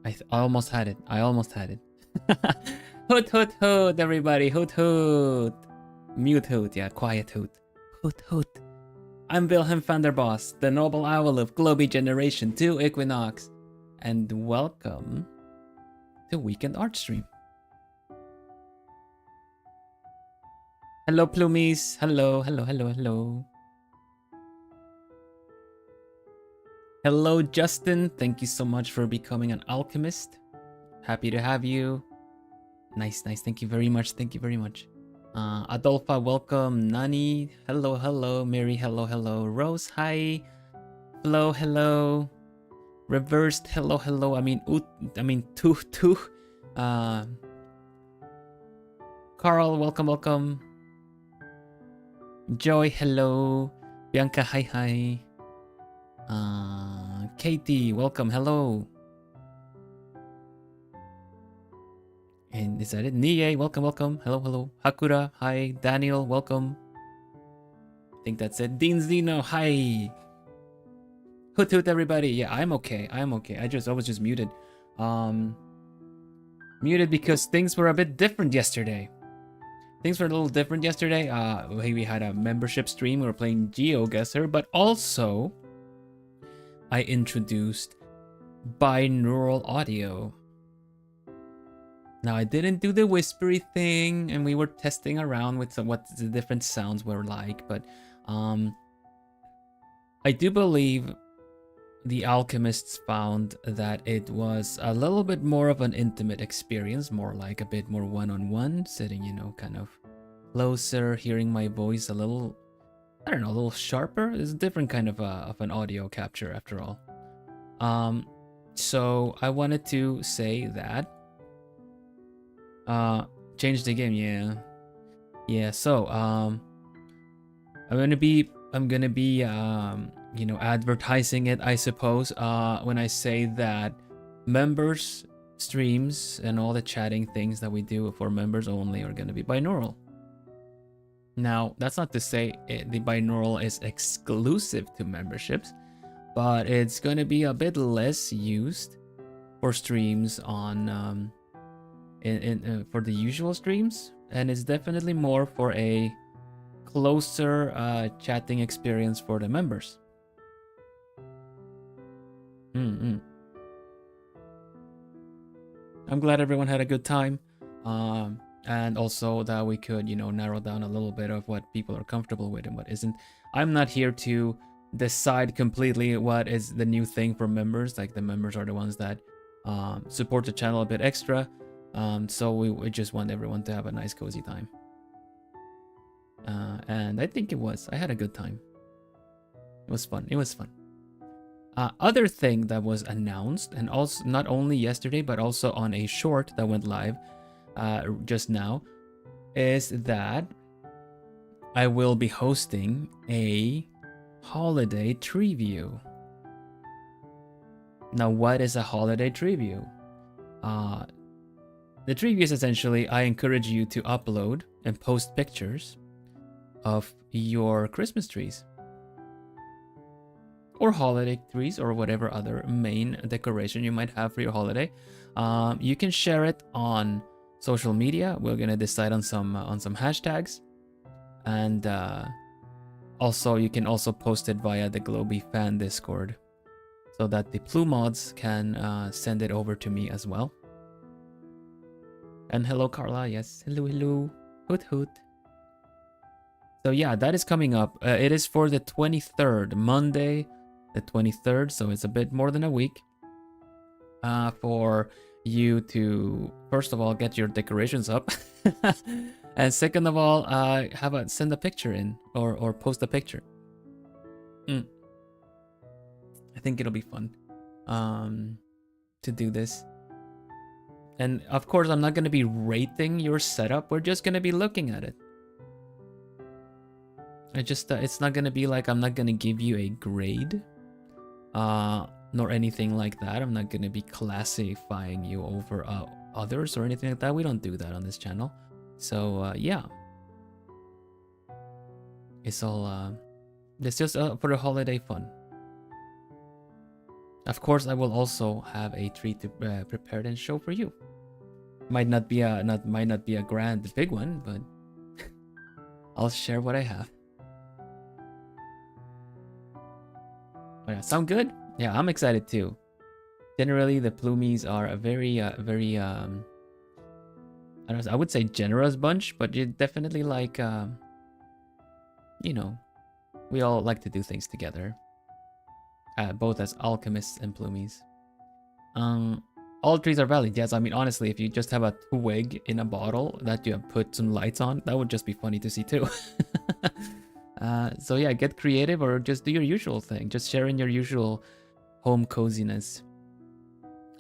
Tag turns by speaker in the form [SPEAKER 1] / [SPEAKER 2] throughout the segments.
[SPEAKER 1] I almost had it. I almost had it. Hoot hoot hoot, everybody. Hoot hoot. Mute hoot, yeah, quiet hoot. Hoot hoot. I'm Vlhelm Vanderbos, the noble owl of globie generation 2 Equinox. And welcome to Weekend Art Stream. Hello, Plumies. Hello, hello, hello, hello. Hello, Justin. Thank you so much for becoming an alchemist. Happy to have you. Nice, nice. Thank you very much. Thank you very much. Adolfa, welcome. Nani, hello, hello. Mary, hello, hello. Rose, hi. Flo, hello. Reversed, hello, hello. Tuh. Carl, welcome, welcome. Joy, hello. Bianca, hi, hi. Katie, welcome, hello. And is that it? Nie, welcome, welcome. Hello, hello. Hakura, hi. Daniel, welcome. I think that's it. Dean Zeno, hi. Hoot hoot, everybody. Yeah, I'm okay. I'm okay. I was just muted. Muted because things were a bit different yesterday. Things were a little different yesterday. We had a membership stream. We were playing GeoGuessr, but also I introduced binaural audio. Now, I didn't do the whispery thing, and we were testing around with what the different sounds were like, but I do believe the alchemists found that it was a little bit more of an intimate experience, more like a bit more one-on-one, sitting, kind of closer, hearing my voice a little, I don't know, a little sharper. It's a different kind of an audio capture after all. So I wanted to say that change the game, yeah. So I'm gonna be advertising it, I suppose, when I say that members streams and all the chatting things that we do for members only are gonna be binaural. Now, that's not to say the binaural is exclusive to memberships, but it's gonna be a bit less used for streams on for the usual streams, and it's definitely more for a closer chatting experience for the members. I'm glad everyone had a good time, and also that we could narrow down a little bit of what people are comfortable with and what isn't. I'm not here to decide completely what is the new thing for members. Like, the members are the ones that support the channel a bit extra. So we just want everyone to have a nice cozy time. And I think I had a good time. It was fun. Other thing that was announced, and also not only yesterday, but also on a short that went live just now, is that I will be hosting a holiday tree view. Now, what is a holiday tree view? The tree view is essentially, I encourage you to upload and post pictures of your Christmas trees or holiday trees or whatever other main decoration you might have for your holiday. You can share it on social media. We're gonna decide on some hashtags, and also you can also post it via the Globie fan Discord, so that the Plu mods can send it over to me as well. And hello, Carla. Yes, hello. Hoot hoot. So yeah, that is coming up. It is for the 23rd, Monday, the 23rd. So it's a bit more than a week for you to, first of all, get your decorations up, and second of all, send a picture in or post a picture. I think it'll be fun to do this. And of course, I'm not going to be rating your setup. We're just going to be looking at it. It's not going to be like, I'm not going to give you a grade, nor anything like that. I'm not going to be classifying you over others or anything like that. We don't do that on this channel. So, yeah. It's all, it's just for the holiday fun. Of course, I will also have a treat to prepared and show for you. Might not be a grand big one, but I'll share what I have. Oh, yeah, sound good? Yeah, I'm excited too. Generally, the Plumies are a very I don't know, I would say generous bunch, but you definitely like you know, we all like to do things together. Both as alchemists and Plumies. All trees are valid. Yes, I mean honestly, if you just have a twig in a bottle that you have put some lights on, that would just be funny to see too. So yeah, get creative or just do your usual thing. Just share in your usual home coziness.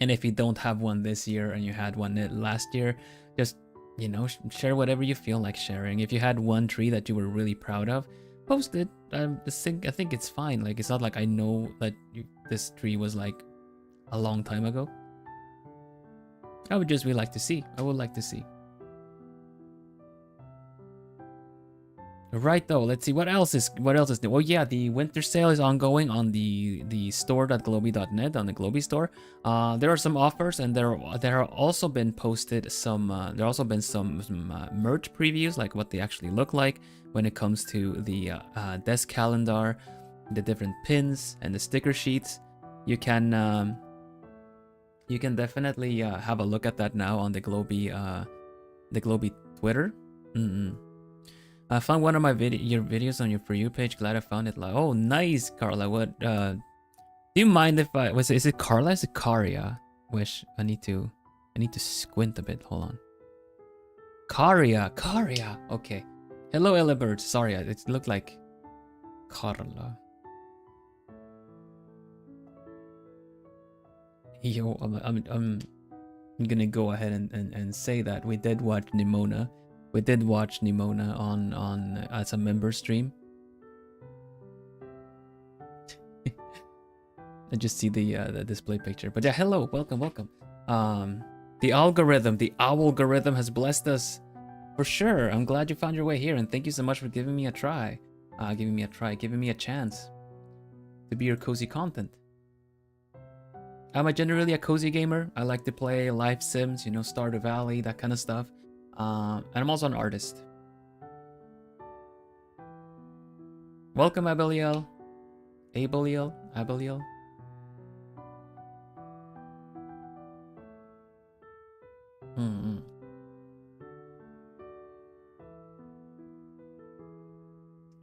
[SPEAKER 1] And if you don't have one this year and you had one last year, just, you know, share whatever you feel like sharing. If you had one tree that you were really proud of, post it. I think it's fine. Like, it's not like I know that this tree was like a long time ago. I would just really like to see. I would like to see. Right though, let's see what else is new. Oh yeah, the winter sale is ongoing on the store.globie.net, on the Globie store. There are some offers, and there are also been posted some merch previews, like what they actually look like when it comes to the desk calendar, the different pins, and the sticker sheets. You can definitely have a look at that now on the Globie Twitter. I found one of my your videos on your For You page. Glad I found it. Like, oh, nice, Carla. What? Do you mind if I is it Carla? Is it Karia? Wish I need to squint a bit. Hold on. Karia. Okay. Hello, Ellibird. Sorry, it looked like Carla. Yo, I'm gonna go ahead and say that we did watch Nimona. We did watch Nimona on as a member stream. I just see the display picture. But yeah, hello, welcome. The owlgorithm has blessed us for sure. I'm glad you found your way here, and thank you so much for giving me a try. Giving me a chance to be your cozy content. I'm generally a cozy gamer. I like to play life sims, you know, Stardew Valley, that kind of stuff. And I'm also an artist. Welcome, Abeliel. Abeliel.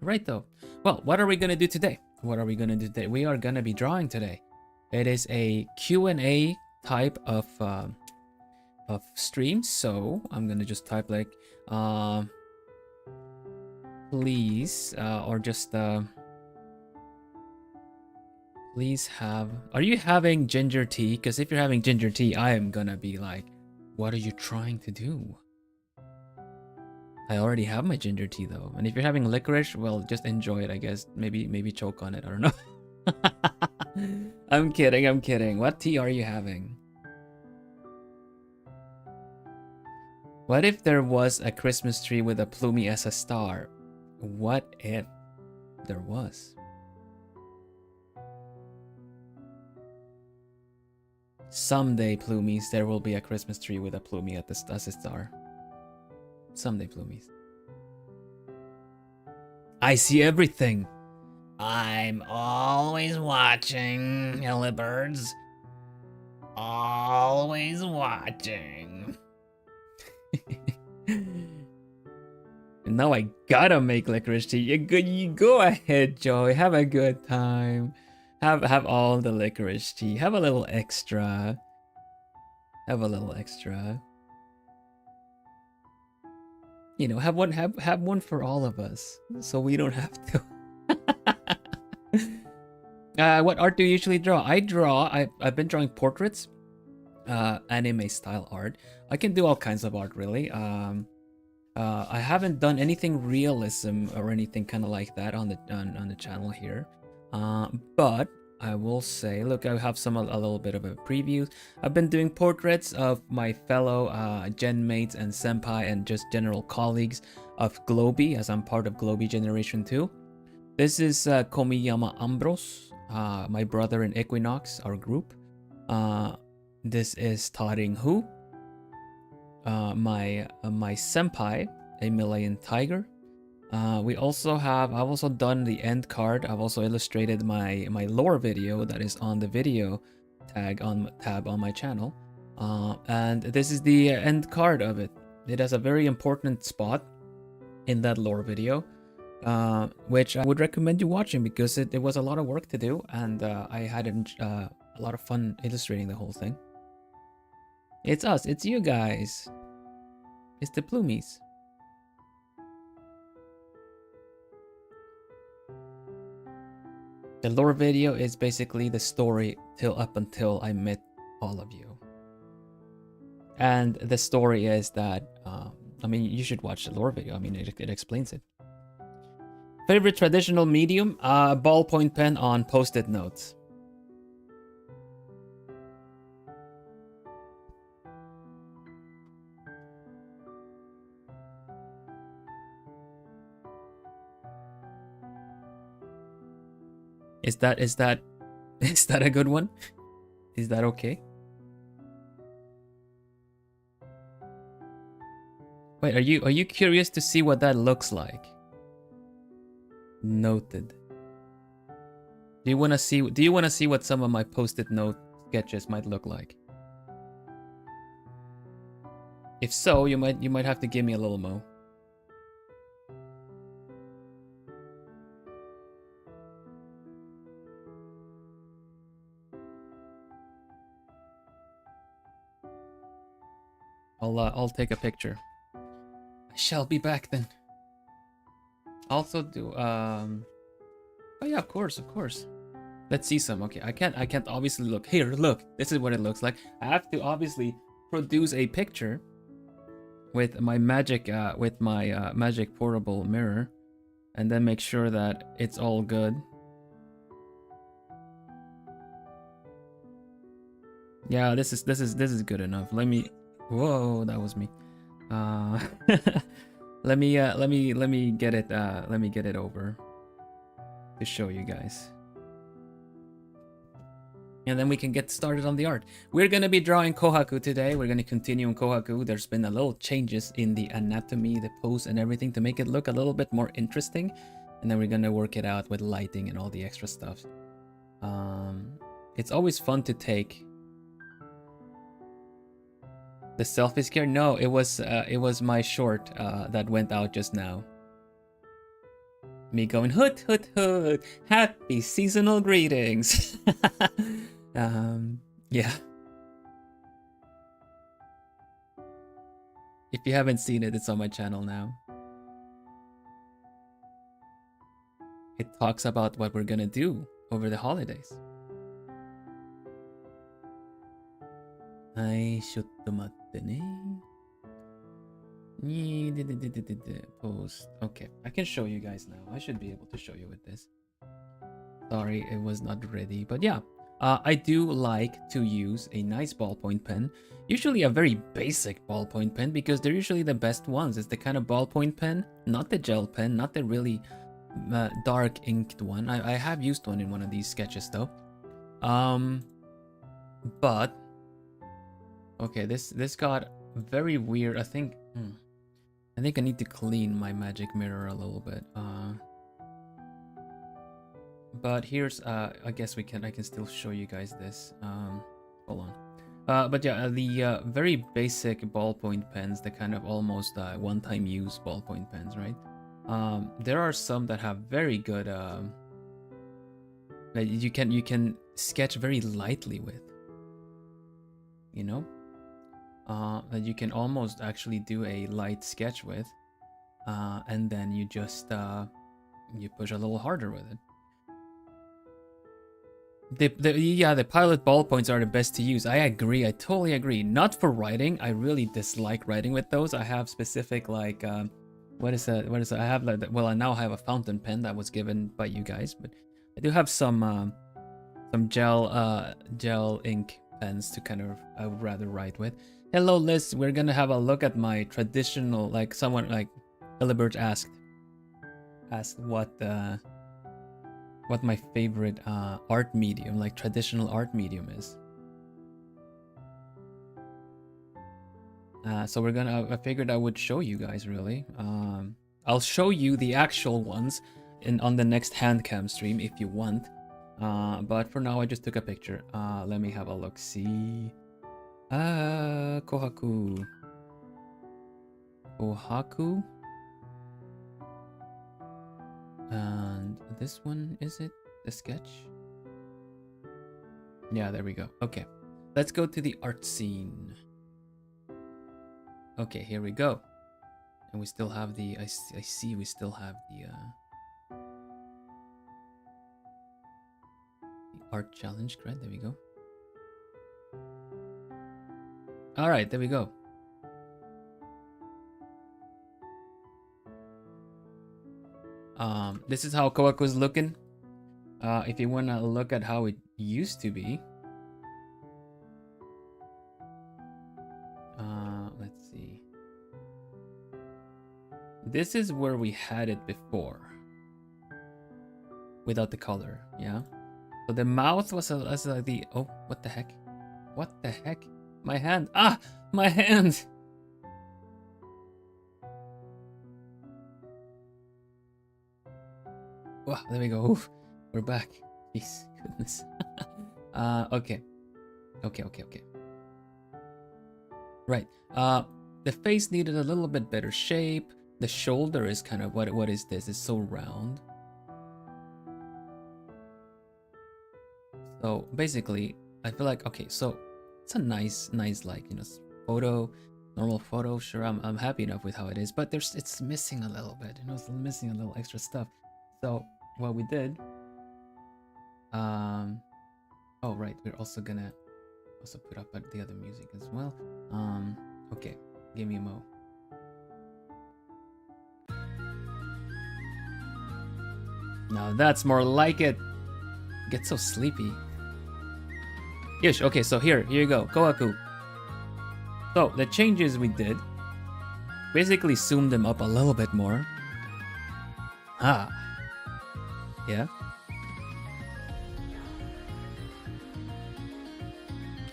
[SPEAKER 1] Right though. Well, what are we gonna do today? We are gonna be drawing today. It is a Q&A type of stream, so I'm gonna just type like please or just please have, are you having ginger tea? Because if you're having ginger tea, I am gonna be like, what are you trying to do? I already have my ginger tea though. And if you're having licorice, well, just enjoy it, I guess. Maybe choke on it, I don't know. I'm kidding. What tea are you having? What if there was a Christmas tree with a Plumie as a star? What if there was? Someday, Plumies, there will be a Christmas tree with a Plumie as a star. Someday, Plumies. I see everything. I'm always watching, Hillibirds. Always watching. Now I gotta make licorice tea. You go ahead, Joey. Have a good time. Have all the licorice tea. Have a little extra. You know, have one for all of us, so we don't have to. What art do you usually draw? I've been drawing portraits, anime style art. I can do all kinds of art, really. I haven't done anything realism or anything kind of like that on the channel here. But I will say, look, I have a little bit of a preview. I've been doing portraits of my fellow gen mates and senpai and just general colleagues of Globie, as I'm part of Globie Generation 2. This is Komiyama Ambros. my brother in Equinox, our group. This is Taring Hu. My senpai, a Malayan tiger. I've also done the end card. I've also illustrated my lore video that is on the video tab on my channel. And this is the end card of it. It has a very important spot in that lore video, which I would recommend you watching because it was a lot of work to do, and I had a lot of fun illustrating the whole thing. It's us, it's you guys. It's the Plumies. The lore video is basically the story up until I met all of you. And the story is that, I mean, you should watch the lore video. I mean, it explains it. Favorite traditional medium? Ballpoint pen on post-it notes. Is that a good one? Is that okay? Wait, are you curious to see what that looks like? Noted. Do you want to see what some of my post-it note sketches might look like? If so, you might have to give me a little mo. I'll take a picture. I shall be back then. Also do oh yeah, of course. Let's see some. Okay, I can't obviously look. Here, look. This is what it looks like. I have to obviously produce a picture with my magic magic portable mirror, and then make sure that it's all good. Yeah, this is good enough. Let me. Whoa, that was me. Let me get it over to show you guys. And then we can get started on the art. We're gonna be drawing Kohaku today. We're gonna continue on Kohaku. There's been a little changes in the anatomy, the pose and everything to make it look a little bit more interesting. And then we're gonna work it out with lighting and all the extra stuff. It's always fun to take the selfie scare. No, it was my short that went out just now. Me going hoot hoot hoot, happy seasonal greetings. Yeah. If you haven't seen it, it's on my channel now. It talks about what we're gonna do over the holidays. はい、ちょっと待ってね。Post. Okay, I can show you guys now. I should be able to show you with this. Sorry, it was not ready. But yeah, I do like to use a nice ballpoint pen. Usually a very basic ballpoint pen because they're usually the best ones. It's the kind of ballpoint pen, not the gel pen, not the really dark inked one. I have used one in one of these sketches though. But okay, this got very weird. I think I need to clean my magic mirror a little bit. But here's I guess I can still show you guys this. Hold on. But yeah, the very basic ballpoint pens, the kind of almost one-time use ballpoint pens, right? There are some that have very good that you can sketch very lightly with. You know? That you can almost actually do a light sketch with, and then you just you push a little harder with it. The pilot ballpoints are the best to use. I agree. I totally agree. Not for writing. I really dislike writing with those. I have specific like what is that? I have like well, I now have a fountain pen that was given by you guys, but I do have some gel ink pens to kind of I would rather write with. Hello Liz, we're gonna have a look at my traditional, like someone like Illibert asked what what my favorite art medium, like traditional art medium is. So we're gonna, I figured I would show you guys really. I'll show you the actual ones on the next hand cam stream if you want. But for now I just took a picture. Let me have a look, see. Kohaku. Kohaku. And this one, is it the sketch? Yeah, there we go. Okay, let's go to the art scene. Okay, here we go. And we still have the, I see we still have the art challenge, right? There we go. All right, there we go. This is how Kohaku's looking. If you want to look at how it used to be. Let's see. This is where we had it before. Without the color, yeah? So the mouth was like the... Oh, what the heck? What the heck? My hand! Ah! My hand! Wow, there we go. Oof, we're back. Jeez, goodness. Okay. Okay. Right. The face needed a little bit better shape. The shoulder is kind of, what is this? It's so round. So basically, I feel like, okay, so it's a nice, like, you know, photo, normal photo. Sure, I'm happy enough with how it is, but it's missing a little bit. You know, it's missing a little extra stuff. So what we did, oh right, we're also gonna put up the other music as well. Okay, give me a mo. Now that's more like it. Get so sleepy. Yes, okay, so here you go, Kohaku. So the changes we did, basically zoomed them up a little bit more. Yeah.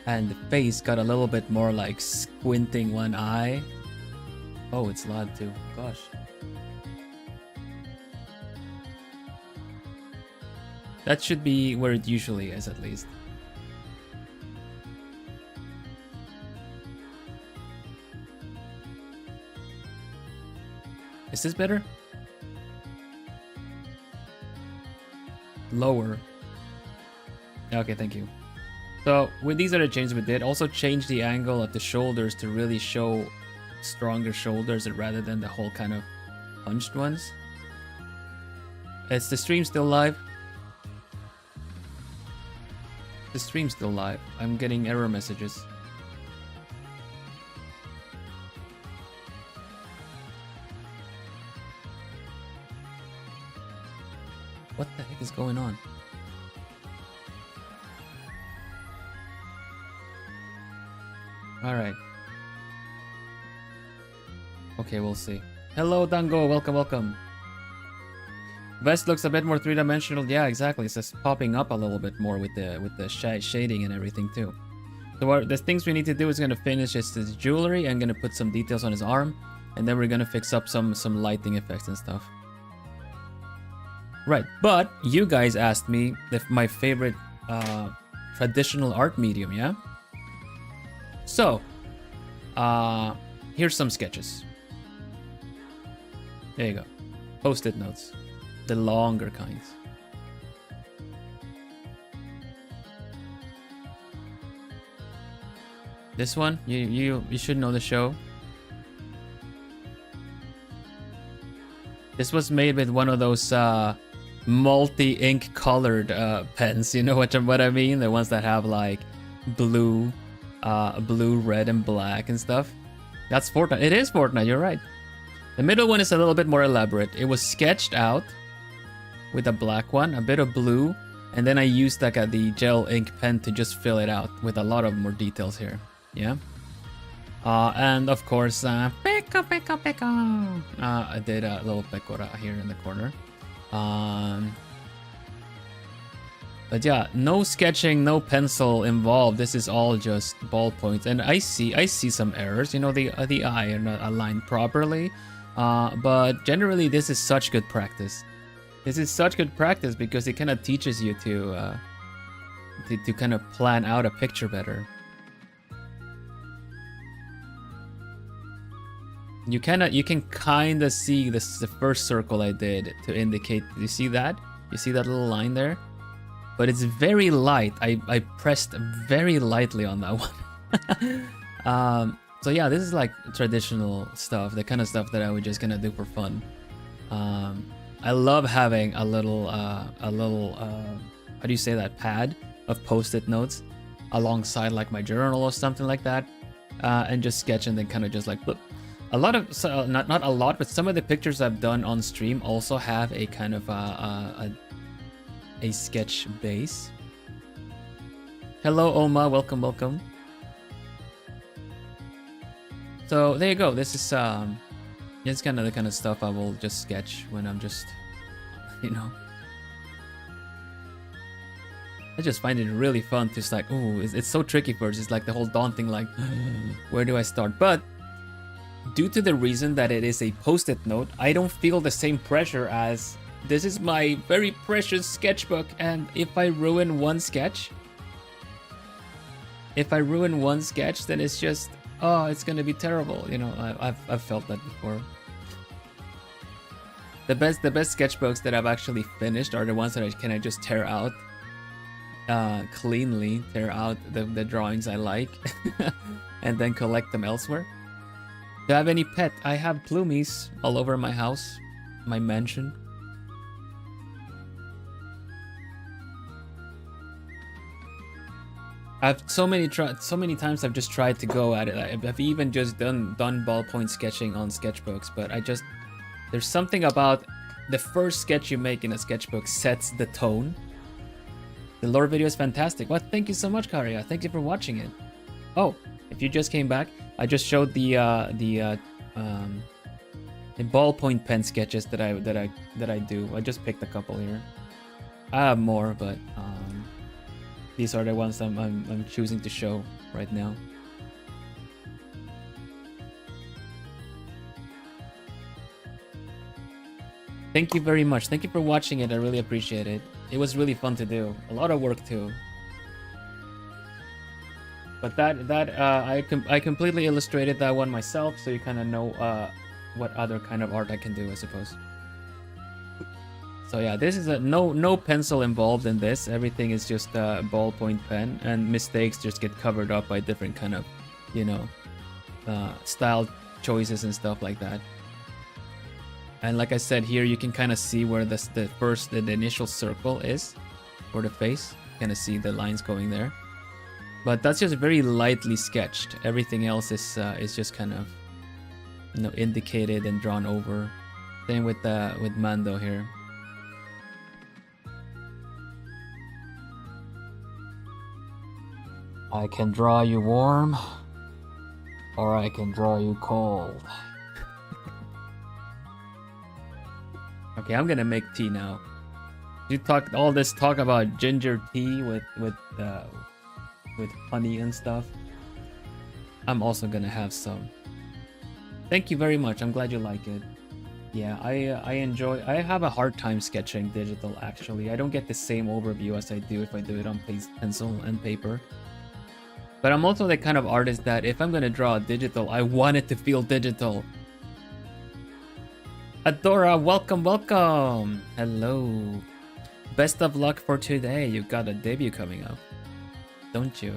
[SPEAKER 1] And the face got a little bit more like squinting one eye. Oh, it's loud too. Gosh. That should be where it usually is, at least. Is this better? Lower. Okay, thank you. So with these other changes we did, also change the angle of the shoulders to really show stronger shoulders rather than the whole kind of hunched ones. Is the stream still live? The stream's still live. I'm getting error messages. What the heck is going on? All right. Okay, we'll see. Hello, Dango. Welcome. Vest looks a bit more three-dimensional. Yeah, exactly. It's just popping up a little bit more with the shading and everything too. So the things we need to do is gonna finish his jewelry. I'm gonna put some details on his arm, and then we're gonna fix up some lighting effects and stuff. Right, but you guys asked me if my favorite traditional art medium, yeah? So, here's some sketches. There you go. Post-it notes. The longer kinds. This one, you should know the show. This was made with one of those multi-ink colored pens. You know what I mean? The ones that have like blue, red, and black and stuff. That's Fortnite. It is Fortnite. You're right. The middle one is a little bit more elaborate. It was sketched out with a black one, a bit of blue, and then I used like the gel ink pen to just fill it out with a lot of more details here. Yeah. And of course, Pekka. I did a little pecora here in the corner. But yeah, no sketching, no pencil involved. This is all just ballpoints, and I see some errors. You know, the eye are not aligned properly. But generally, this is such good practice. This is such good practice because it kind of teaches you to kind of plan out a picture better. You can kind of see the first circle I did to indicate. You see that? You see that little line there? But it's very light. I pressed very lightly on that one. So yeah, this is like traditional stuff, the kind of stuff that I would just gonna do for fun. I love having a little how do you say that, pad of post-it notes alongside like my journal or something like that, and just sketch and then kind of just like flip. A lot of not a lot, but some of the pictures I've done on stream also have a kind of a sketch base. Hello Oma, welcome. So there you go. This is it's kind of the kind of stuff I will just sketch when I'm just, you know. I just find it really fun to just like, oh, it's so tricky first. It's like the whole daunting like, where do I start? But due to the reason that it is a post-it note, I don't feel the same pressure as this is my very precious sketchbook, and if I ruin one sketch, then it's just, oh, it's gonna be terrible. You know, I've felt that before. The best sketchbooks that I've actually finished are the ones that I can just tear out cleanly, tear out the drawings I like, and then collect them elsewhere. Do I have any pet? I have plumies all over my house, my mansion. I've so many times I've just tried to go at it. I've even just done ballpoint sketching on sketchbooks, but there's something about the first sketch you make in a sketchbook sets the tone. The lore video is fantastic. Well, thank you so much, Karia. Thank you for watching it. Oh, if you just came back, I just showed the ballpoint pen sketches that I do. I just picked a couple here. I have more, but these are the ones I'm choosing to show right now. Thank you very much. Thank you for watching it. I really appreciate it. It was really fun to do. A lot of work too. But I completely illustrated that one myself, so you kind of know what other kind of art I can do, I suppose. So yeah, this is no pencil involved in this. Everything is just a ballpoint pen, and mistakes just get covered up by different kind of, you know, style choices and stuff like that. And like I said, here you can kind of see where the initial circle is for the face. Kind of see the lines going there. But that's just very lightly sketched. Everything else is just kind of, you know, indicated and drawn over. Same with Mando here. I can draw you warm, or I can draw you cold. Okay, I'm gonna make tea now. You talk all this talk about ginger tea with honey and stuff. I'm also gonna have some. Thank you very much. I'm glad you like it. Yeah, I have a hard time sketching digital actually. I don't get the same overview as I do if I do it on pencil and paper. But I'm also the kind of artist that if I'm gonna draw digital, I want it to feel digital. Adora, welcome. Hello. Best of luck for today. You got a debut coming up, don't you?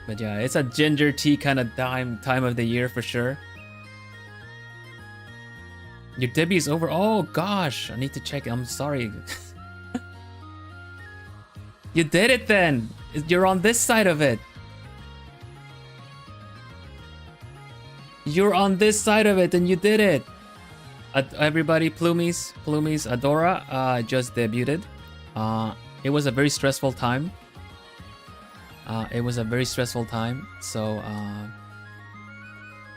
[SPEAKER 1] But yeah, it's a ginger tea kind of time of the year for sure. Your debut is over. Oh gosh, I need to check. I'm sorry. You did it then. You're on this side of it. You're on this side of it and you did it. Everybody, plumies, Adora just debuted. It was a very stressful time. So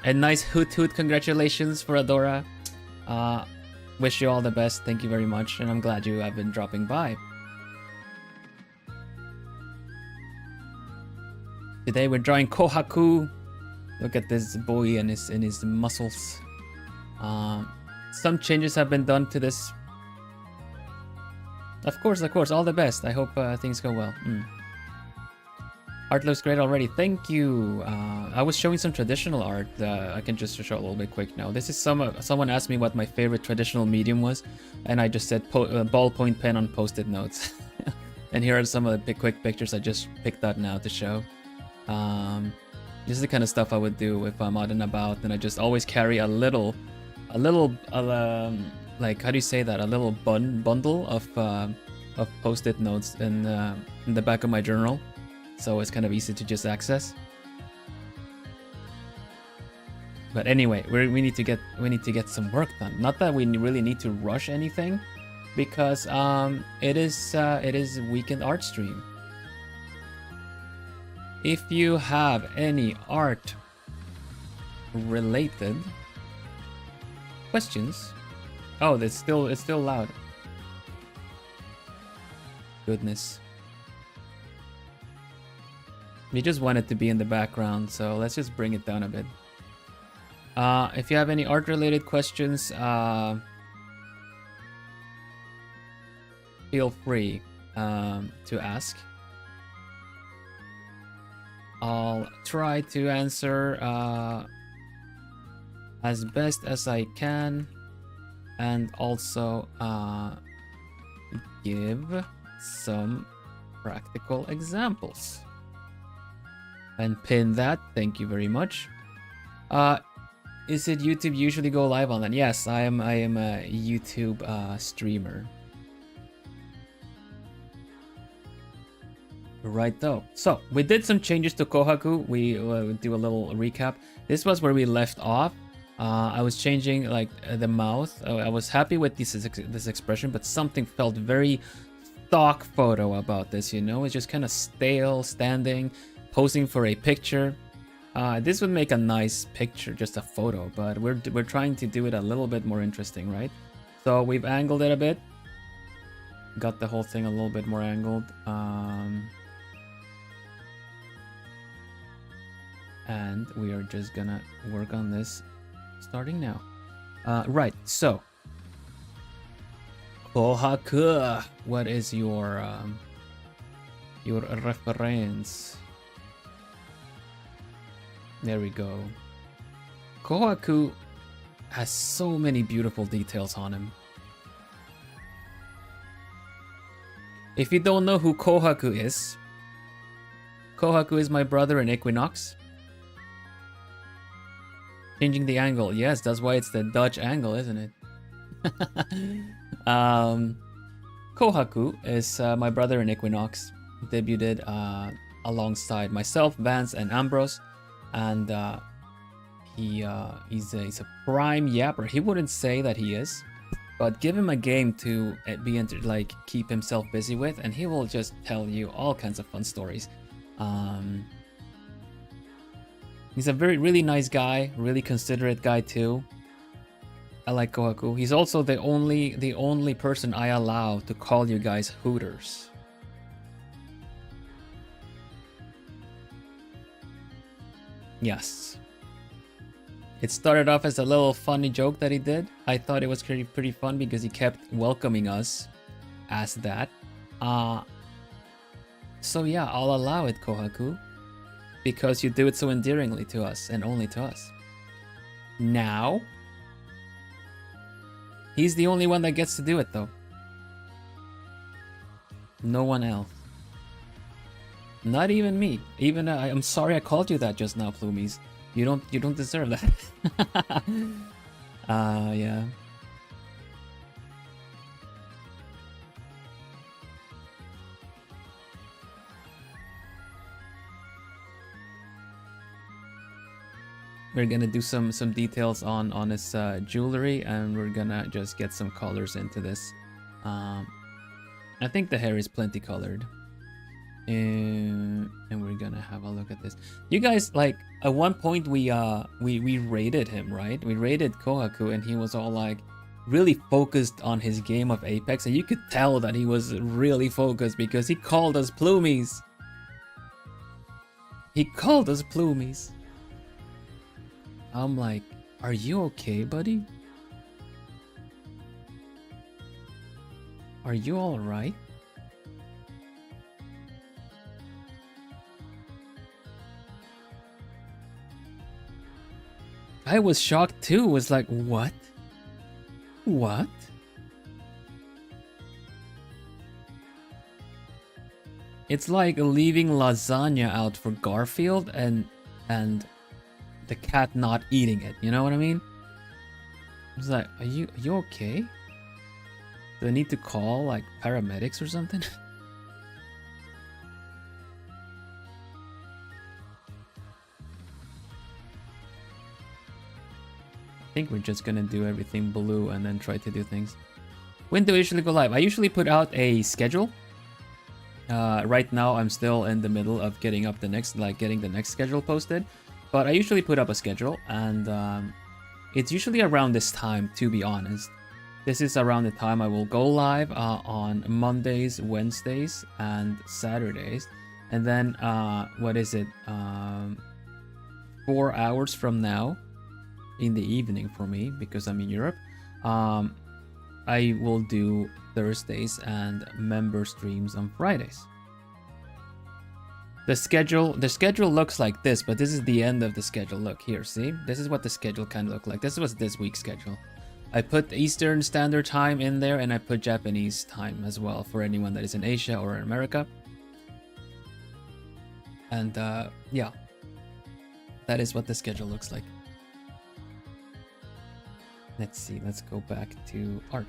[SPEAKER 1] a nice hoot congratulations for Adora. Wish you all the best. Thank you very much, and I'm glad you have been dropping by. Today we're drawing Kohaku. Look at this boy and his muscles. Some changes have been done to this. Of course, all the best. I hope things go well. Art looks great already. Thank you. I was showing some traditional art. I can just show a little bit quick now. This is someone asked me what my favorite traditional medium was, and I just said ballpoint pen on post-it notes. And here are some of the quick pictures I just picked out now to show. This is the kind of stuff I would do if I'm out and about, and I just always carry a little like, how do you say that? A little bundle of post-it notes in the back of my journal, so it's kind of easy to just access. But anyway, we need to get some work done. Not that we really need to rush anything, because it is weekend art stream. If you have any art related questions, oh, it's still loud. Goodness. We just want it to be in the background, so let's just bring it down a bit. If you have any art related questions, feel free to ask. I'll try to answer as best as I can, and also give some practical examples. And pin that. Thank you very much. Is it YouTube usually go live on that? Yes, I am a YouTube streamer. Right though. So we did some changes to Kohaku. We do a little recap. This was where we left off. I was changing like the mouth. I was happy with this expression, but something felt very stock photo about this. You know, it's just kind of stale, standing, posing for a picture. This would make a nice picture, just a photo, but we're trying to do it a little bit more interesting, right? So we've angled it a bit. Got the whole thing a little bit more angled. And we are just gonna work on this starting now. Right, so Kohaku, what is your reference? There we go. Kohaku has so many beautiful details on him. If you don't know who Kohaku is my brother in Equinox. Changing the angle. Yes, that's why it's the Dutch angle, isn't it? Kohaku is my brother in Equinox. Debuted alongside myself, Vance, and Ambrose. And he's a prime yapper. He wouldn't say that he is, but give him a game to keep himself busy with, and he will just tell you all kinds of fun stories. He's a really nice guy, really considerate guy too. I like Kohaku. He's also the only person I allow to call you guys Hooters. Yes. It started off as a little funny joke that he did. I thought it was pretty fun because he kept welcoming us as that. So yeah, I'll allow it, Kohaku, because you do it so endearingly to us, and only to us. Now, he's the only one that gets to do it though. No one else. Not even me. Even I'm sorry I called you that just now, Plumies. You don't deserve that. Yeah. We're gonna do some details on his jewelry, and we're gonna just get some colors into this. I think the hair is plenty colored. And we're gonna have a look at this. You guys, like, at one point we rated him, right? We rated Kohaku, and he was all like, really focused on his game of Apex, and you could tell that he was really focused because he called us plumies. He called us plumies. I'm like, are you okay, buddy? Are you all right? I was shocked too. Was like, what? What? It's like leaving lasagna out for Garfield and the cat not eating it. You know what I mean? It's like, are you okay? Do I need to call like paramedics or something? I think we're just gonna do everything blue and then try to do things. When do I usually go live? I usually put out a schedule. Right now I'm still in the middle of getting up the next, getting the next schedule posted. But I usually put up a schedule, and it's usually around this time, to be honest. This is around the time I will go live on Mondays, Wednesdays, and Saturdays. And then, 4 hours from now, in the evening for me, because I'm in Europe, I will do Thursdays and member streams on Fridays. The schedule looks like this, but this is the end of the schedule. Look here, see? This is what the schedule kind of looked like. This was this week's schedule. I put Eastern Standard Time in there, and I put Japanese time as well for anyone that is in Asia or in America. And yeah, that is what the schedule looks like. Let's see, let's go back to art.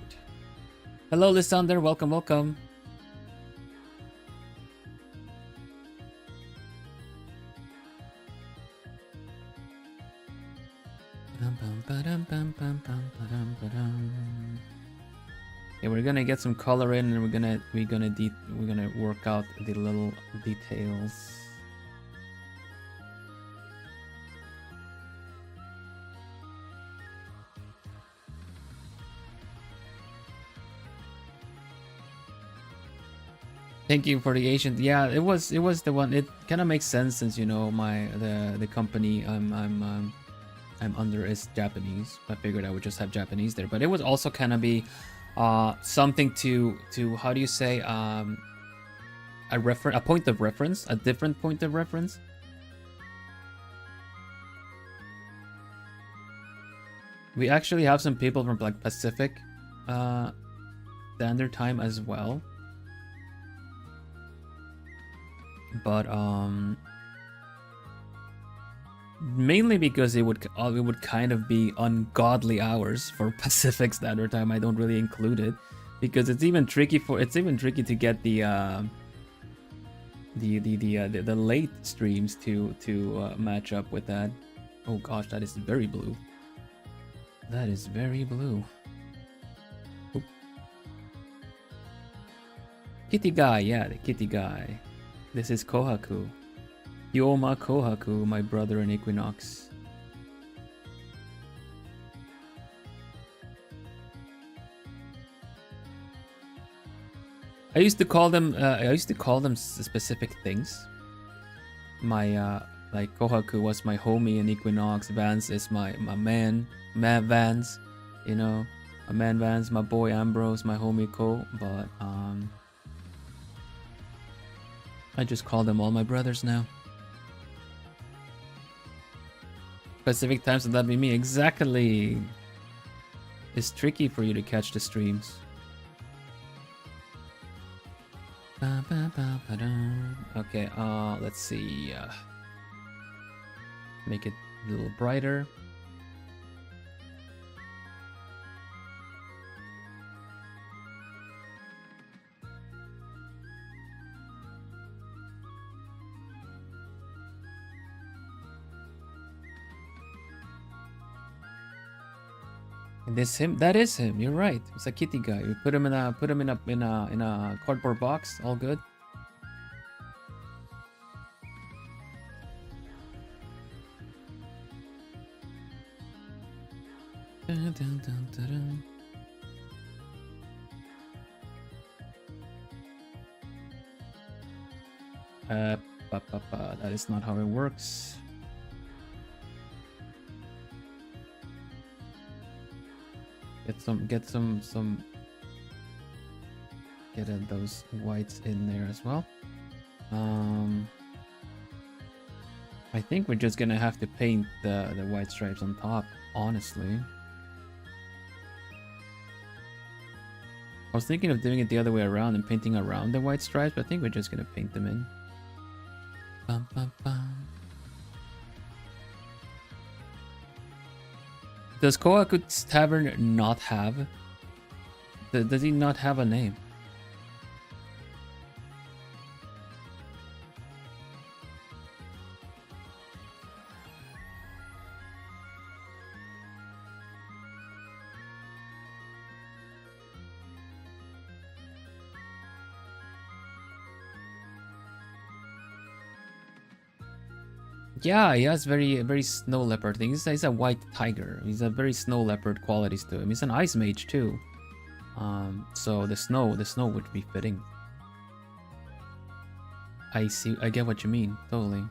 [SPEAKER 1] Hello, Lysander, welcome, welcome. Yeah, we're gonna get some color in, and we're gonna work out the little details. Thank you for the Asian. Yeah, it was the one. It kind of makes sense since, you know, the company I'm under is Japanese. I figured I would just have Japanese there, but it would also kind of be something to how do you say, a point of reference, a different point of reference. We actually have some people from like Pacific Standard Time as well. But mainly because it would kind of be ungodly hours for Pacific Standard Time. I don't really include it because it's even tricky to get the late streams to match up with that. Oh gosh, that is very blue. That is very blue. Oop. Kitty guy, yeah, the kitty guy. This is Kohaku. Yoma Kohaku, my brother in Equinox. I used to call them specific things. My like Kohaku was my homie in Equinox. Vance is my man Vance, you know, my man Vance, my boy Ambrose, my homie Ko. But I just call them all my brothers now. Pacific time, so that'd be me. Exactly. It's tricky for you to catch the streams. Okay, let's see. Make it a little brighter. This him? That is him. You're right. It's a kitty guy. We put him in a cardboard box. All good. That is not how it works. Get those whites in there as well. I think we're just gonna have to paint the white stripes on top, honestly. I was thinking of doing it the other way around and painting around the white stripes, but I think we're just gonna paint them in. Bum, bum, bum. Does Koakut's Tavern not have? Does he not have a name? Yeah, he has very snow leopard thing. He's a white tiger. He's a very snow leopard qualities to him. He's an ice mage too. So the snow would be fitting. I see. I get what you mean. Totally.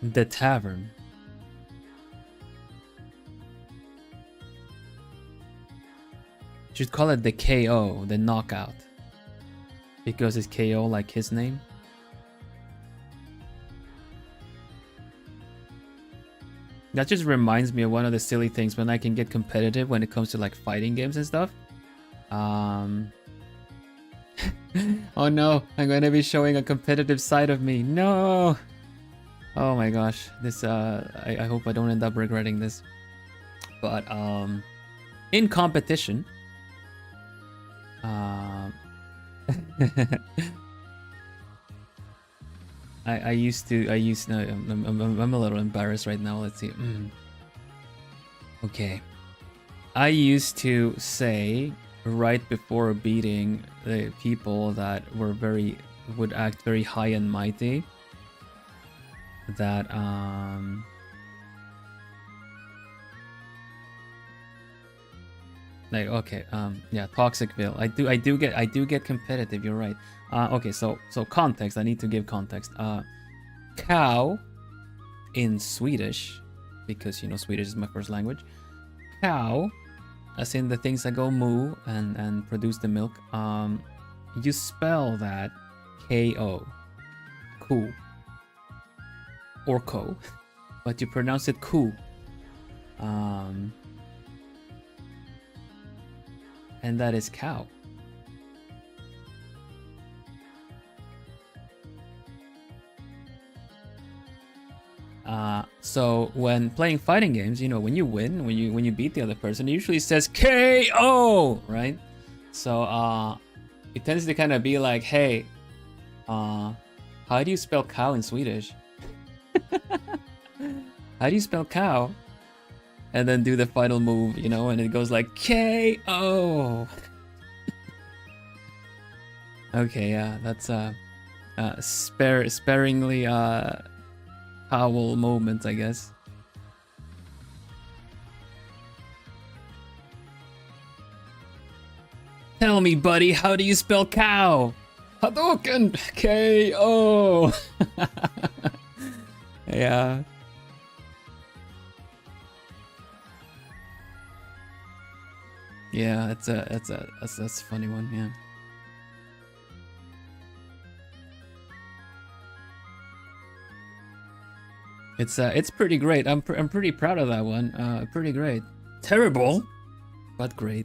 [SPEAKER 1] The tavern. Should call it the KO, the knockout. Because it's KO like his name. That just reminds me of one of the silly things when I can get competitive when it comes to like fighting games and stuff. Oh no, I'm gonna be showing a competitive side of me. No! Oh my gosh, this I hope I don't end up regretting this. But in competition, I used to no, I'm a little embarrassed right now. Let's see. Okay, I used to say right before beating the people that would act very high and mighty that like okay, yeah, Toxicville. I do get competitive. You're right. Okay, so context. I need to give context. Cow in Swedish, because you know Swedish is my first language. Cow, as in the things that go moo and produce the milk. You spell that K-O, ku, or ko, but you pronounce it ku. And that is cow. So when playing fighting games, you know, when you win, when you beat the other person, it usually says KO, right? So it tends to kind of be like, hey, how do you spell cow in Swedish? How do you spell cow? And then do the final move, you know, and it goes like KO. Okay, yeah, that's sparingly Powell moment, I guess. Tell me, buddy, how do you spell cow? Hadouken! KO! Yeah. Yeah, that's a funny one, yeah. It's pretty great. I'm pretty proud of that one. Pretty great. Terrible, but great.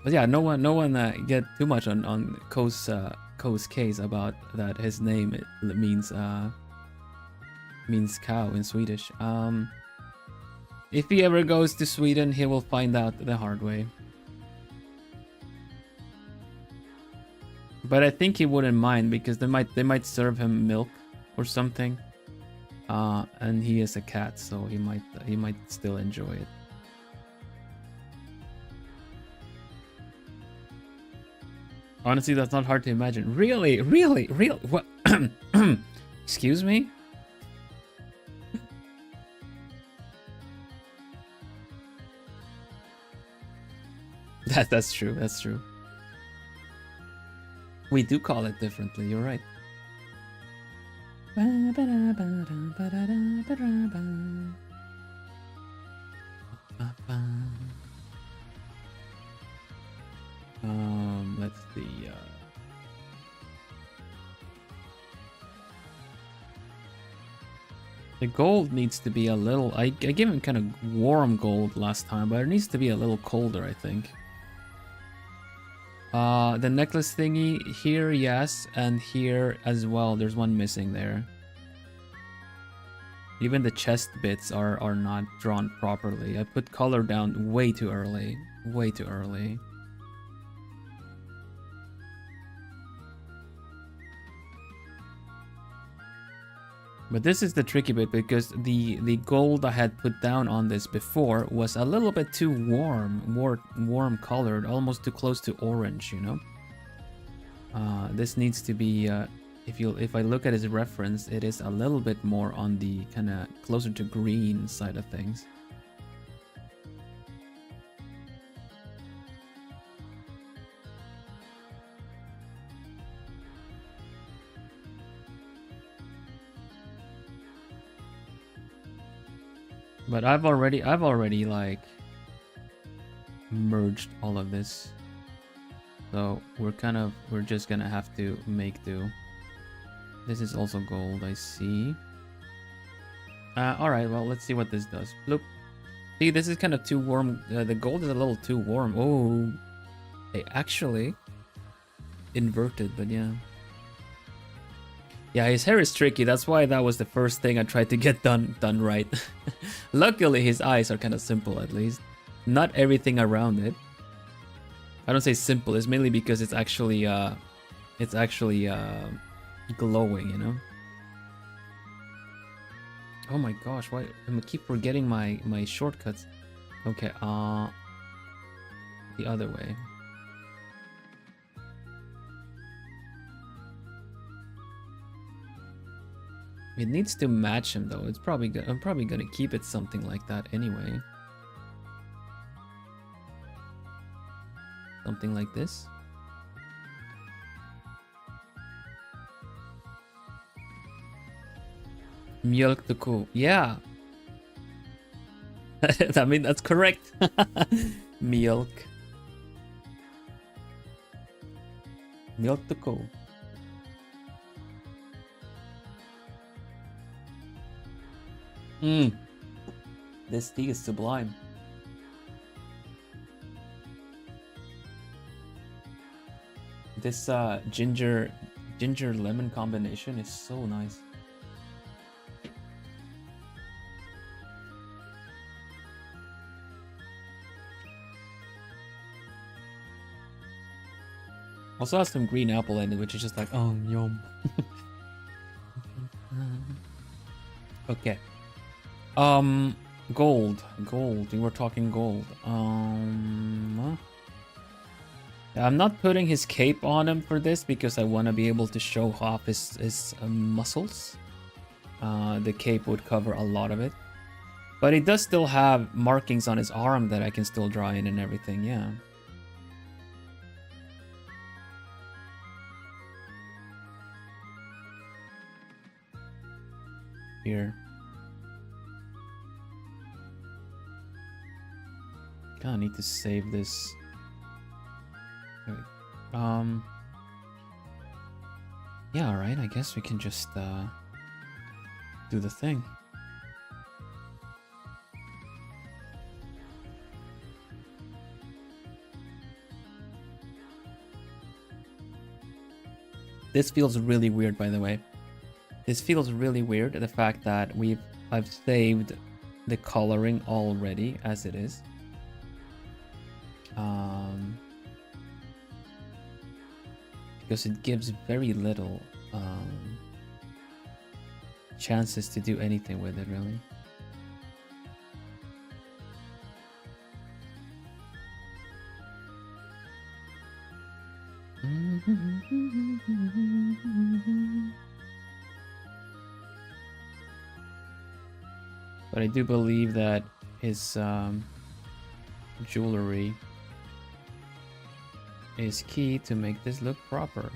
[SPEAKER 1] But yeah, no one get too much on Ko's case about that. His name means cow in Swedish. If he ever goes to Sweden, he will find out the hard way. But I think he wouldn't mind because they might serve him milk or something. And he is a cat, so he might still enjoy it. Honestly, that's not hard to imagine. Really? What? Excuse me? That's true. That's true. We do call it differently. You're right. Let's see. The gold needs to be a little... I gave him kind of warm gold last time, but it needs to be a little colder, I think. The necklace thingy here, yes, and here as well. There's one missing there. Even the chest bits are not drawn properly. I put color down way too early. Way too early. But this is the tricky bit, because the gold I had put down on this before was a little bit too warm colored, almost too close to orange, you know. This needs to be if I look at his reference, it is a little bit more on the kind of closer to green side of things. But I've already like merged all of this. So we're just gonna have to make do. This is also gold, I see. Alright, well, let's see what this does. Bloop. See, this is kind of too warm. The gold is a little too warm. Oh, they actually inverted, but yeah. Yeah, his hair is tricky. That's why that was the first thing I tried to get done right. Luckily, his eyes are kind of simple, at least. Not everything around it. I don't say simple. It's mainly because it's actually glowing, you know. Oh my gosh, why I'm gonna keep forgetting my shortcuts. Okay, the other way. It needs to match him though. It's probably I'm probably gonna keep it something like that anyway. Something like this. Milk the cow. Yeah. I mean, that's correct. Milk. Milk the cow. This tea is sublime. This ginger lemon combination is so nice. Also has some green apple in it, which is just like, oh, yum. Okay. Gold. We were talking gold. I'm not putting his cape on him for this because I want to be able to show off his muscles. The cape would cover a lot of it. But he does still have markings on his arm that I can still draw in and everything, yeah. Here. Kinda need to save this. Yeah, alright, I guess we can just do the thing. This feels really weird, by the way. This feels really weird, the fact that I've saved the coloring already as it is. Because it gives very little chances to do anything with it, really. But I do believe that his jewelry is key to make this look proper.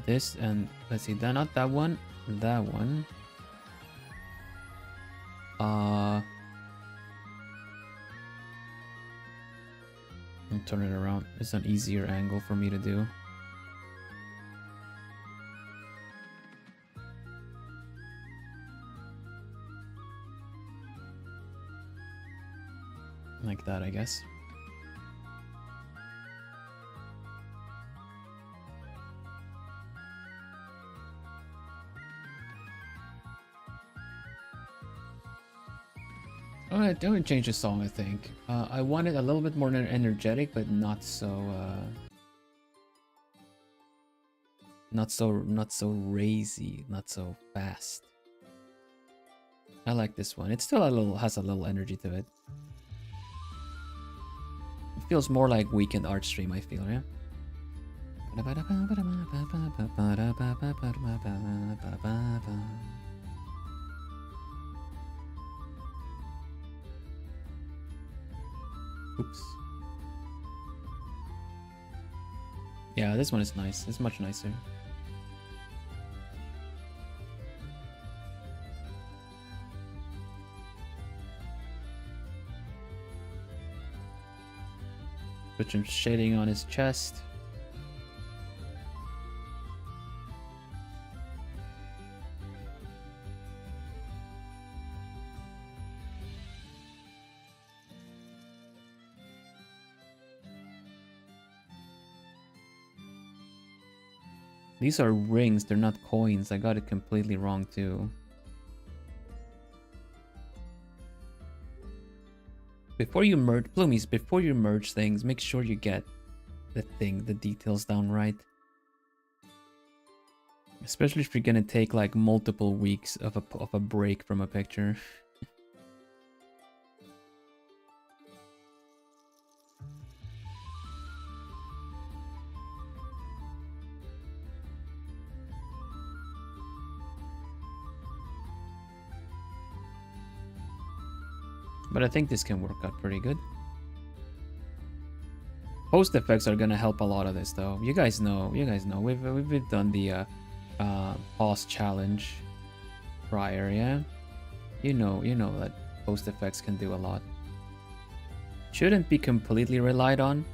[SPEAKER 1] This and let's see, not that one, that one. And turn it around. It's an easier angle for me to do. Like that, I guess. I don't change the song, I think. I want it a little bit more energetic, but not so not so razy, not so fast. I like this one. It still has a little energy to it. It feels more like weekend art stream, I feel, yeah. Oops. Yeah, this one is nice. It's much nicer. Put some shading on his chest. These are rings, they're not coins. I got it completely wrong too. Before you merge, Bloomies, before you merge things, make sure you get the details down right. Especially if you're gonna take like multiple weeks of a break from a picture. But I think this can work out pretty good. Post effects are gonna help a lot of this, though. You guys know. We've done the pause challenge prior, yeah. You know that post effects can do a lot. Shouldn't be completely relied on.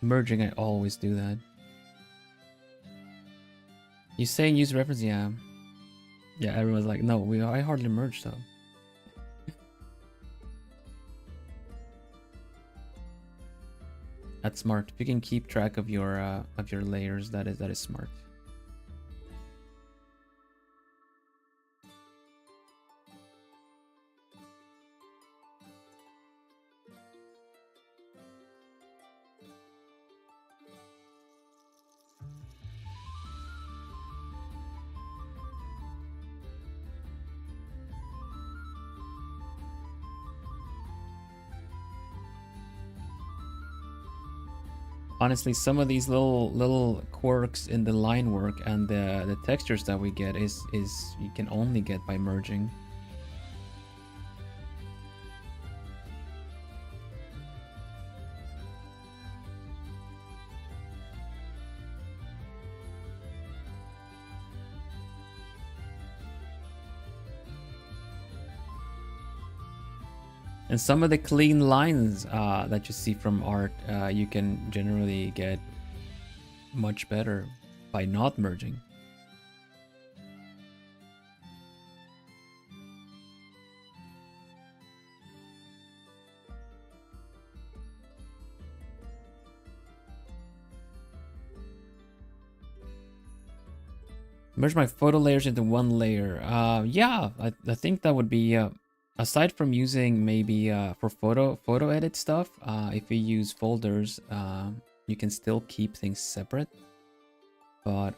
[SPEAKER 1] Merging, I always do that. You saying use reference? Yeah. Yeah, everyone's like, no, I hardly merge though. That's smart. If you can keep track of your layers, that is smart. Honestly, some of these little quirks in the line work and the textures that we get is you can only get by merging. And some of the clean lines that you see from art, you can generally get much better by not merging. Merge my photo layers into one layer. Yeah, I think that would be aside from using maybe for photo edit stuff, if you use folders, you can still keep things separate. But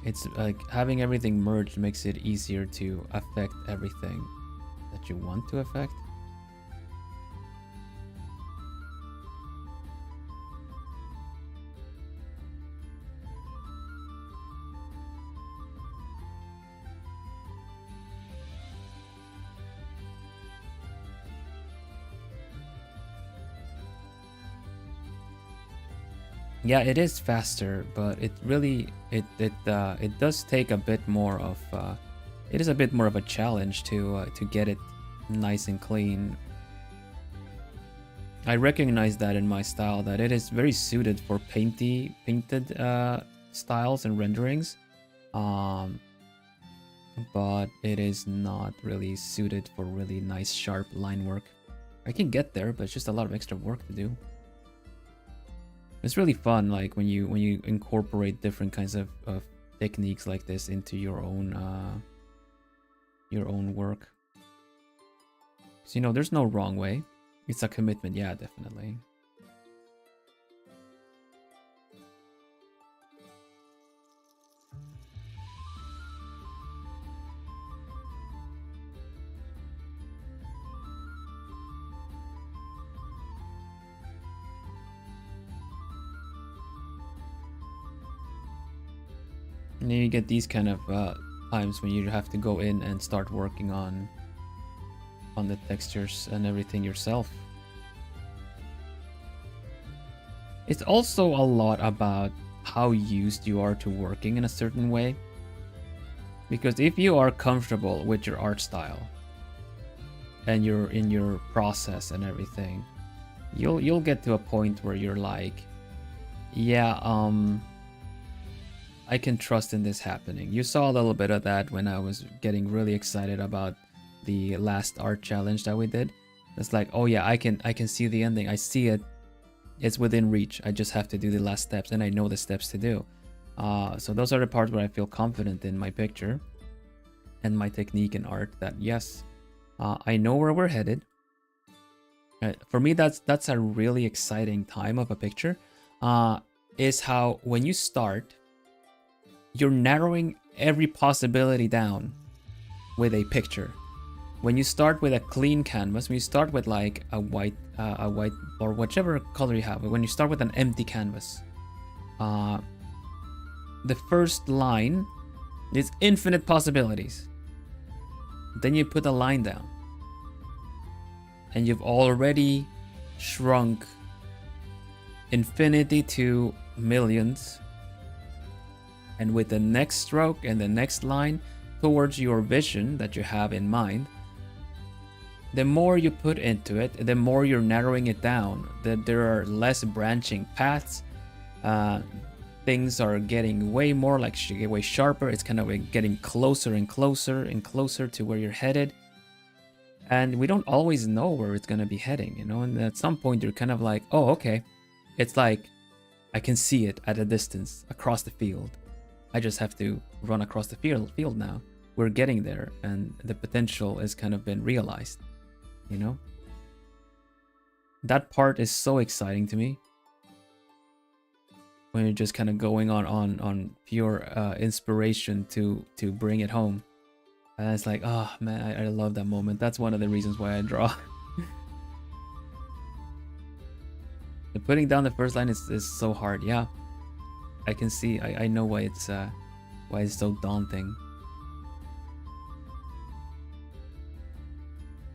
[SPEAKER 1] it's like having everything merged makes it easier to affect everything that you want to affect. Yeah, it is faster, but it really it does take a bit more of it is a bit more of a challenge to get it nice and clean. I recognize that in my style, that it is very suited for painted styles and renderings, but it is not really suited for really nice sharp line work. I can get there, but it's just a lot of extra work to do. It's really fun, like when you incorporate different kinds of techniques like this into your own work. So, you know, there's no wrong way. It's a commitment, yeah, definitely. And then you get these kind of times when you have to go in and start working on the textures and everything yourself. It's also a lot about how used you are to working in a certain way. Because if you are comfortable with your art style and you're in your process and everything, you'll get to a point where you're like, yeah, I can trust in this happening. You saw a little bit of that when I was getting really excited about the last art challenge that we did. It's like, oh yeah, I can see the ending. I see it. It's within reach. I just have to do the last steps, and I know the steps to do. So those are the parts where I feel confident in my picture and my technique in art. That yes, I know where we're headed. For me, that's a really exciting time of a picture. Is how when you start, you're narrowing every possibility down with a picture. When you start with a clean canvas, when you start with like a white or whichever color you have, when you start with an empty canvas, the first line is infinite possibilities. Then you put a line down, and you've already shrunk infinity to millions. And with the next stroke and the next line towards your vision that you have in mind, the more you put into it, the more you're narrowing it down. That there are less branching paths. Things are getting way more like way sharper. It's kind of getting closer and closer and closer to where you're headed. And we don't always know where it's gonna be heading, you know. And at some point you're kind of like, oh, okay. It's like I can see it at a distance across the field. I just have to run across the field now. We're getting there, and the potential has kind of been realized, you know? That part is so exciting to me. When you're just kind of going on pure inspiration to bring it home. And it's like, oh man, I love that moment. That's one of the reasons why I draw. And putting down the first line is so hard, yeah. I can see, I know why it's so daunting.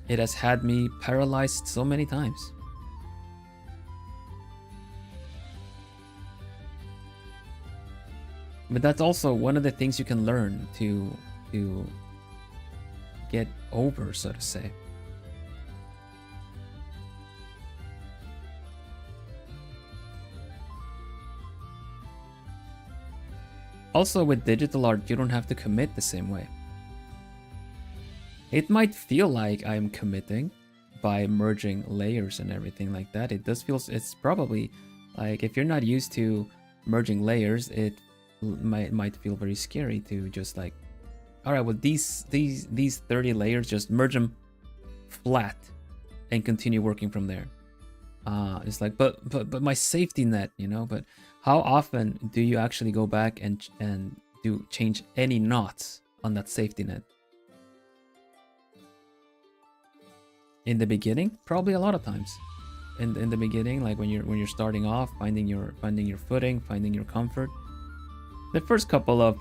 [SPEAKER 1] It has had me paralyzed so many times. But that's also one of the things you can learn to get over, so to say. Also, with digital art, you don't have to commit the same way. It might feel like I'm committing by merging layers and everything like that. It does feel, it's probably like if you're not used to merging layers, it might feel very scary to just like, all right, well, these 30 layers, just merge them flat and continue working from there. It's like, but my safety net, you know. But how often do you actually go back and change any knots on that safety net? In the beginning, probably a lot of times. In the beginning, like when you're starting off, finding your footing, finding your comfort. The first couple of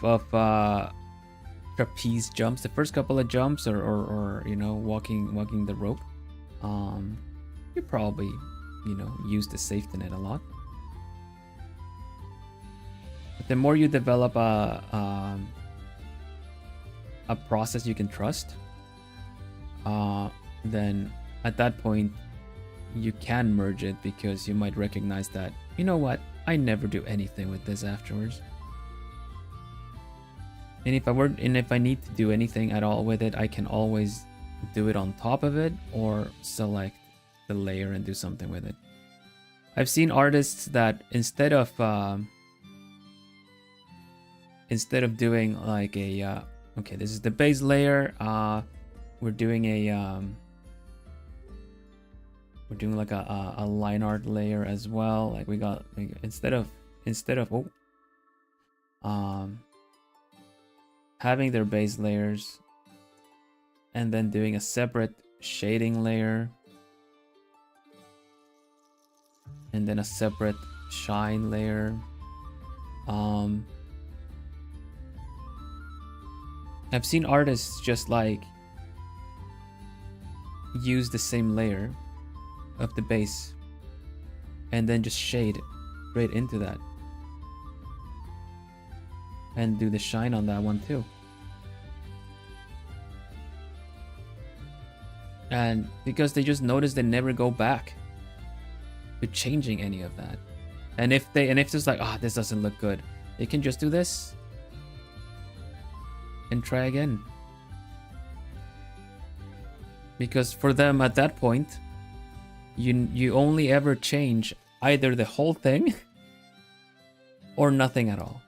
[SPEAKER 1] trapeze jumps, the first couple of jumps, or you know, walking the rope, you probably, you know, use the safety net a lot. But the more you develop a process you can trust, then at that point you can merge it, because you might recognize that, you know what, I never do anything with this afterwards. And if I need to do anything at all with it, I can always do it on top of it or select the layer and do something with it. I've seen artists that instead of doing like a okay, this is the base layer, we're doing like a line art layer as well. Like we got instead of having their base layers and then doing a separate shading layer and then a separate shine layer. I've seen artists just like use the same layer of the base and then just shade right into that and do the shine on that one too. And because they just notice they never go back to changing any of that. And if it's like, this doesn't look good, they can just do this and try again. Because for them at that point, you only ever change either the whole thing or nothing at all.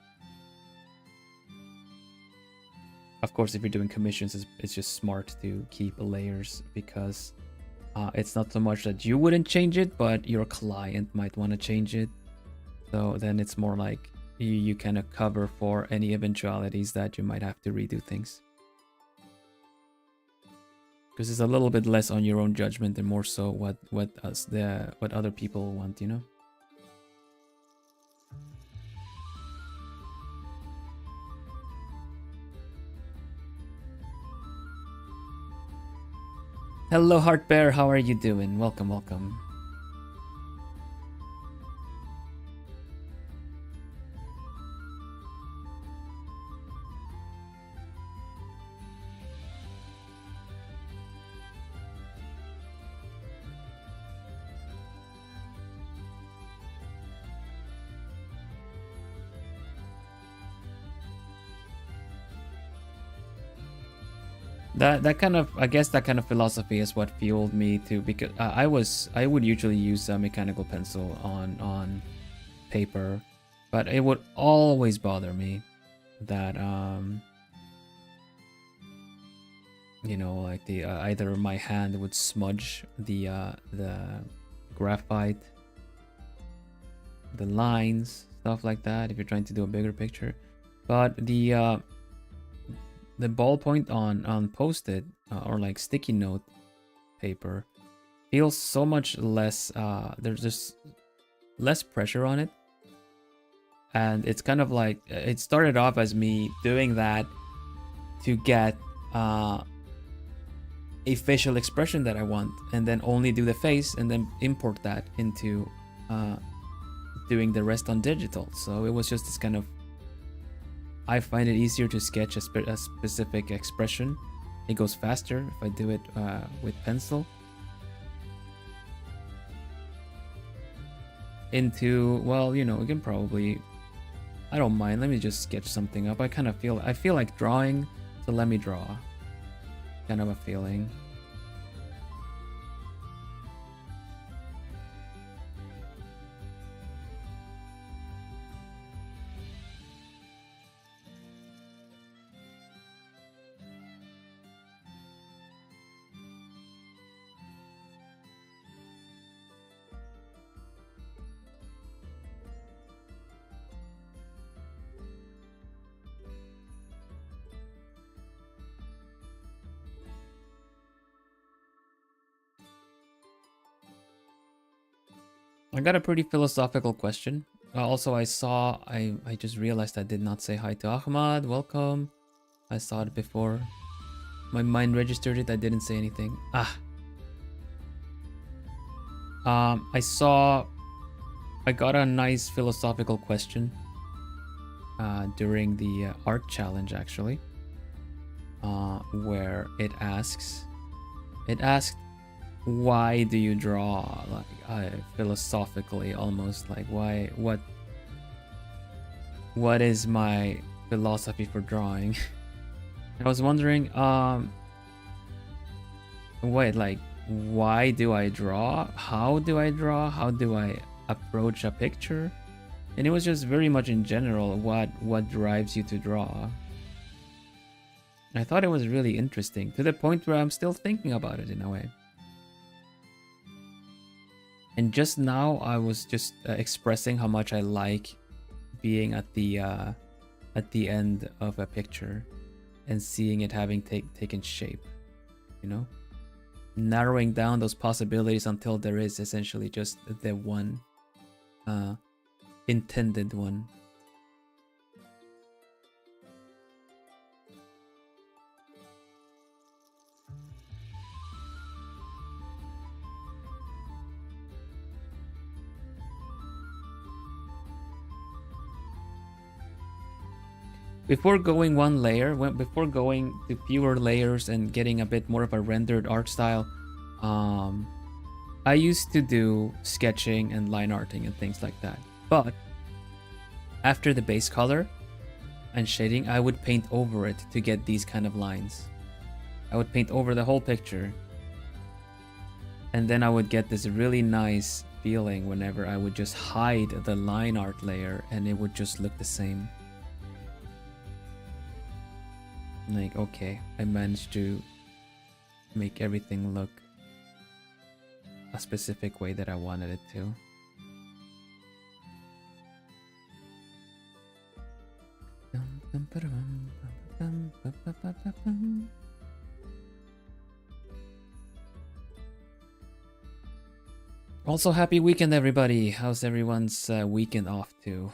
[SPEAKER 1] Of course, if you're doing commissions, it's just smart to keep layers, because it's not so much that you wouldn't change it, but your client might want to change it. So then it's more like you kind of cover for any eventualities that you might have to redo things. Because it's a little bit less on your own judgment and more so what other people want, you know? Hello, Heart Bear. How are you doing? Welcome, welcome. That kind of, I guess that kind of philosophy is what fueled me to, because I would usually use a mechanical pencil on paper, but it would always bother me that you know, like the either my hand would smudge the graphite, the lines, stuff like that if you're trying to do a bigger picture. But the ballpoint on post-it or like sticky note paper feels so much less, there's just less pressure on it. And it's kind of like, it started off as me doing that to get a facial expression that I want, and then only do the face and then import that into doing the rest on digital. So it was just this kind of, I find it easier to sketch a specific expression. It goes faster if I do it with pencil. Into, well, you know, we can probably, I don't mind, let me just sketch something up. I feel like drawing, so let me draw. Kind of a feeling. I got a pretty philosophical question. Also, I just realized I did not say hi to Ahmad. Welcome. I saw it before. My mind registered it. I didn't say anything. I got a nice philosophical question during the art challenge, actually, where it asked, why do you draw? Like, philosophically, almost like, why? What is my philosophy for drawing? I was wondering, wait, like, why do I draw? How do I draw? How do I approach a picture? And it was just very much in general, what drives you to draw. I thought it was really interesting, to the point where I'm still thinking about it in a way. And just now, I was just expressing how much I like being at the end of a picture and seeing it having taken shape, you know? Narrowing down those possibilities until there is essentially just the one intended one. Before going one layer, before going to fewer layers and getting a bit more of a rendered art style, I used to do sketching and line arting and things like that. But after the base color and shading, I would paint over it to get these kind of lines. I would paint over the whole picture, and then I would get this really nice feeling whenever I would just hide the line art layer and it would just look the same. Like, okay, I managed to make everything look a specific way that I wanted it to. Also, happy weekend, everybody. How's everyone's weekend off to?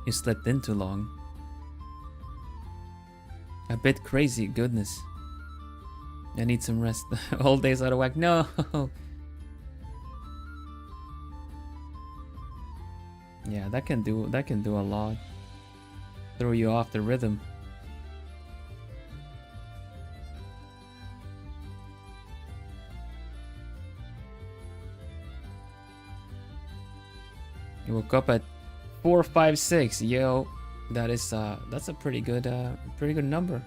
[SPEAKER 1] You slept in too long. A bit crazy, goodness. I need some rest. All days out of whack. No. Yeah, that can do a lot. Throw you off the rhythm. You woke up at 456. Yo, that's a pretty good number.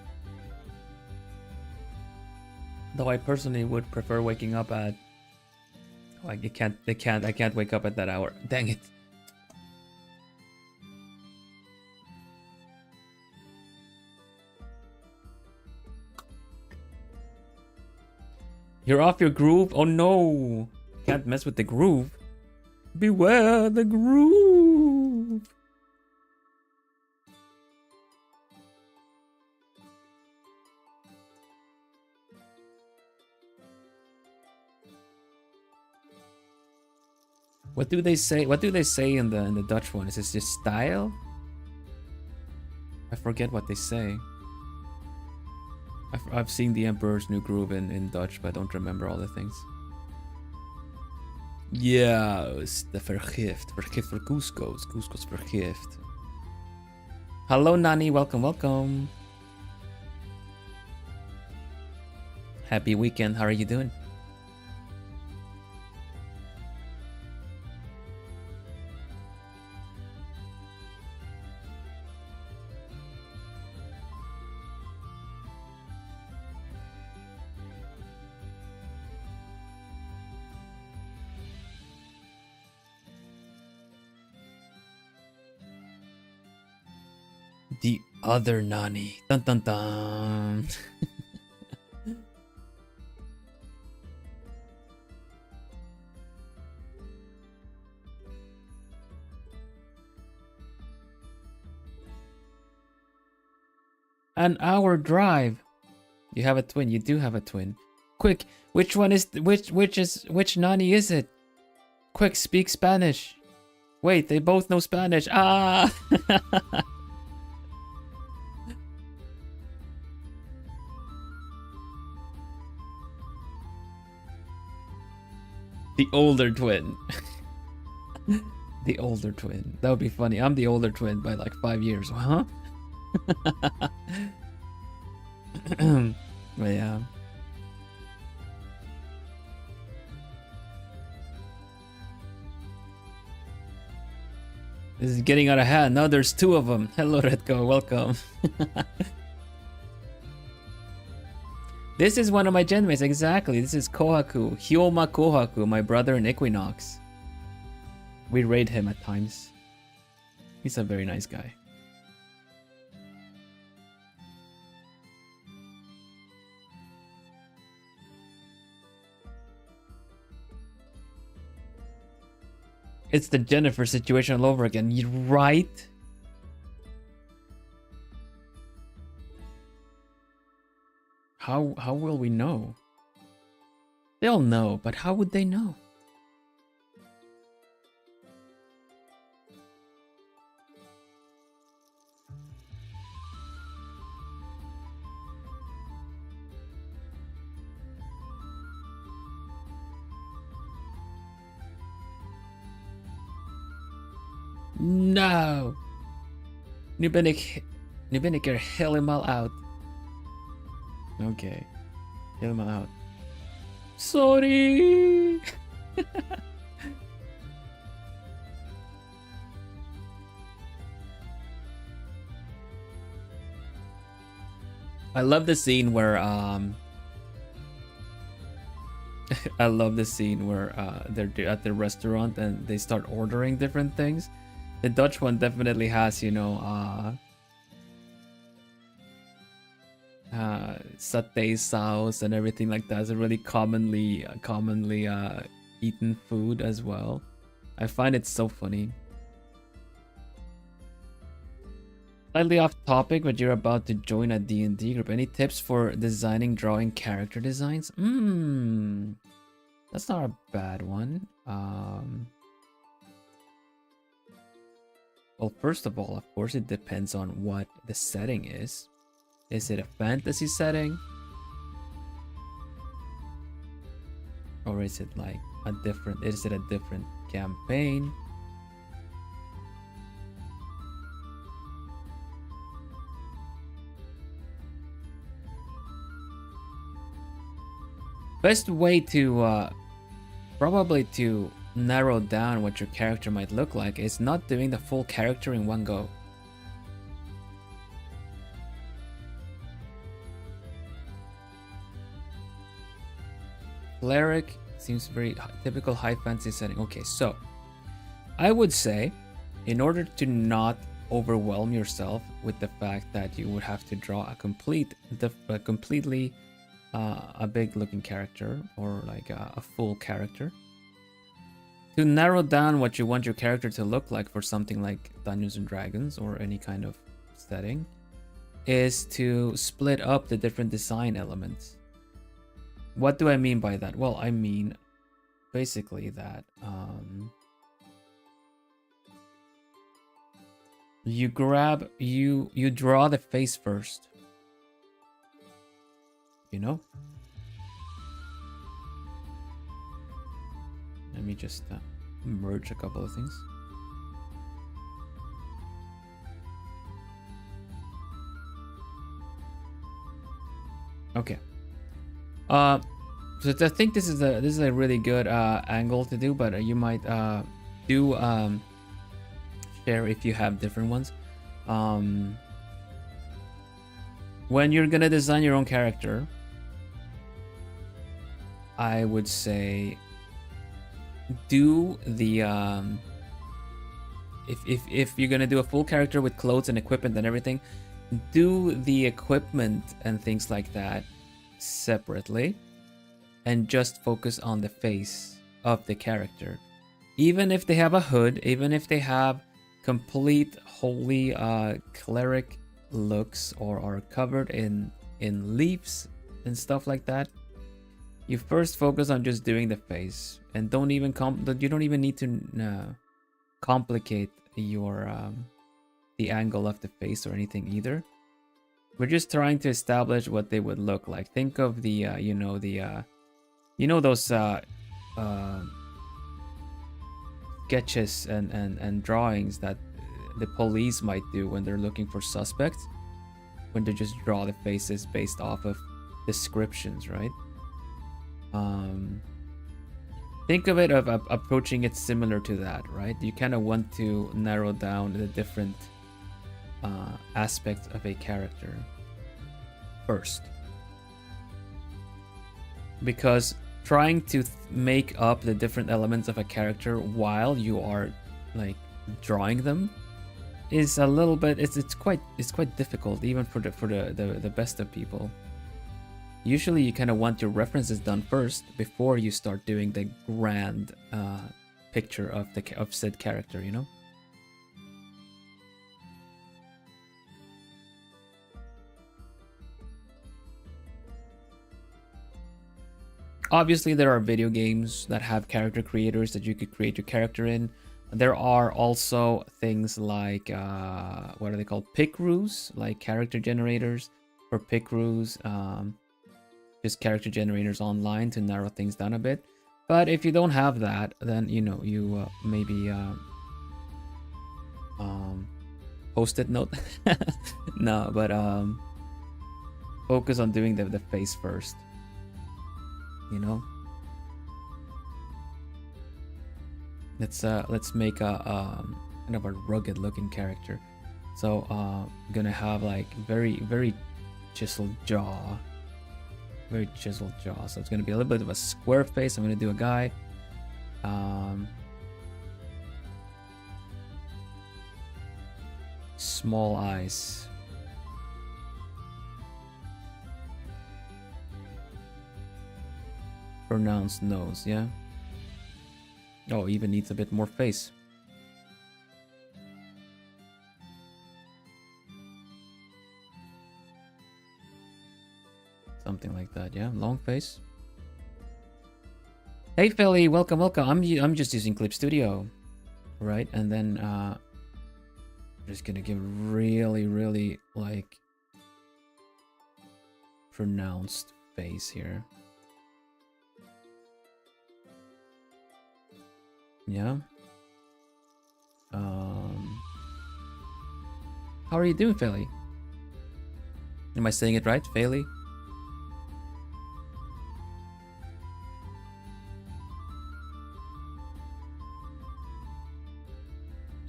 [SPEAKER 1] Though I personally would prefer waking up at, like, I can't wake up at that hour. Dang it. You're off your groove? Oh no! Can't mess with the groove. Beware the groove! What do they say? What do they say in the Dutch one? Is this just style? I forget what they say. I've seen the Emperor's New Groove in Dutch, but I don't remember all the things. Juist, de vergift. Vergift voor Cusco's. Cusco's vergift. Hello, Nani. Welcome, welcome. Happy weekend. How are you doing? The other Nani. Dun dun dun. An hour drive. You have a twin. You do have a twin. Quick, which one is which nanny is it? Quick, speak Spanish. Wait, they both know Spanish. Ah. The older twin. The older twin. That would be funny. I'm the older twin by like 5 years. Huh? But yeah. This is getting out of hand. Now there's 2 of them. Hello, Redco. Welcome. This is one of my genmates. Exactly. This is Kohaku. Hyoma Kohaku, my brother in Equinox. We raid him at times. He's a very nice guy. It's the Jennifer situation all over again. You're right? How will we know? They'll know, but how would they know? No! Nu ben ik er helemaal out. Okay. Helemaal out. Sorry! I love the scene where I love the scene where they're at the restaurant and they start ordering different things. The Dutch one definitely has, you know, satay sauce and everything like that. It's a really commonly eaten food as well. I find it so funny. Slightly off topic, but you're about to join a D&D group. Any tips for designing, drawing character designs? That's not a bad one. Well, first of all, of course, it depends on what the setting is. Is it a fantasy setting? Or is it like a different campaign? Best way to probably to narrow down what your character might look like is not doing the full character in one go. Cleric seems very typical high fantasy setting. Okay, so I would say in order to not overwhelm yourself with the fact that you would have to draw a completely a big looking character or like a full character, to narrow down what you want your character to look like for something like Dungeons and Dragons or any kind of setting, is to split up the different design elements. What do I mean by that? Well, I mean basically that you draw the face first. You know? Let me just merge a couple of things. Okay. So I think this is a really good angle to do, but you might do share if you have different ones. When you're gonna design your own character, I would say do the if you're gonna do a full character with clothes and equipment and everything, do the equipment and things like that separately and just focus on the face of the character. Even if they have a hood, even if they have complete holy cleric looks or are covered in leaves and stuff like that, you first focus on just doing the face, and don't even you don't even need to complicate your the angle of the face or anything either. We're just trying to establish what they would look like. Think of the those sketches and drawings that the police might do when they're looking for suspects, when they just draw the faces based off of descriptions, right? Think of it of approaching it similar to that, right? You kind of want to narrow down the different aspects of a character first, because trying to make up the different elements of a character while you are like drawing them is a little bit it's quite difficult, even for the best of people. Usually you kind of want your references done first before you start doing the grand picture of said character, you know? Obviously, there are video games that have character creators that you could create your character in. There are also things like, what are they called? Picroos, like character generators for Picroos. Just character generators online to narrow things down a bit. But if you don't have that, then you maybe post-it note. No, but focus on doing the face first. You know. Let's make a kind of a rugged looking character. So I'm gonna have like very chiseled jaw. Very chiseled jaw. So it's gonna be a little bit of a square face. I'm gonna do a guy. Small eyes. Pronounced nose, yeah. Oh, even needs a bit more face. Something like that, yeah. Long face. Hey, Philly, welcome. I'm just using Clip Studio, right? And then I'm just gonna give really like pronounced face here. Yeah. How are you doing, Philly? Am I saying it right, Philly?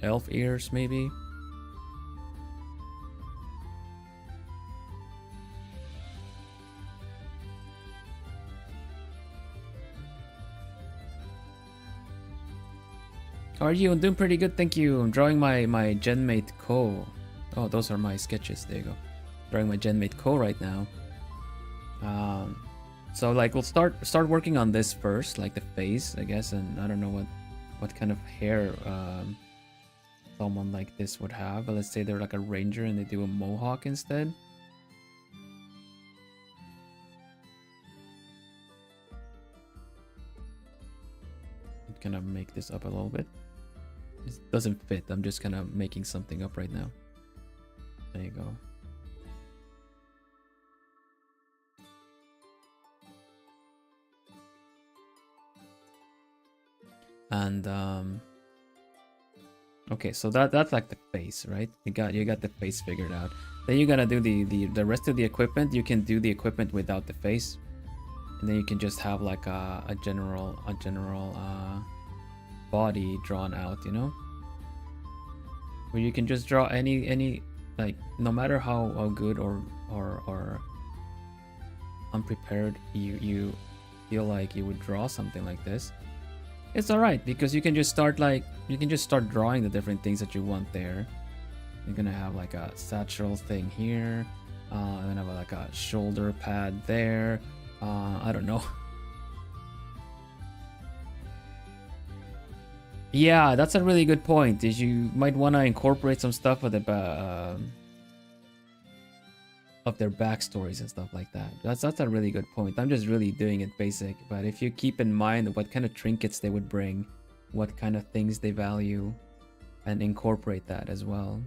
[SPEAKER 1] Elf ears, maybe? How are you? I'm doing pretty good, thank you. I'm drawing my Genmate Co. Oh, those are my sketches. There you go. Drawing my Genmate Co right now. So like we'll start working on this first, like the face, I guess, and I don't know what kind of hair someone like this would have. But let's say they're like a ranger and they do a mohawk instead. I'm gonna make this up a little bit. It doesn't fit. I'm just kind of making something up right now. There you go. And okay, so that's like the face, right? You got the face figured out. Then you gotta do the rest of the equipment. You can do the equipment without the face, and then you can just have like a general body drawn out, you know, where you can just draw any like, no matter how good or unprepared you feel like you would draw something like this, it's all right, because you can just start drawing the different things that you want there. You're gonna have like a satchel thing here, and then have like a shoulder pad there. I don't know. Yeah, that's a really good point. Is you might want to incorporate some stuff with the of their backstories and stuff like that. That's a really good point. I'm just really doing it basic, but if you keep in mind what kind of trinkets they would bring, what kind of things they value, and incorporate that as well.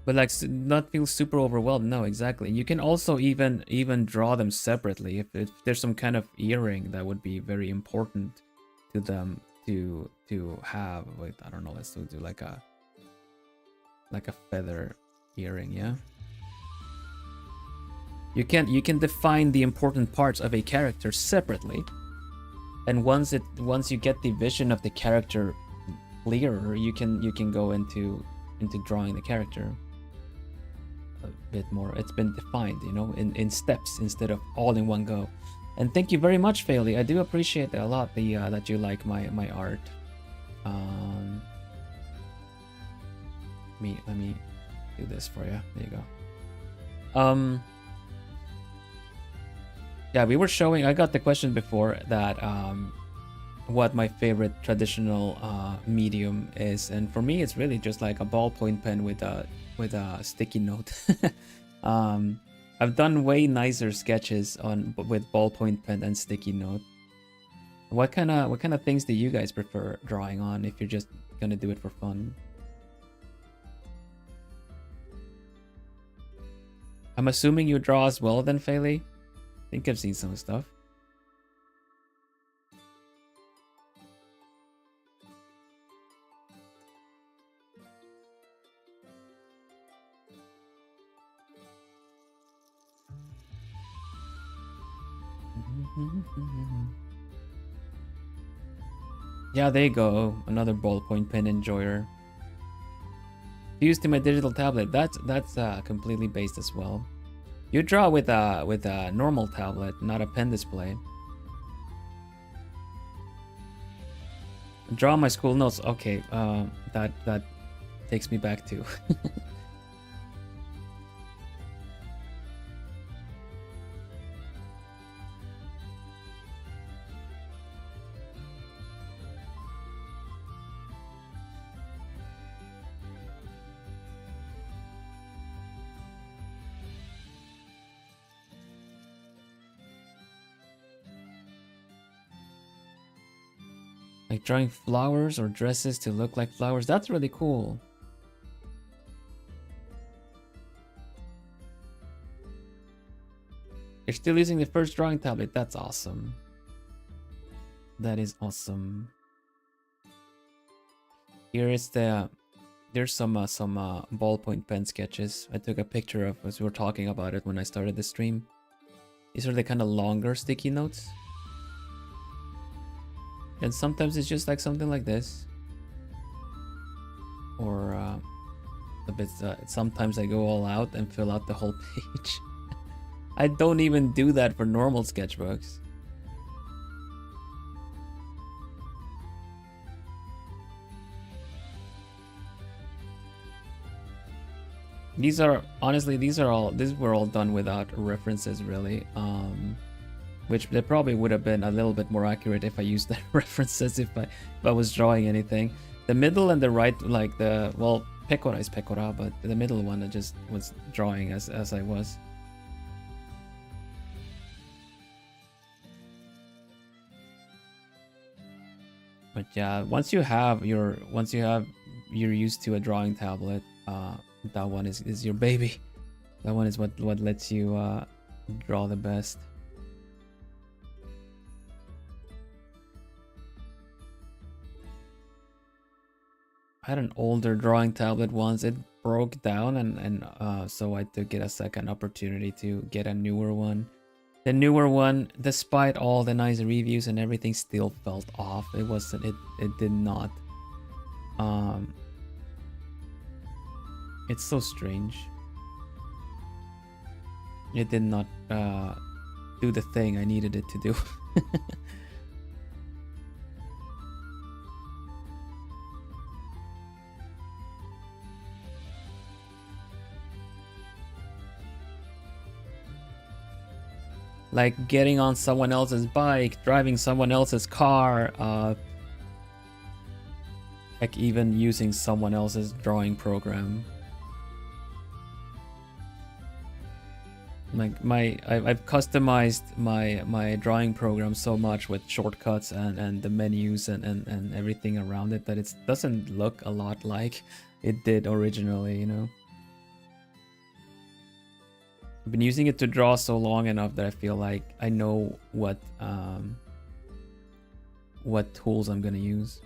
[SPEAKER 1] But like, not feel super overwhelmed. No, exactly. You can also even draw them separately if there's some kind of earring that would be very important to them to have. Wait, I don't know. Let's do like a feather earring. Yeah. You can define the important parts of a character separately, and once you get the vision of the character clearer, you can go into drawing the character a bit more. It's been defined, you know, in steps instead of all in one go. And thank you very much, Failey. I do appreciate that a lot. That you like my art. Let me do this for you. There you go. Yeah, we were showing. I got the question before that what my favorite traditional medium is, and for me, it's really just like a ballpoint pen with a sticky note. I've done way nicer sketches with ballpoint pen and sticky note. What kind of things do you guys prefer drawing on if you're just gonna do it for fun? I'm assuming you draw as well then, Failey? I think I've seen some stuff. Yeah, there you go. Another ballpoint pen enjoyer. Fused to my digital tablet. That's completely based as well. You draw with a normal tablet, not a pen display. Draw my school notes. Okay, that takes me back to. Like drawing flowers or dresses to look like flowers. That's really cool. You're still using the first drawing tablet. That's awesome. That is awesome. Here is there's some ballpoint pen sketches I took a picture of as we were talking about it when I started the stream. These are the kind of longer sticky notes. And sometimes it's just like something like this. Or a bit, sometimes I go all out and fill out the whole page. I don't even do that for normal sketchbooks. These were all done without references really. Which they probably would have been a little bit more accurate if I used the references if I was drawing anything. The middle and the right, like pecora is pecora, but the middle one I just was drawing as I was. But yeah, once you're used to a drawing tablet, that one is your baby. That one is what lets you draw the best. I had an older drawing tablet once. It broke down, and so I took it a second opportunity to get a newer one. The newer one, despite all the nice reviews and everything, still felt off. It wasn't. It did not. It's so strange. It did not do the thing I needed it to do. Like getting on someone else's bike, driving someone else's car, like even using someone else's drawing program. I've customized my drawing program so much with shortcuts and the menus and everything around it that it doesn't look a lot like it did originally, you know. I've been using it to draw so long enough that I feel like I know what tools I'm gonna use.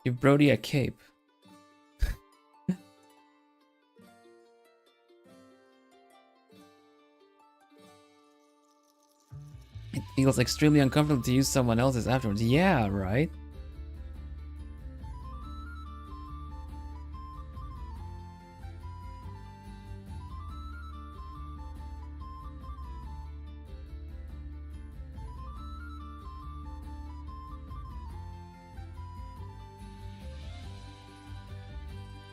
[SPEAKER 1] Give Brody a cape. It feels extremely uncomfortable to use someone else's afterwards. Yeah, right?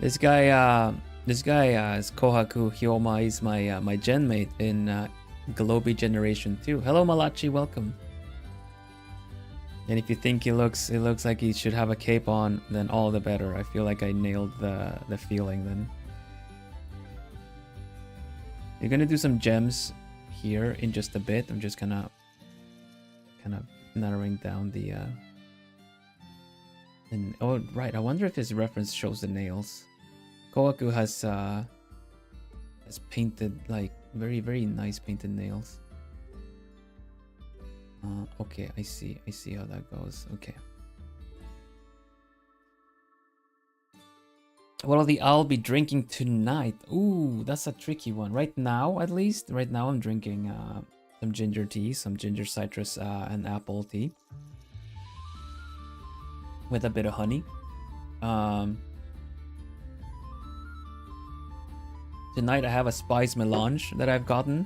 [SPEAKER 1] This guy is Kohaku Hyoma. He's my gen mate in Globie Generation 2. Hello Malachi, welcome. And if you think it looks like he should have a cape on, then all the better. I feel like I nailed the feeling then. You're gonna do some gems here in just a bit. I'm just gonna kind of narrowing down the and oh right, I wonder if his reference shows the nails. Kohaku has painted like very nice painted nails. Okay, I see how that goes. Okay. What'll the owl be drinking tonight? Ooh, that's a tricky one. Right now, at least. Right now, I'm drinking some ginger tea, some ginger citrus and apple tea with a bit of honey. Tonight I have a spice melange that I've gotten.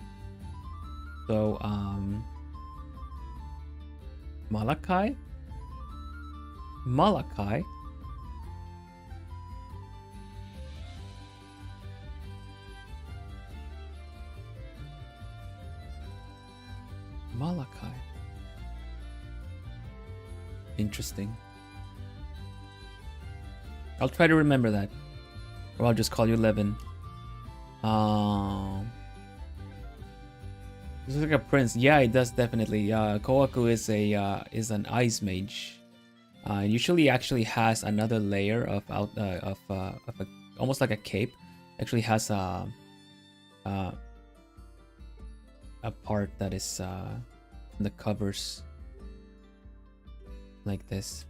[SPEAKER 1] So, Malachi? Malachi? Malachi. Interesting. I'll try to remember that. Or I'll just call you Levin. This looks like a prince. Yeah, it does definitely. Kohaku is an ice mage. Usually actually has another layer of almost like a cape. Actually has a part that is the covers like this.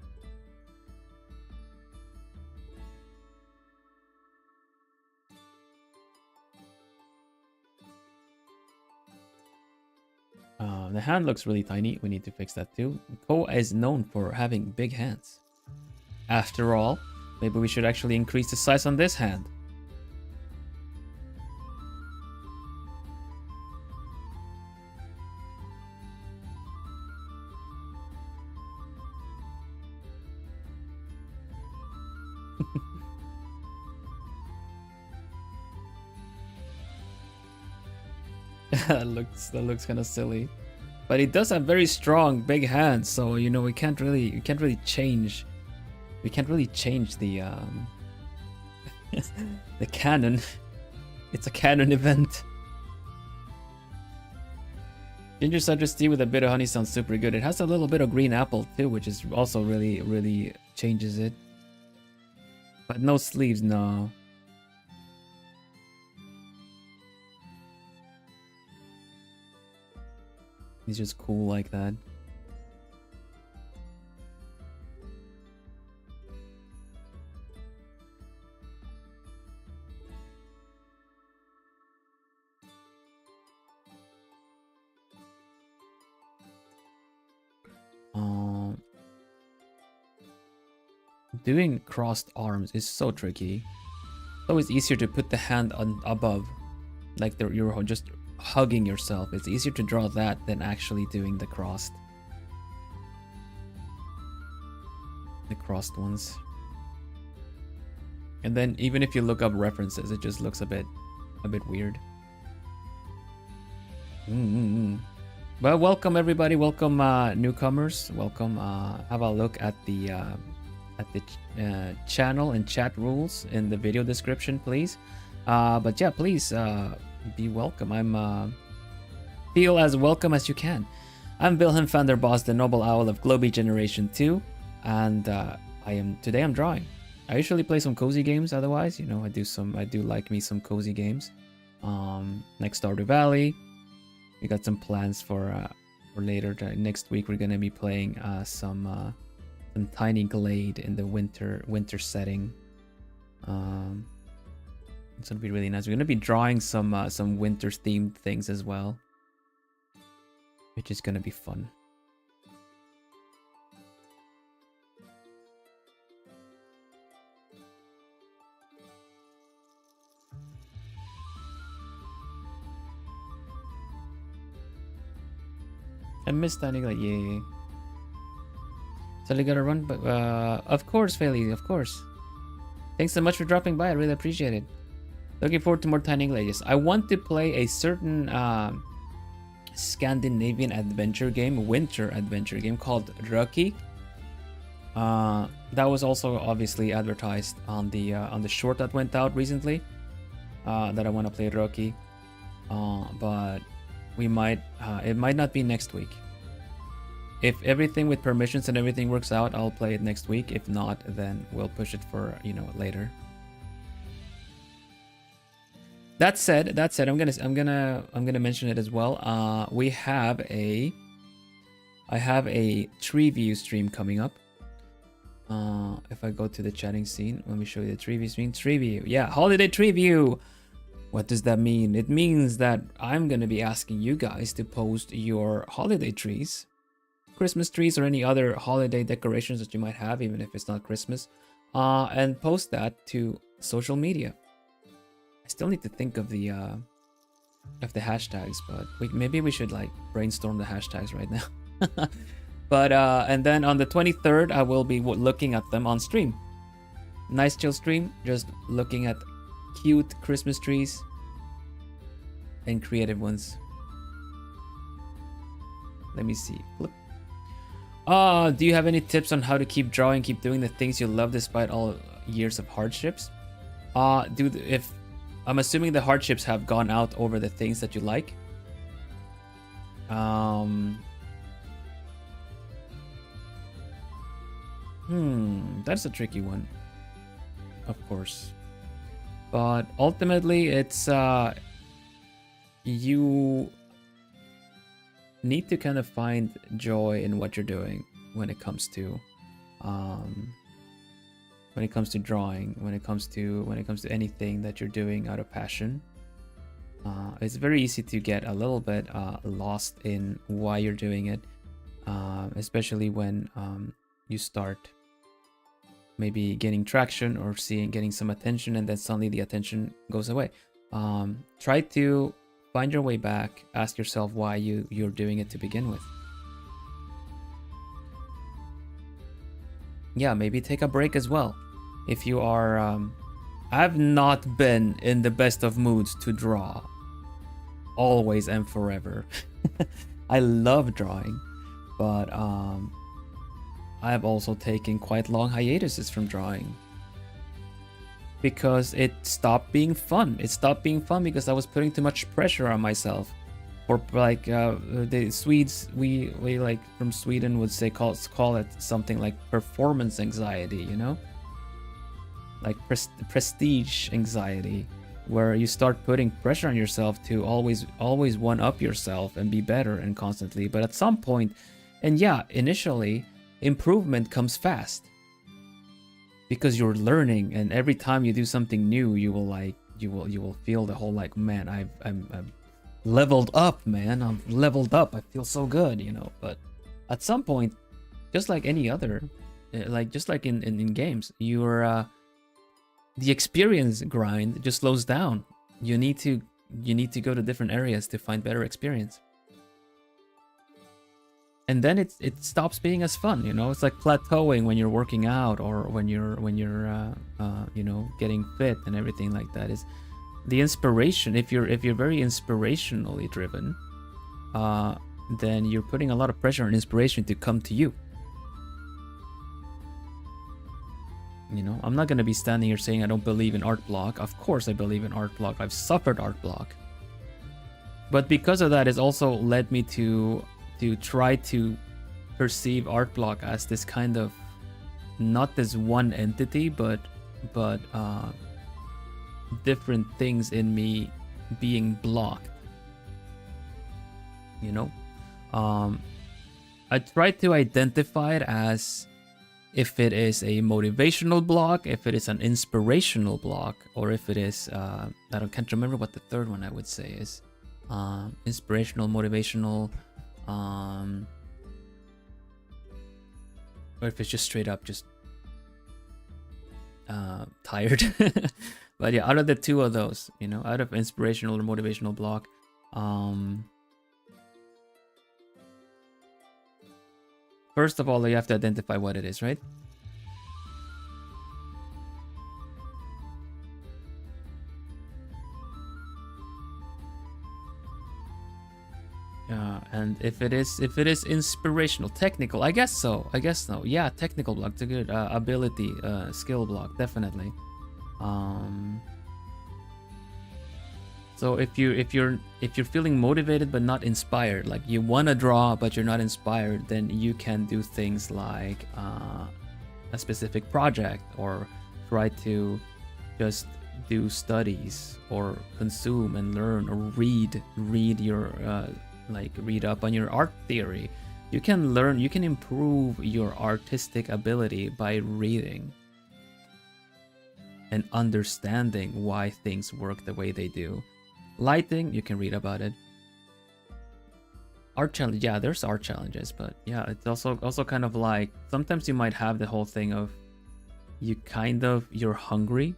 [SPEAKER 1] The hand looks really tiny. We need to fix that too. Ko is known for having big hands. After all, maybe we should actually increase the size on this hand. that looks kind of silly, but it does have very strong big hands, so you know we can't really change the the canon. It's a canon event. Ginger citrus tea with a bit of honey sounds super good. It has a little bit of green apple too, which is also really changes it. But no sleeves, no. He's just cool like that. Doing crossed arms is so tricky. It's always easier to put the hand on above, like you're just hugging yourself. It's easier to draw that than actually doing the crossed ones. And then even if you look up references, it just looks a bit weird. But welcome everybody, welcome newcomers, welcome. Have a look at the the channel and chat rules in the video description, please. But yeah, please be welcome. I'm feel as welcome as you can. I'm Vlhelm Vanderbos, the noble owl of Globie Generation 2, and today I'm drawing. I usually play some cozy games. Otherwise, you know, I do like me some cozy games. Like Stardew Valley. We got some plans for later. Next week we're gonna be playing some tiny glade in the winter setting. It's gonna be really nice. We're gonna be drawing some winter themed things as well, which is gonna be fun. I missed that. Like, yeah. So I gotta run, but of course, Fairly, of course. Thanks so much for dropping by. I really appreciate it. Looking forward to more Tiny Glages. I want to play a certain Scandinavian adventure game, winter adventure game called Röki. That was also obviously advertised on the short that went out recently. That I want to play Röki, but we might. It might not be next week. If everything with permissions and everything works out, I'll play it next week. If not, then we'll push it for, you know, later. That said, I'm gonna mention it as well. I have a tree view stream coming up. If I go to the chatting scene, let me show you the tree view stream. Tree view, yeah, holiday tree view. What does that mean? It means that I'm gonna be asking you guys to post your holiday trees, Christmas trees, or any other holiday decorations that you might have, even if it's not Christmas, and post that to social media. I still need to think of the hashtags, but maybe we should like brainstorm the hashtags right now. But and then on the 23rd, I will be looking at them on stream. Nice chill stream, just looking at cute Christmas trees and creative ones. Let me see. Flip. Do you have any tips on how to keep drawing, keep doing the things you love despite all years of hardships? If I'm assuming the hardships have gone out over the things that you like. That's a tricky one, of course. But ultimately, it's you need to kind of find joy in what you're doing when it comes to drawing, when it comes to anything that you're doing out of passion. It's very easy to get a little bit lost in why you're doing it, especially when you start maybe getting traction or getting some attention, and then suddenly the attention goes away. Try to find your way back. Ask yourself why you're doing it to begin with. Yeah, maybe take a break as well. If you are, I've not been in the best of moods to draw always and forever. I love drawing, but I've also taken quite long hiatuses from drawing because it stopped being fun. It stopped being fun because I was putting too much pressure on myself. Or like the Swedes, we like from Sweden would say call it something like performance anxiety, you know, like prestige anxiety, where you start putting pressure on yourself to always one up yourself and be better and constantly. But at some point, and yeah, initially improvement comes fast because you're learning, and every time you do something new, you will feel the whole like, man, I'm leveled up, man. I'm leveled up. I feel so good, you know. But at some point, just like any other, just like in games, the experience grind just slows down. You need to go to different areas to find better experience, and then it stops being as fun, you know. It's like plateauing when you're working out or when you're you know, getting fit and everything like that. Is the inspiration. If you're very inspirationally driven, then you're putting a lot of pressure and inspiration to come to you. You know, I'm not gonna be standing here saying I don't believe in art block. Of course I believe in art block. I've suffered art block. But because of that, it's also led me to try to perceive art block as this kind of, not this one entity, but different things in me being blocked. You know, I try to identify it as if it is a motivational block, if it is an inspirational block, or if it is can't remember what the third one I would say is. Inspirational, motivational, or if it's just straight up just tired. But yeah, out of the two of those, you know, out of inspirational or motivational block, first of all, you have to identify what it is, right? And if it is inspirational, technical, I guess so. Yeah, technical block, it's a good ability, skill block, definitely. So if you're feeling motivated but not inspired, like you want to draw but you're not inspired, then you can do things like a specific project, or try to just do studies, or consume and learn, or read your read up on your art theory. You can learn, you can improve your artistic ability by reading and understanding why things work the way they do. Lighting, you can read about it. Art challenge, yeah, there's art challenges, but yeah, it's also kind of like, sometimes you might have the whole thing of you're hungry,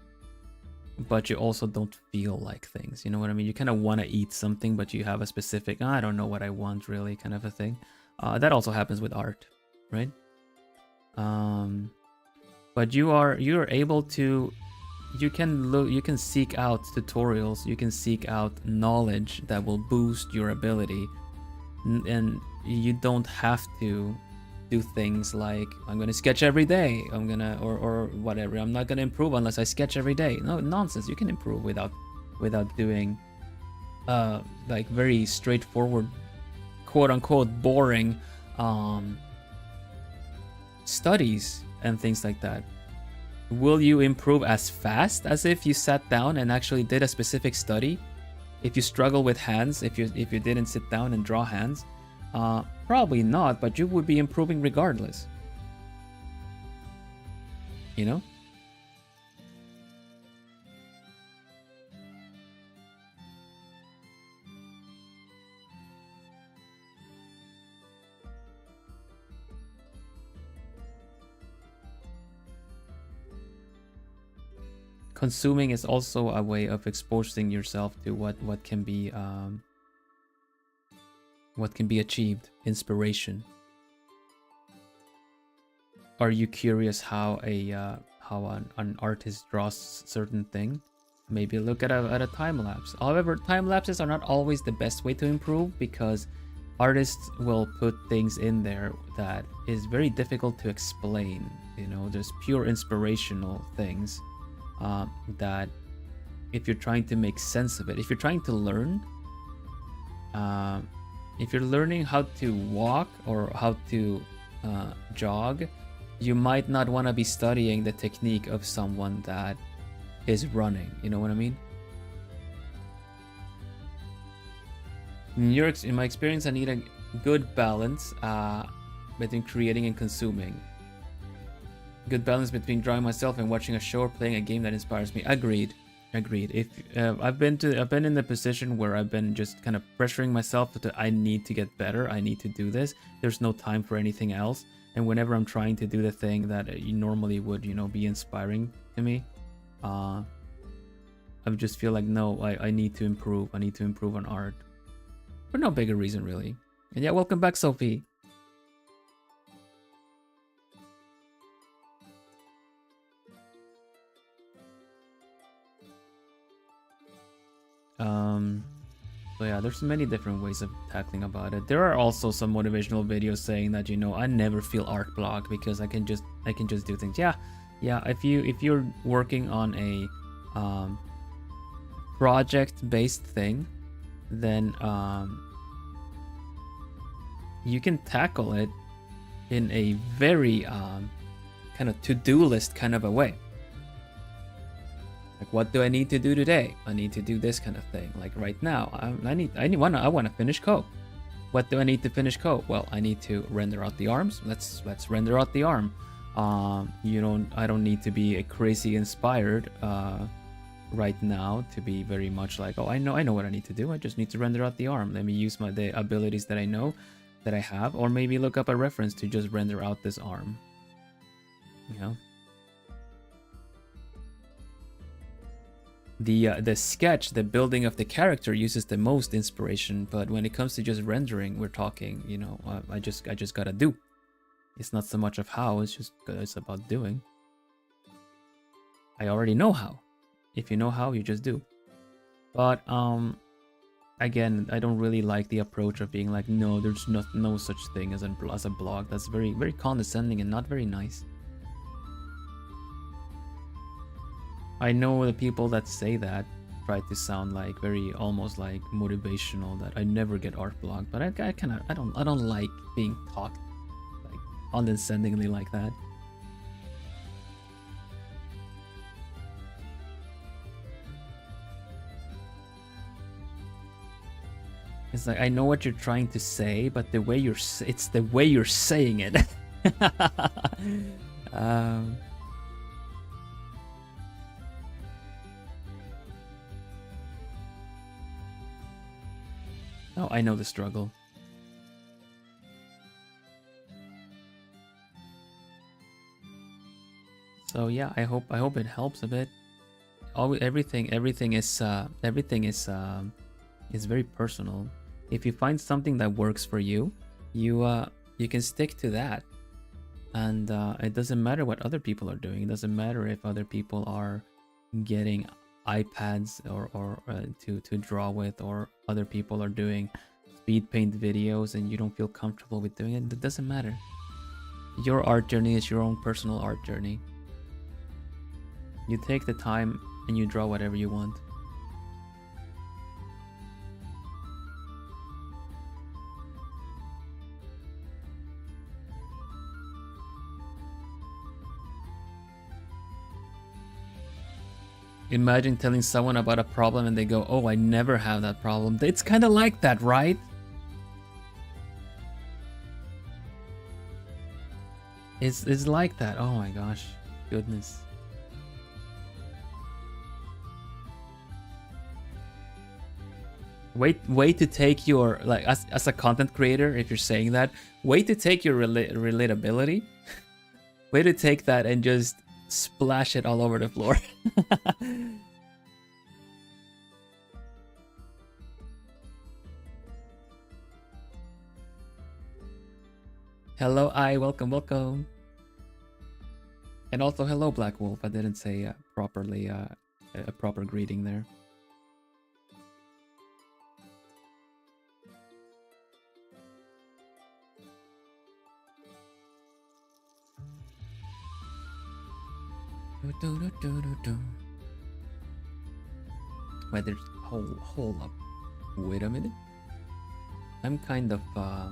[SPEAKER 1] but you also don't feel like things, you know what I mean? You kind of want to eat something, but you have a specific, I don't know what I want really, kind of a thing. That also happens with art, right? But you're able to, you can seek out tutorials, you can seek out knowledge that will boost your ability, and you don't have to do things like, I'm gonna sketch every day, I'm gonna or whatever, I'm not gonna improve unless I sketch every day. No, nonsense. You can improve without doing like very straightforward, quote unquote boring studies and things like that. Will you improve as fast as if you sat down and actually did a specific study? If you struggle with hands, if you didn't sit down and draw hands, probably not, but you would be improving regardless. You know? Consuming is also a way of exposing yourself to what can be achieved. Inspiration. Are you curious how an artist draws certain thing? Maybe look at a time lapse. However, time lapses are not always the best way to improve, because artists will put things in there that is very difficult to explain. You know, there's pure inspirational things that if you're trying to make sense of it, if you're trying to learn, if you're learning how to walk or how to jog, you might not want to be studying the technique of someone that is running. You know what I mean? In my experience, I need a good balance between creating and consuming. Good balance between drawing myself and watching a show or playing a game that inspires me. Agreed. If I've been in the position where I've been just kind of pressuring myself to, I need to get better, I need to do this, there's no time for anything else. And whenever I'm trying to do the thing that you normally would, you know, be inspiring to me, I just feel like, no, I need to improve on art, for no bigger reason really. And yeah, welcome back, Sophie. So yeah, there's many different ways of tackling about it. There are also some motivational videos saying that, you know, I never feel art block because I can just do things. Yeah, Yeah, if you're working on a project-based thing, then you can tackle it in a very kind of to-do list kind of a way. Like, what do I need to do today? I need to do this kind of thing. Like right now, I want to finish code. What do I need to finish code? Well, I need to render out the arms. Let's render out the arm. I don't need to be a crazy inspired right now to be very much like, oh, I know what I need to do. I just need to render out the arm. Let me use the abilities that I know that I have, or maybe look up a reference to just render out this arm. You know, the sketch, the building of the character uses the most inspiration, but when it comes to just rendering, we're talking, you know, I just gotta do. It's not so much of how, it's about doing. I already know how. If you know how, you just do. But again, I don't really like the approach of being like, no, there's no such thing as a blog. That's very, very condescending and not very nice. I know the people that say that try to sound like very almost like motivational, that I never get art blocked, but I don't like being talked like condescendingly like that. It's like, I know what you're trying to say, but it's the way you're saying it. Oh, I know the struggle. So yeah, I hope it helps a bit. Everything is very personal. If you find something that works for you, you can stick to that, and it doesn't matter what other people are doing. It doesn't matter if other people are getting iPads or to draw with, or other people are doing speed paint videos and you don't feel comfortable with doing it. It doesn't matter. Your art journey is your own personal art journey. You take the time and you draw whatever you want. Imagine telling someone about a problem and they go, oh, I never have that problem. It's kind of like that, right? It's like that. Oh my gosh. Goodness. Wait to take your, like, as a content creator, if you're saying that, wait to take your relatability. Wait to take that and just splash it all over the floor. Hello, welcome. And also hello, Black Wolf. I didn't say properly a proper greeting there. Wait, there's hold up. Wait a minute. I'm kind of huh?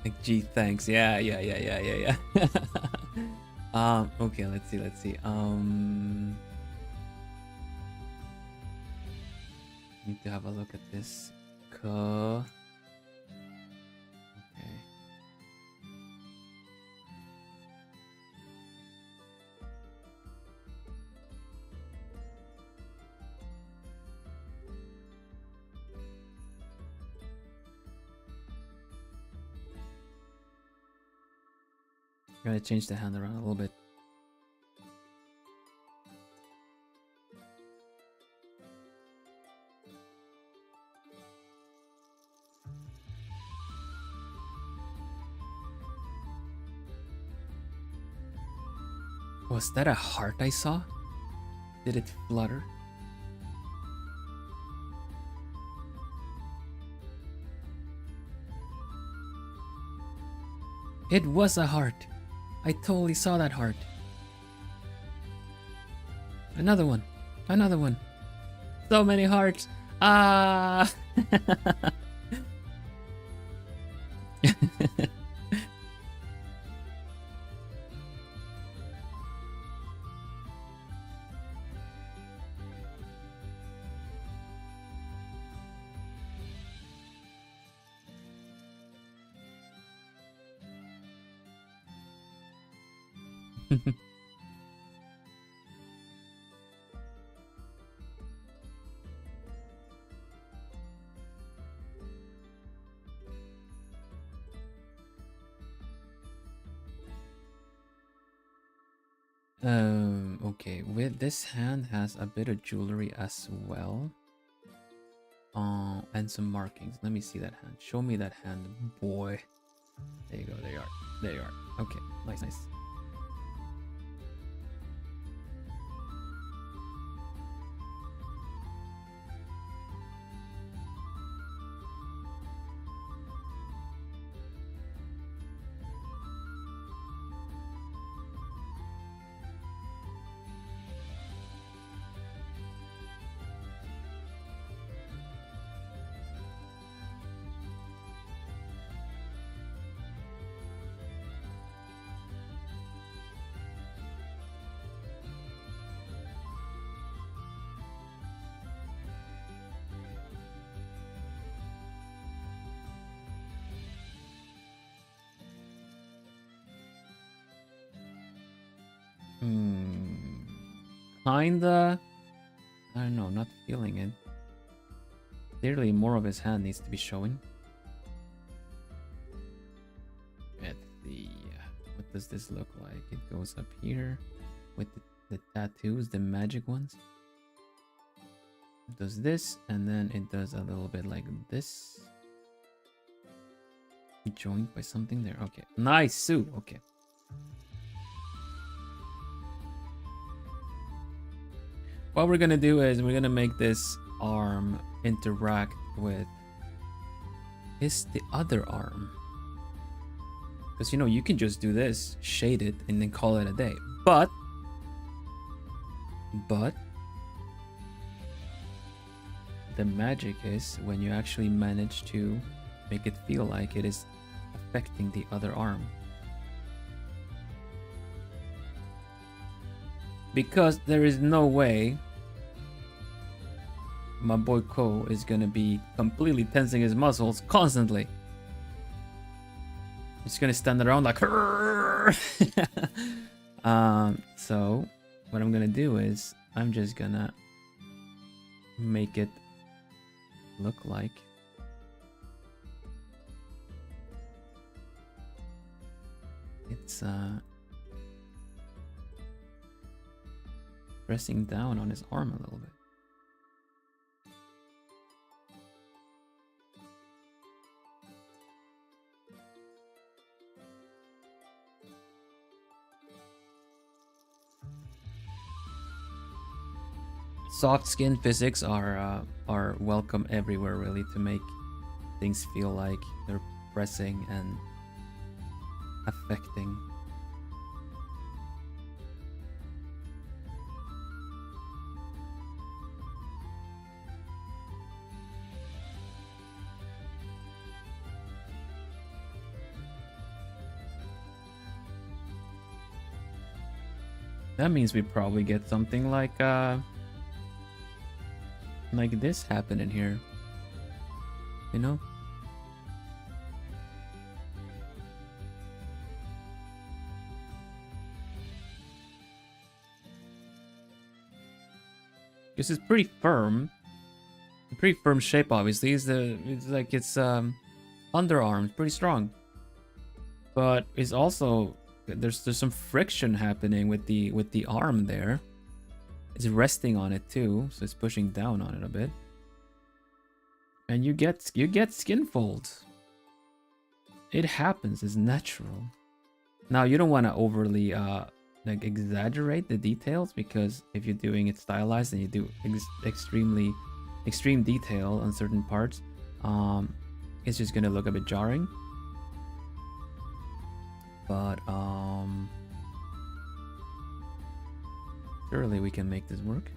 [SPEAKER 1] Like, gee, thanks. Yeah. Okay, let's see. Need to have a look at this. Okay. Gotta change the hand around a little bit. Was that a heart I saw? Did it flutter? It was a heart. I totally saw that heart. Another one. Another one. So many hearts. Ah! Okay, with this hand has a bit of jewelry as well. And some markings. Let me see that hand. Show me that hand, boy. There you go, there you are. There you are. Okay, nice, nice. Kinda. I don't know, not feeling it. Clearly more of his hand needs to be showing. Let's see. What does this look like? It goes up here with the tattoos, the magic ones. It does this, and then it does a little bit like this. Joined by something there. Okay. Nice, Sue. Okay. What we're gonna do is we're gonna make this arm interact with the other arm. Because you know, you can just do this, shade it, and then call it a day. But the magic is when you actually manage to make it feel like it is affecting the other arm. Because there is no way my boy Ko is gonna be completely tensing his muscles constantly. He's gonna stand around like so what I'm gonna do is I'm just gonna make it look like it's pressing down on his arm a little bit. Soft skin physics are welcome everywhere, really, to make things feel like they're pressing and affecting. That means we probably get something like this happen in here, you know? This is pretty firm. A pretty firm shape, obviously. It's like it's underarm, pretty strong. But it's also there's some friction happening with the arm there. It's resting on it too, so it's pushing down on it a bit. And you get skin folds. It happens, it's natural. Now you don't want to overly like exaggerate the details, because if you're doing it stylized and you do extreme detail on certain parts, it's just gonna look a bit jarring. But surely we can make this work.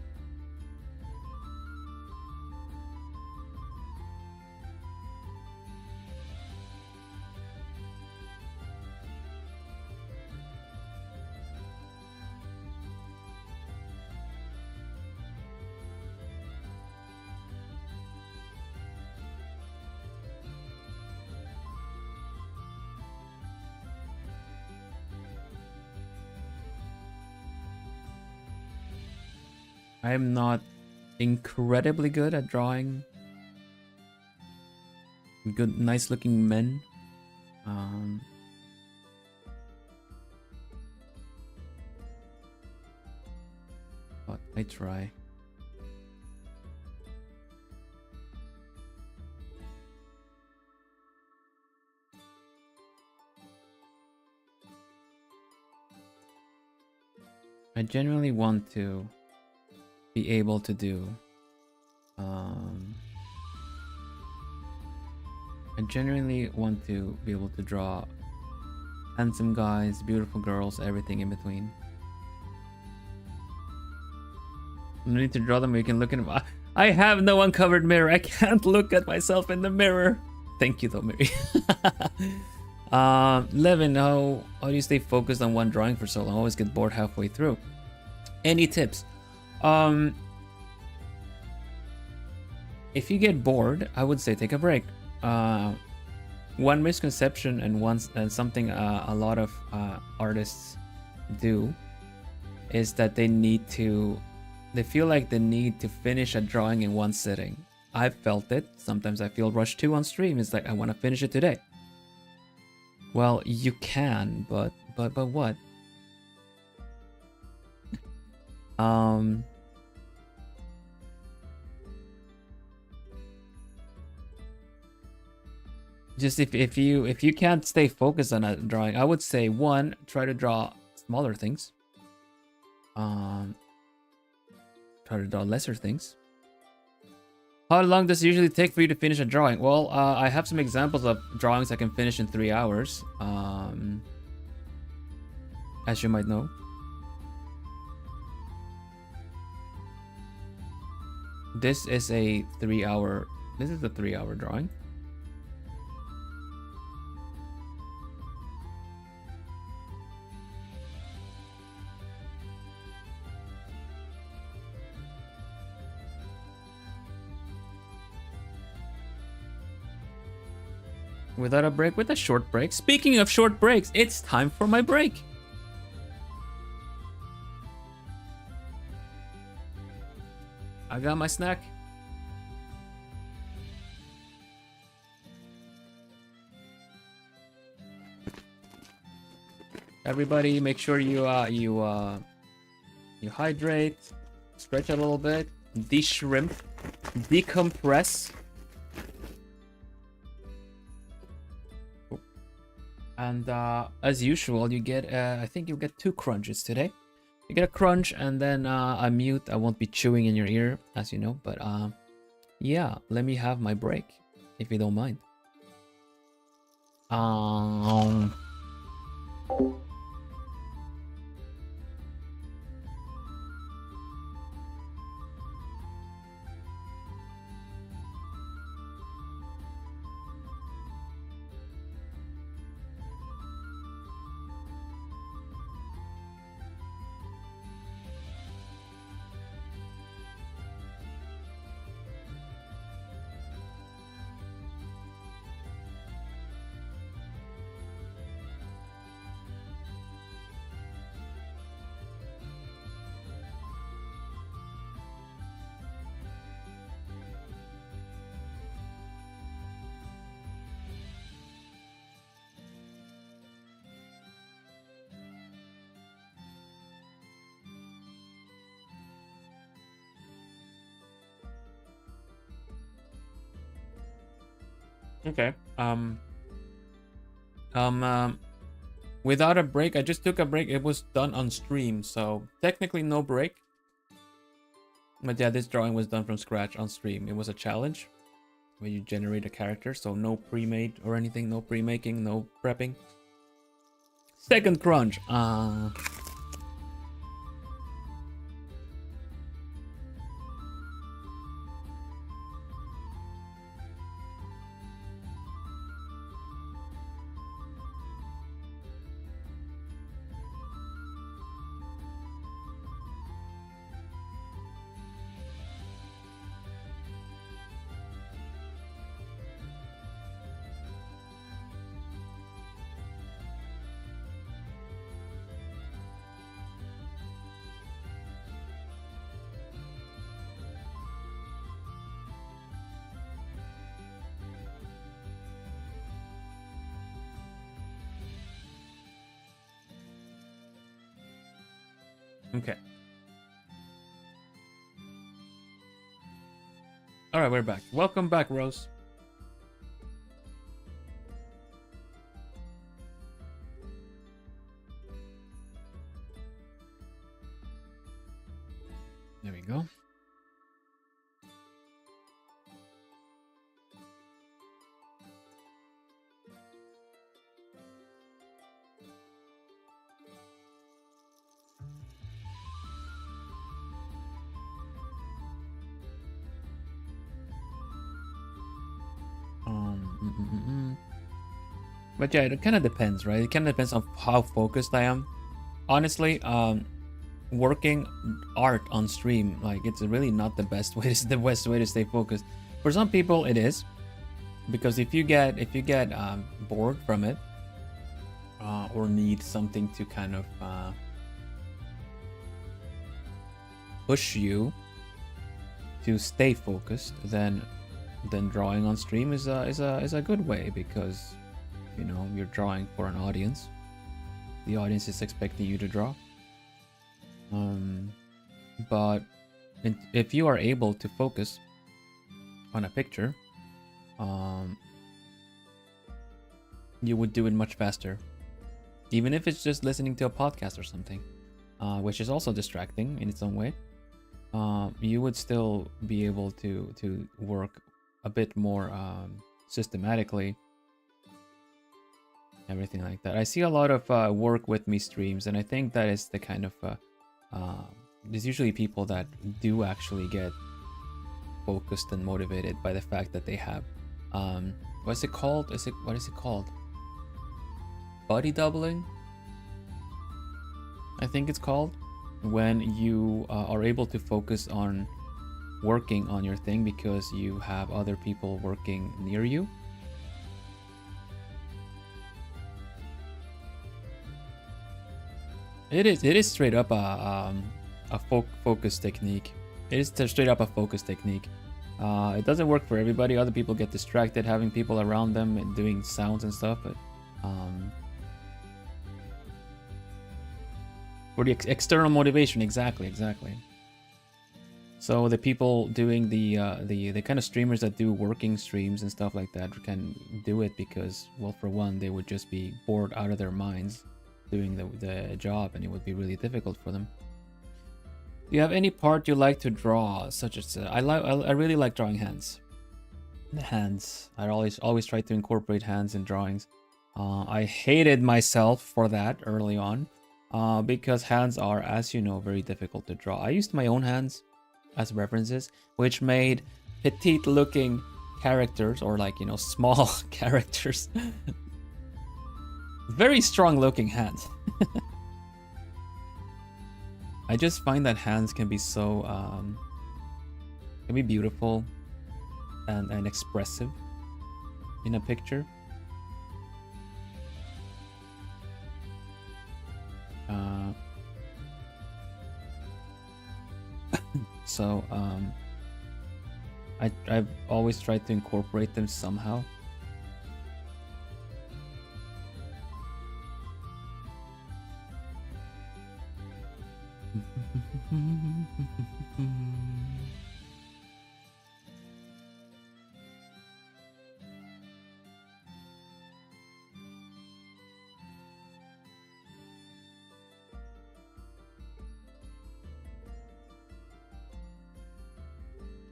[SPEAKER 1] I am not incredibly good at drawing good, nice looking men. But I try. I genuinely want to be able to do I genuinely want to be able to draw handsome guys, beautiful girls, everything in between. No need to draw them, you can look at them. I have no uncovered mirror. I can't look at myself in the mirror. Thank you though, Mary. Levin, how do you stay focused on one drawing for so long? I always get bored halfway through. Any tips? If you get bored, I would say take a break. One misconception and something a lot of artists do is that they feel like they need to finish a drawing in one sitting. I've felt it. Sometimes I feel rushed too on stream. It's like I want to finish it today. Well, you can, but what? Just if you can't stay focused on a drawing, I would say one, try to draw smaller things. Try to draw lesser things. How long does it usually take for you to finish a drawing? Well, I have some examples of drawings I can finish in 3 hours. As you might know. This is a 3-hour drawing. Without a break, with a short break. Speaking of short breaks, it's time for my break. I got my snack. Everybody, make sure you hydrate, stretch a little bit, de-shrimp, decompress. And as usual, you get I think you'll get 2 crunches today. You get a crunch and then a mute. I won't be chewing in your ear, as you know, but yeah, let me have my break if you don't mind. Okay. Without a break, I just took a break. It was done on stream, so technically no break. But yeah, this drawing was done from scratch on stream. It was a challenge where you generate a character, so no pre-made or anything, no pre-making, no prepping. Second crunch. Okay. All right, we're back. Welcome back, Rose. There we go. But yeah, it kind of depends, right? It kind of depends on how focused I am. Honestly, working art on stream, like it's really not the best way to stay focused. For some people, it is, because if you get bored from it, or need something to kind of push you to stay focused, then drawing on stream is a good way, because you know you're drawing for an audience. The audience is expecting you to draw. But if you are able to focus on a picture, you would do it much faster, even if it's just listening to a podcast or something, which is also distracting in its own way. You would still be able to work a bit more systematically, everything like that. I see a lot of work with me streams, and I think that is the kind of there's usually people that do actually get focused and motivated by the fact that they have what's it called? What is it called? Body doubling, I think it's called, when you are able to focus on working on your thing because you have other people working near you. It is straight up a focus technique. It is straight up a focus technique. It doesn't work for everybody. Other people get distracted having people around them and doing sounds and stuff, but for the external motivation, exactly. So the people doing the kind of streamers that do working streams and stuff like that can do it because, well, for one, they would just be bored out of their minds doing the job, and it would be really difficult for them. Do you have any part you like to draw, such as I really like drawing hands. The hands, I always try to incorporate hands in drawings. I hated myself for that early on, because hands are, as you know, very difficult to draw. I used my own hands as references, which made petite looking characters, or like, you know, small characters, very strong looking hands. I just find that hands can be so can be beautiful and expressive in a picture. So I've always tried to incorporate them somehow.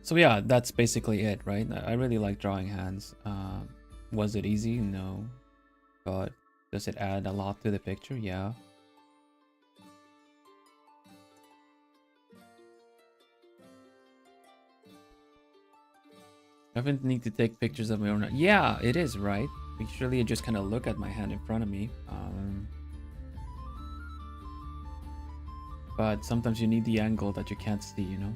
[SPEAKER 1] So yeah, that's basically it, right? I really like drawing hands. Was it easy? No. But does it add a lot to the picture? Yeah. I haven't need to take pictures of my own. Yeah, it is, right? Usually I just kind of look at my hand in front of me. But sometimes you need the angle that you can't see, you know?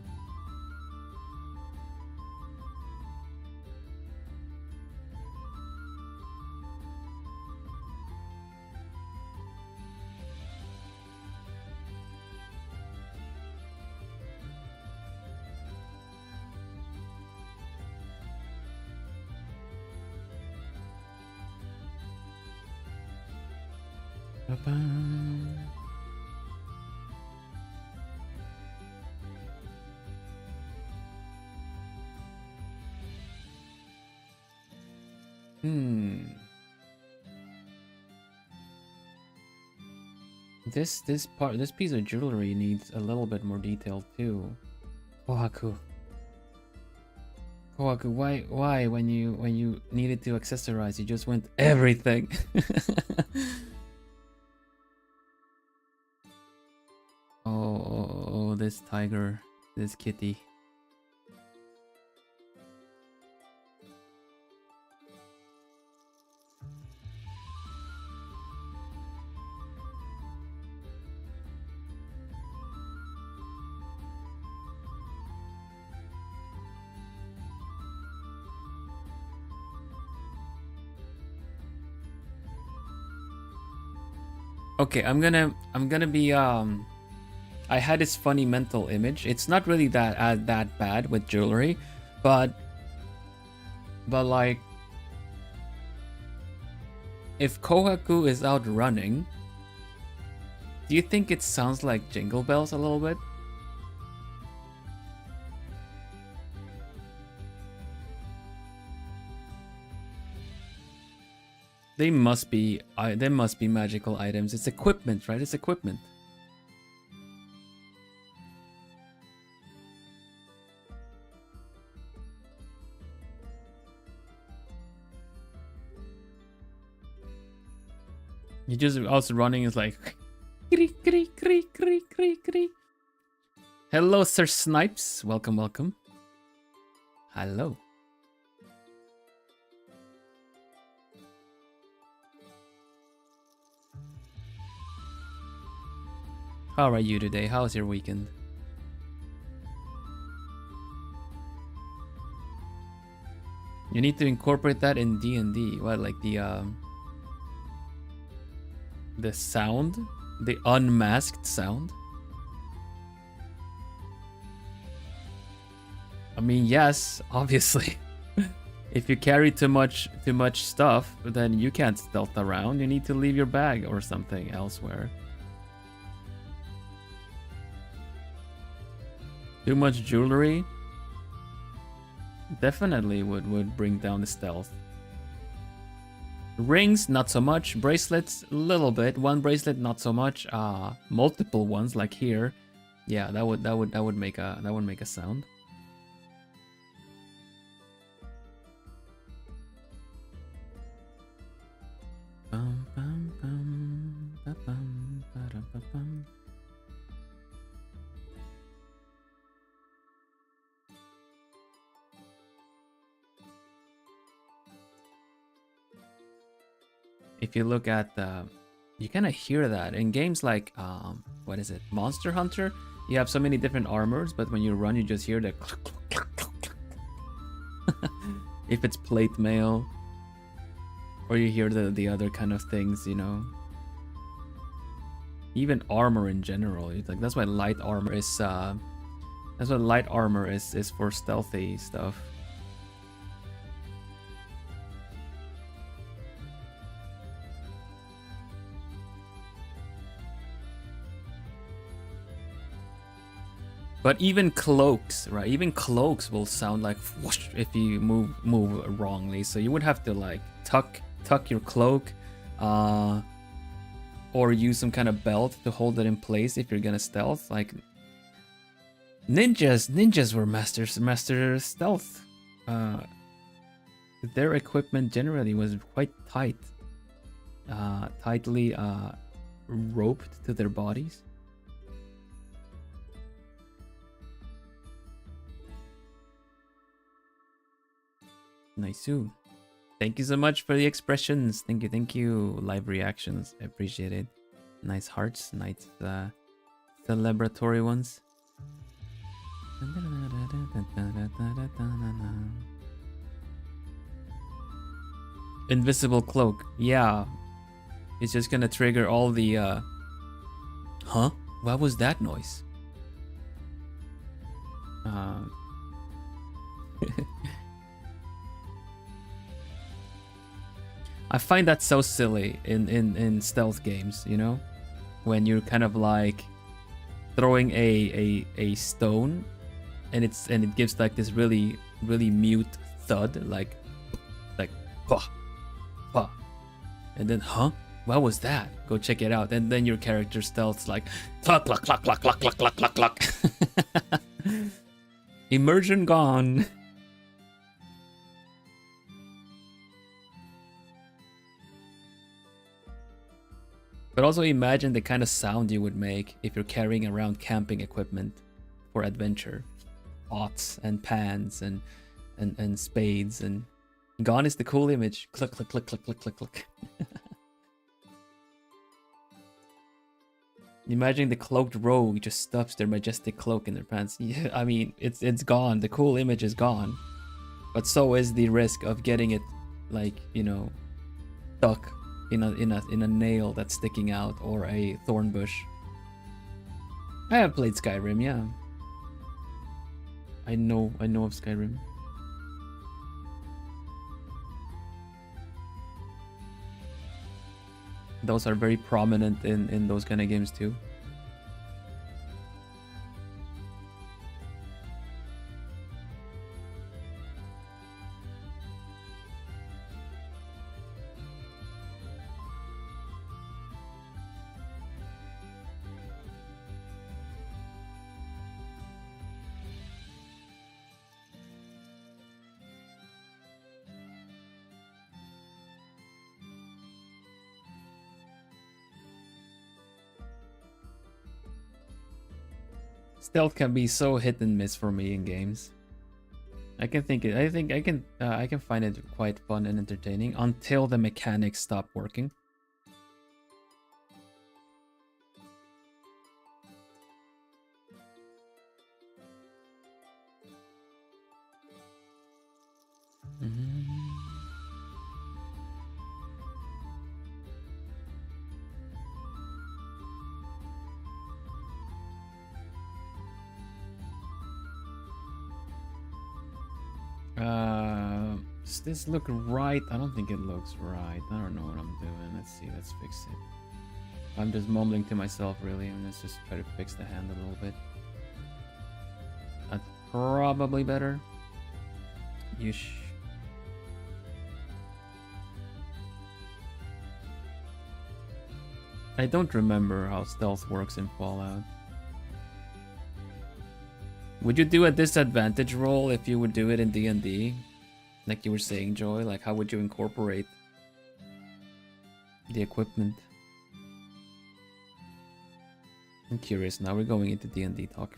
[SPEAKER 1] This piece of jewelry needs a little bit more detail too. Kohaku, why when you needed to accessorize, you just went everything. Oh, this tiger, this kitty. Okay, I'm gonna be I had this funny mental image. It's not really that bad with jewelry, but like if Kohaku is out running, do you think it sounds like Jingle Bells a little bit? They must be magical items. It's equipment, right? It's equipment. You just also running is like hello, Sir Snipes. Welcome. Hello. How are you today? How's your weekend? You need to incorporate that in D&D. What, like the sound? The unmasked sound? I mean, yes, obviously. If you carry too much stuff, then you can't stealth around. You need to leave your bag or something elsewhere. Too much jewelry definitely would bring down the stealth. Rings, not so much. Bracelets, a little bit. One bracelet, not so much. Multiple ones, like here. Yeah, that would make a sound. If you look at you kind of hear that in games like what is it, Monster Hunter. You have so many different armors, but when you run, you just hear the if it's plate mail, or you hear the other kind of things, you know. Even armor in general, like that's why light armor is for stealthy stuff. But even cloaks, right? Even cloaks will sound like whoosh if you move wrongly. So you would have to like tuck your cloak, or use some kind of belt to hold it in place if you're gonna stealth. Like Ninjas were master stealth. Their equipment generally was quite tightly roped to their bodies. Nice. Thank you so much for the expressions. Thank you. Live reactions. I appreciate it. Nice hearts. Nice celebratory ones. Invisible cloak. Yeah. It's just gonna trigger all the Huh? What was that noise? I find that so silly in stealth games, you know? When you're kind of like throwing a stone and it gives like this really mute thud, like bah, bah. And then what was that? Go check it out. And then your character stealth's like cluck cluck cluck cluck cluck cluck cluck cluck cluck. Immersion gone. But also imagine the kind of sound you would make if you're carrying around camping equipment for adventure. Pots and pans and spades, and gone is the cool image. Click click click click click click click. Imagine the cloaked rogue just stuffs their majestic cloak in their pants. Yeah, I mean, it's gone. The cool image is gone. But so is the risk of getting it, like, you know, stuck in a nail that's sticking out, or a thorn bush. I have played Skyrim, yeah. I know of Skyrim. Those are very prominent in those kind of games too. Stealth can be so hit and miss for me in games. I can find it quite fun and entertaining until the mechanics stop working. Does this look right? I don't think it looks right. I don't know what I'm doing. Let's see. Let's fix it. I'm just mumbling to myself, really, and let's just try to fix the hand a little bit. That's probably better. Yeesh. I don't remember how stealth works in Fallout. Would you do a disadvantage roll if you would do it in D&D? Like you were saying, Joy, like how would you incorporate the equipment? I'm curious, now we're going into D&D talk.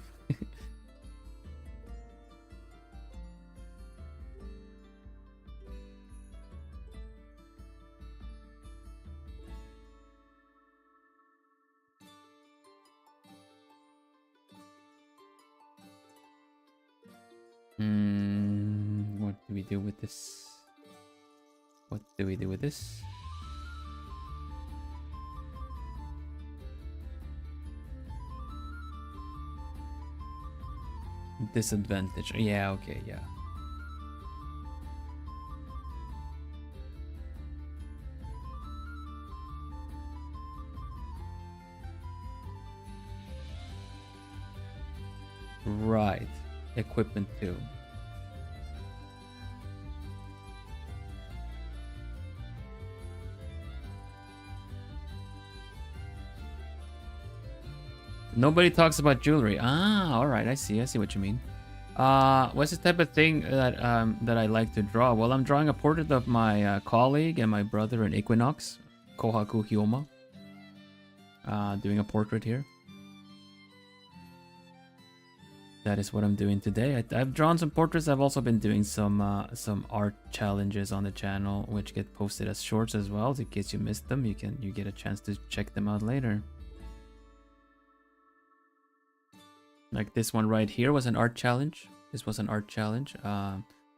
[SPEAKER 1] What do we do with this? What do we do with this? Disadvantage. Yeah, okay, yeah. Right. Equipment too. Nobody talks about jewelry. Ah, all right. I see what you mean. What's the type of thing that I like to draw? Well, I'm drawing a portrait of my colleague and my brother in Equinox, Kohaku Hyoma. Doing a portrait here. That is what I'm doing today. I've drawn some portraits. I've also been doing some art challenges on the channel, which get posted as shorts as well. So in case you missed them, you get a chance to check them out later. Like this one right here was an art challenge. This was an art challenge.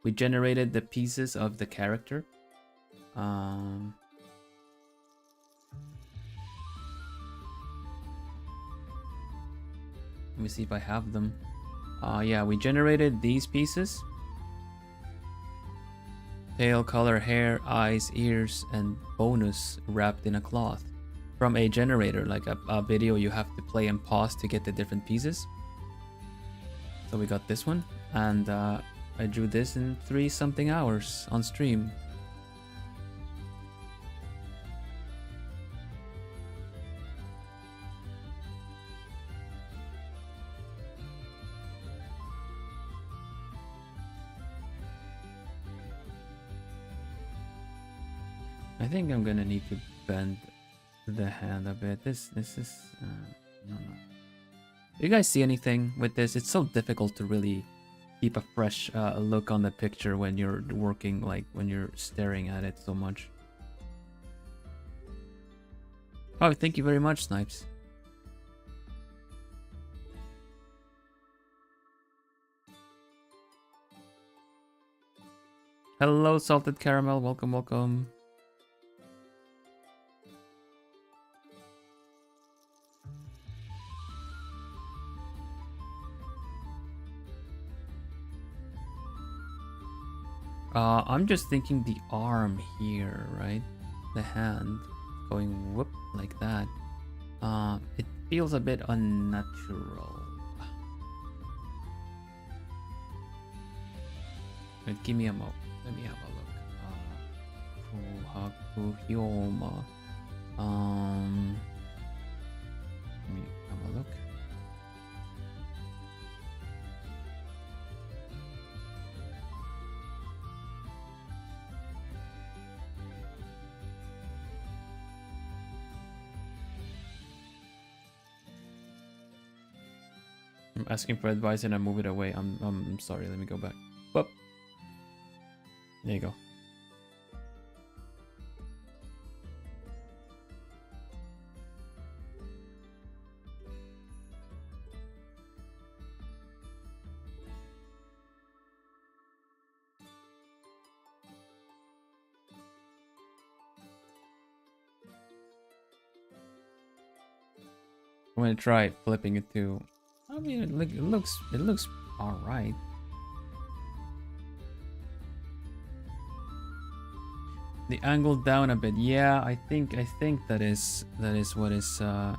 [SPEAKER 1] We generated the pieces of the character. Let me see if I have them. Yeah, we generated these pieces. Tail, color, hair, eyes, ears, and bonus wrapped in a cloth. From a generator, like a video you have to play and pause to get the different pieces. So we got this one, and I drew this in 3-something hours on stream. I think I'm gonna need to bend the hand a bit. This is no. Do you guys see anything with this? It's so difficult to really keep a fresh look on the picture when you're working, like when you're staring at it so much. Oh, thank you very much, Snipes. Hello, Salted Caramel. Welcome, welcome. I'm just thinking the arm here, right? The hand going whoop like that. It feels a bit unnatural. Wait, give me a mo. Let me have a look. Kohaku Hyoma. Let me have a look. I'm asking for advice and I move it away. I'm sorry. Let me go back. Whoop. There you go. I'm gonna try flipping it too. I mean, it looks all right. The angle down a bit. Yeah, I think that is what is a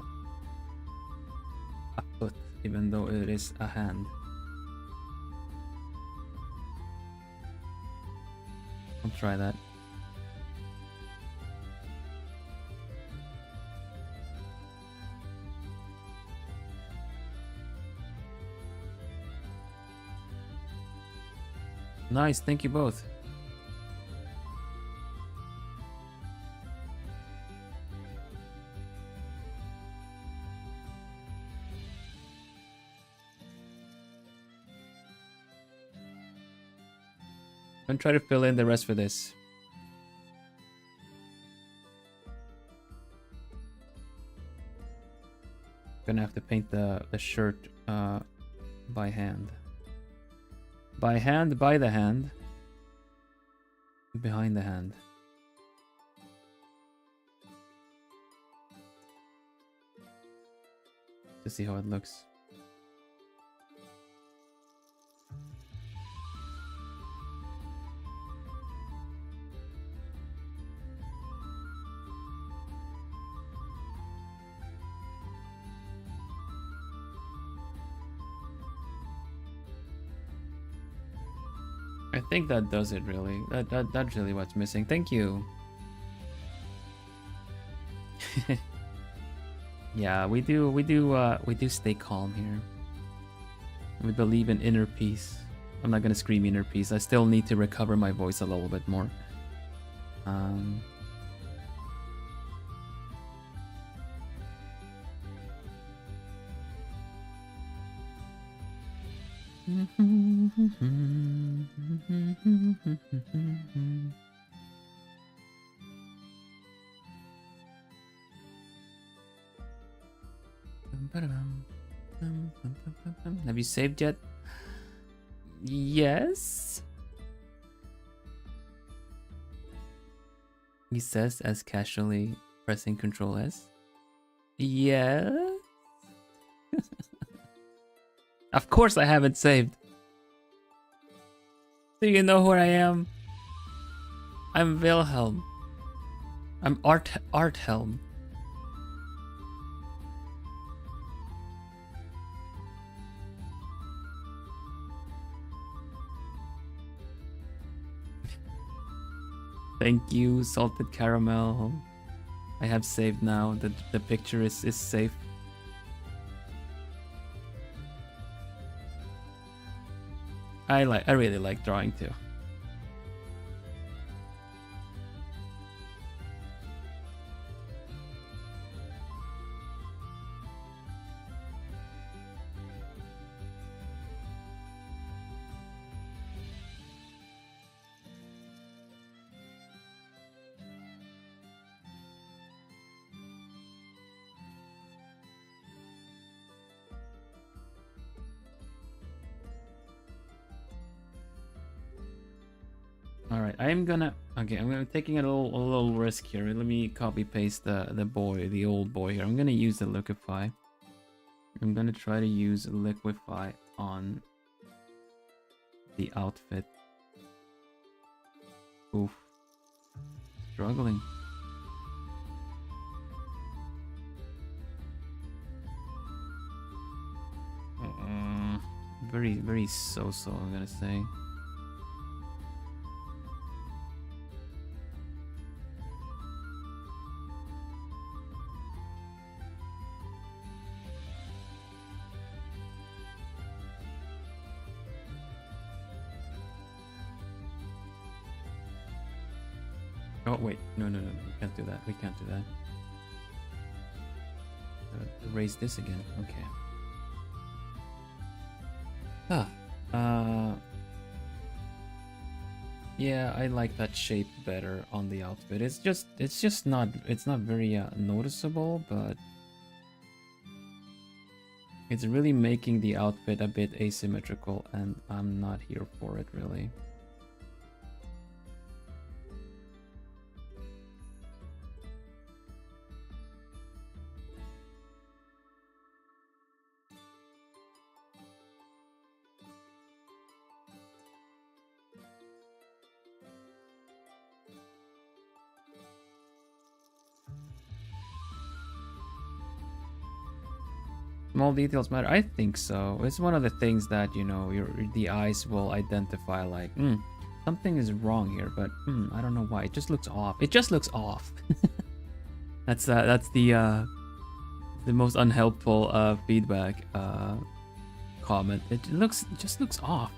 [SPEAKER 1] foot, even though it is a hand. I'll try that. Nice, thank you both. I'm gonna try to fill in the rest for this. Gonna have to paint the shirt by hand. By hand, by the hand. Behind the hand. To see how it looks. I think that does it really. That's really what's missing. Thank you. Yeah, we do stay calm here. We believe in inner peace. I'm not gonna scream inner peace. I still need to recover my voice a little bit more. Have you saved yet? Yes. He says as casually pressing Control S. Yes. Of course I haven't saved. Do you know who I am? I'm Vilhelm. I'm Arthelm. Thank you, salted caramel. I have saved now. The picture is safe. I really like drawing too. Alright, I'm taking a little risk here. Let me copy paste the old boy here. I'm gonna use the liquify. I'm gonna try to use liquify on the outfit. Oof. Struggling. Very so-so, I'm gonna say. Oh wait, no, we can't do that. We can't do that. Erase this again. Okay. Yeah, I like that shape it's not very noticeable, but it's really making the outfit a bit asymmetrical, and I'm not here for it really. Small details matter. I think so. It's one of the things that, you know, the eyes will identify like, something is wrong here, but I don't know why. It just looks off. It just looks off. That's the most unhelpful feedback comment. It just looks off.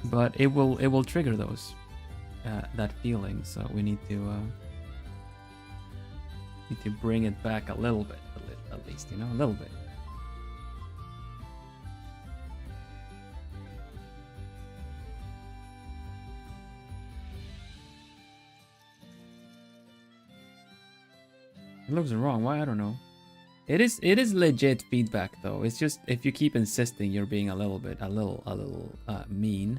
[SPEAKER 1] But it will trigger those that feeling. So we need to bring it back a little bit, at least, you know, a little bit. It looks wrong. Why? I don't know. It is legit feedback though. It's just if you keep insisting, you're being a little mean.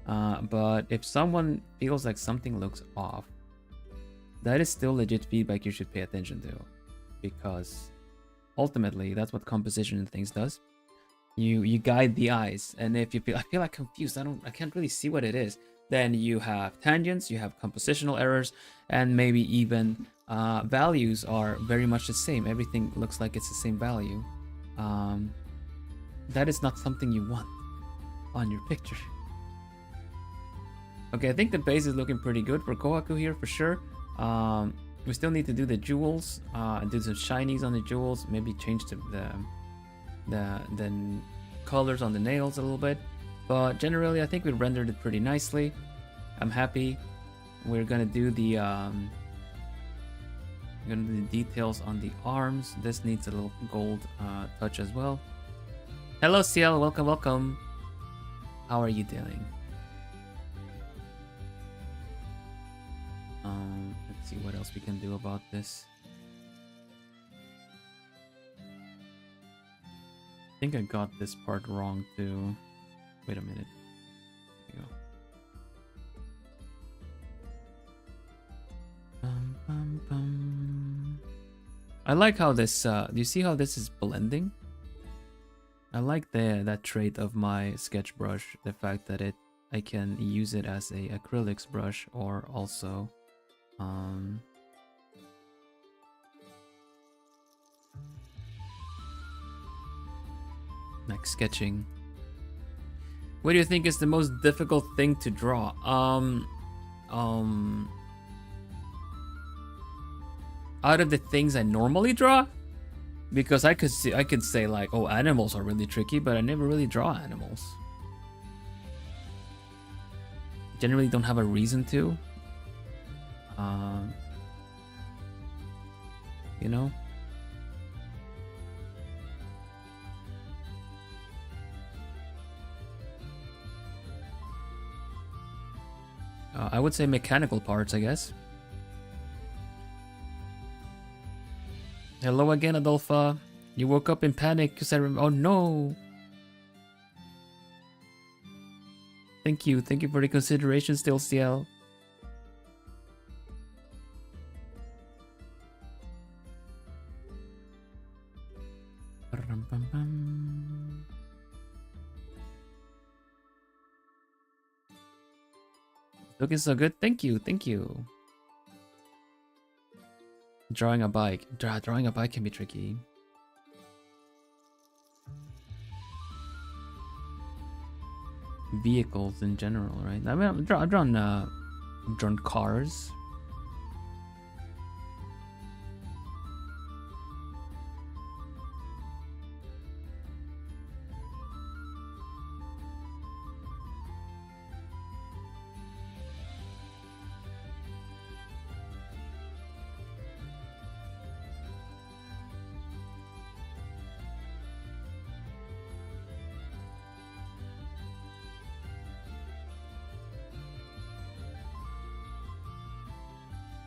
[SPEAKER 1] But if someone feels like something looks off, that is still legit feedback you should pay attention to, because ultimately that's what composition and things does. You guide the eyes, and if you feel like confused, I can't really see what it is, then you have tangents, you have compositional errors, and maybe even values are very much the same. Everything looks like it's the same value. That is not something you want on your picture. Okay, I think the base is looking pretty good for Kohaku here for sure. We still need to do the jewels, do some shinies on the jewels, maybe change the colors on the nails a little bit. But generally, I think we rendered it pretty nicely. I'm happy. We're gonna do the details on the arms. This needs a little gold touch as well. Hello, CL. Welcome, welcome. How are you doing? Let's see what else we can do about this. I think I got this part wrong too. Wait a minute. There you go. I like how this. Do you see how this is blending? I like that trait of my sketch brush. The fact that I can use it as a acrylics brush or also like sketching. What do you think is the most difficult thing to draw? Out of the things I normally draw, because I could say like, oh, animals are really tricky, but I never really draw animals. Generally don't have a reason to. You know? I would say mechanical parts, I guess. Hello again, Adolfa. You woke up in panic because I remember. Oh no! Thank you for the consideration, still, CL. Looking so good. Thank you. Drawing a bike. Drawing a bike can be tricky. Vehicles in general, right? I mean, I've drawn cars.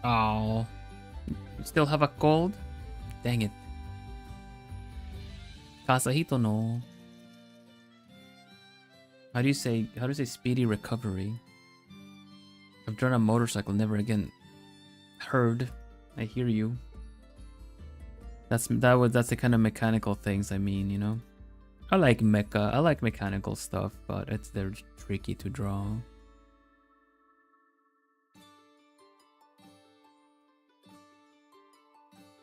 [SPEAKER 1] Oh, you still have a cold? Dang it. Kasahito no. How do you say speedy recovery? I've drawn a motorcycle, never again. Heard. I hear you. That's the kind of mechanical things I mean, you know? I like mechanical stuff, but they're tricky to draw.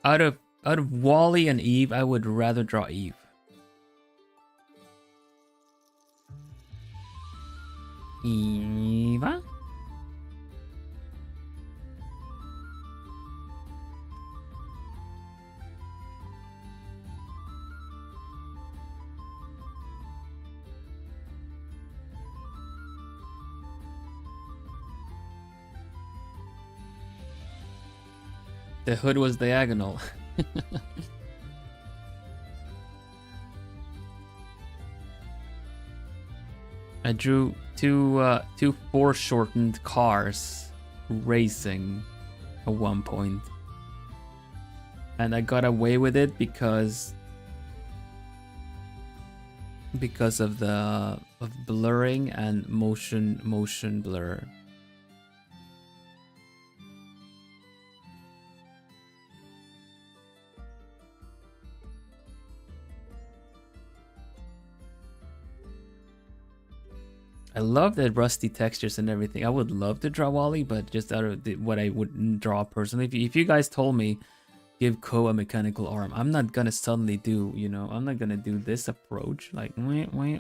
[SPEAKER 1] Out of Wally and Eve, I would rather draw Eve. Eva? The hood was diagonal. I drew two foreshortened cars racing at one point. And I got away with it because of blurring and motion blur. I love the rusty textures and everything. I would love to draw Wally, but just out of what I would draw personally. If you guys told me, give Ko a mechanical arm, I'm not gonna suddenly do, you know, I'm not gonna do this approach, like, and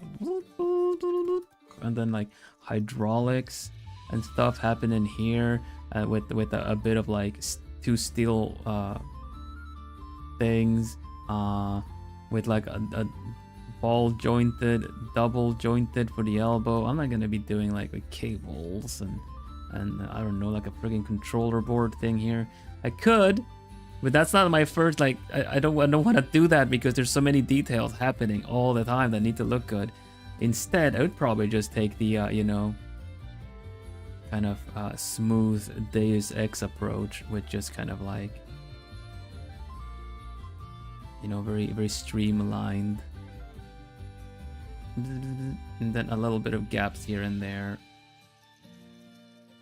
[SPEAKER 1] then like hydraulics and stuff happen in here with a bit of like two steel things with like a ball jointed, double jointed for the elbow. I'm not gonna be doing like with cables and I don't know, like a friggin' controller board thing here. I could, but that's not my first, like, I don't want to do that because there's so many details happening all the time that need to look good. Instead, I would probably just take the, you know, kind of smooth Deus Ex approach with just kind of like, you know, very, very streamlined. And then a little bit of gaps here and there.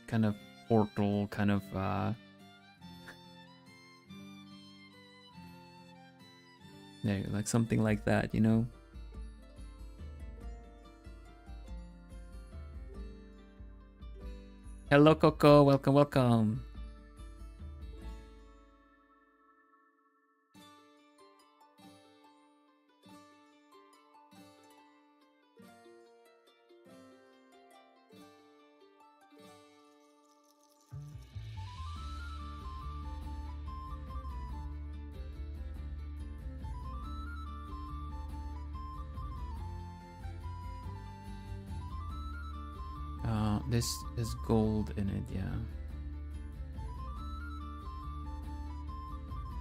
[SPEAKER 1] Kind of portal, kind of there, like something like that, you know. Hello, Coco. Welcome, welcome. This is gold in it, yeah.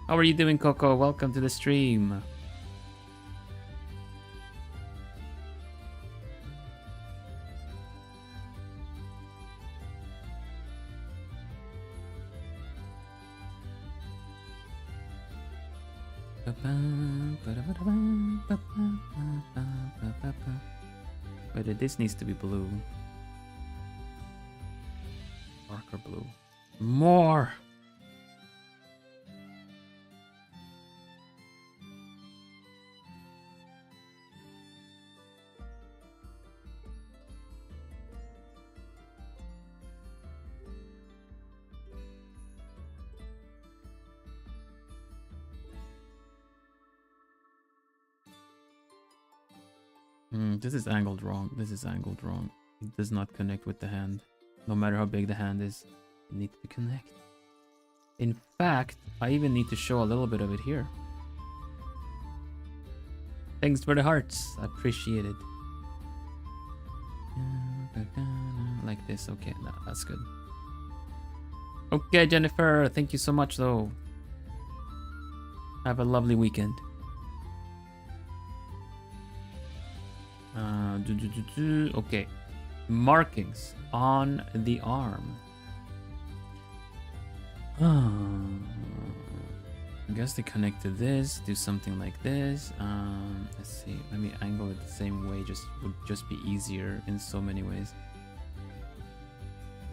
[SPEAKER 1] How are you doing, Coco? Welcome to the stream. But this needs to be blue. Darker blue. More! This is angled wrong. This is angled wrong. It does not connect with the hand. No matter how big the hand is, it needs to connect. In fact, I even need to show a little bit of it here. Thanks for the hearts. I appreciate it. Like this. Okay, no, that's good. Okay, Jennifer. Thank you so much, though. Have a lovely weekend. Okay. Markings on the arm. I guess they connect to this, do something like this. Let's see, let me angle it the same way, would just be easier in so many ways.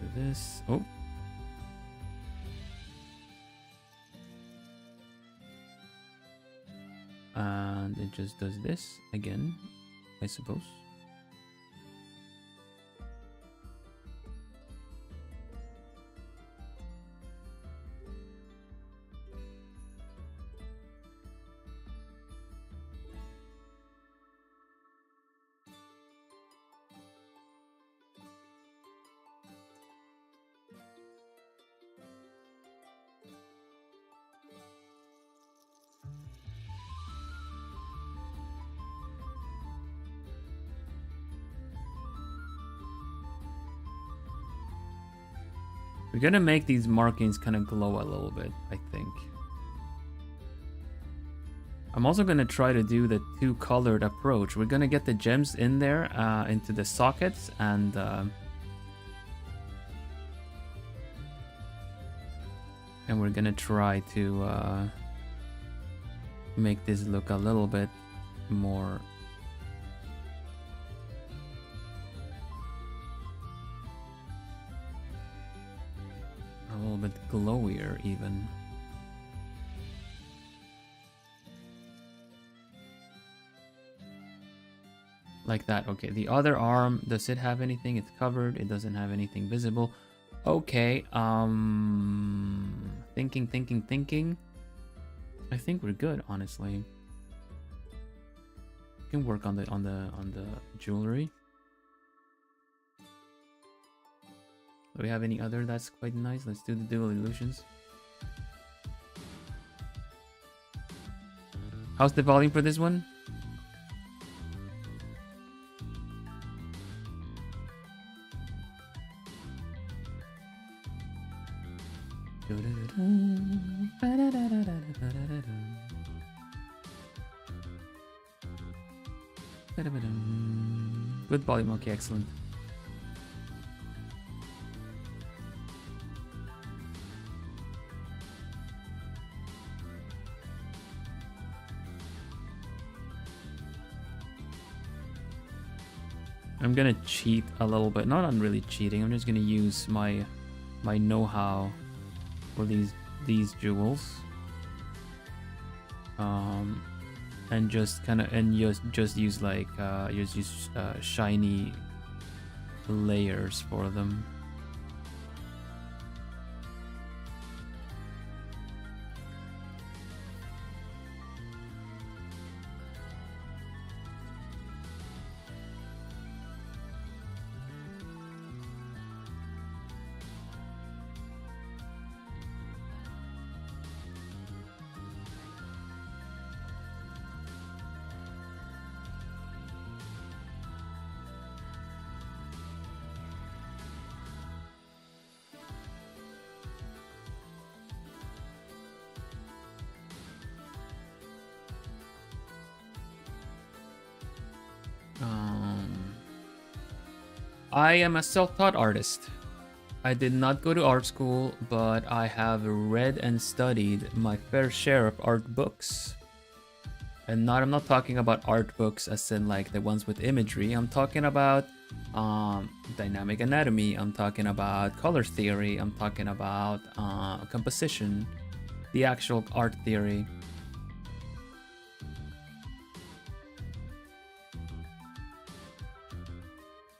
[SPEAKER 1] Do this. Oh. And it just does this again, I suppose. We're gonna make these markings kind of glow a little bit, I think. I'm also gonna try to do the two-colored approach. We're gonna get the gems in there, into the sockets, and we're gonna try to make this look a little bit more. A little bit glowier, even. Like that. Okay, the other arm, does it have anything? It's covered. It doesn't have anything visible. Okay, thinking. I think we're good, honestly. We can work on the jewelry. Do we have any other that's quite nice? Let's do the dual illusions. How's the volume for this one? Good volume, okay, excellent. I'm gonna cheat a little bit. Not I'm really cheating. I'm just gonna use my know-how for these jewels. And just kind of just use like use shiny layers for them. I am a self-taught artist. I did not go to art school, but I have read and studied my fair share of art books. And I'm not talking about art books as in like the ones with imagery. I'm talking about dynamic anatomy. I'm talking about color theory. I'm talking about composition, the actual art theory.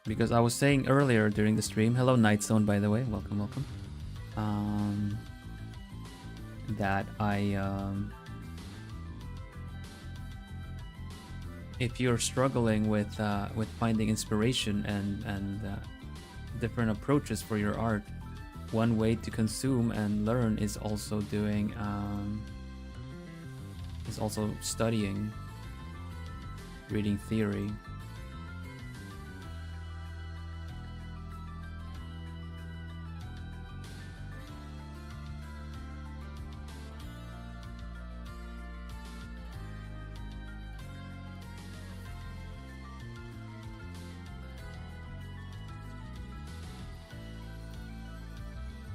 [SPEAKER 1] Because I was saying earlier during the stream, hello Night Zone, by the way, welcome. That if you're struggling with finding inspiration and different approaches for your art, one way to consume and learn is also doing studying, reading theory.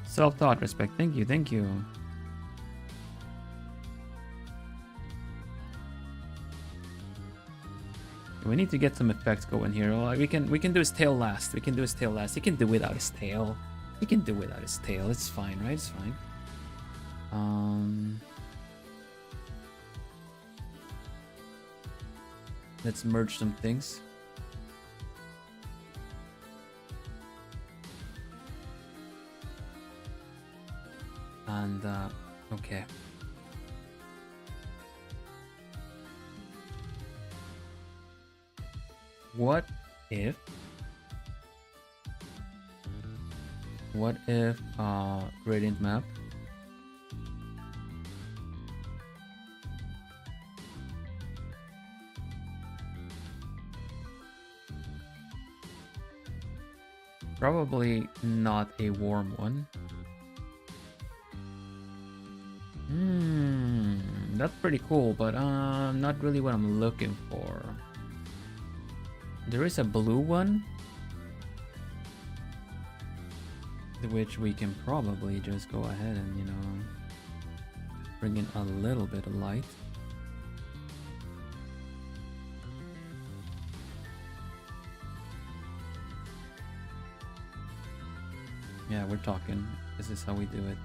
[SPEAKER 1] Self-taught, respect. Thank you. We need to get some effects going here. Well, we can do his tail last. He can do without his tail. It's fine, right? It's fine. Let's merge some things. And okay. What if gradient map probably not a warm one. That's pretty cool, but not really what I'm looking for. There is a blue one, which we can probably just go ahead and, you know, bring in a little bit of light. Yeah, we're talking. This is how we do it.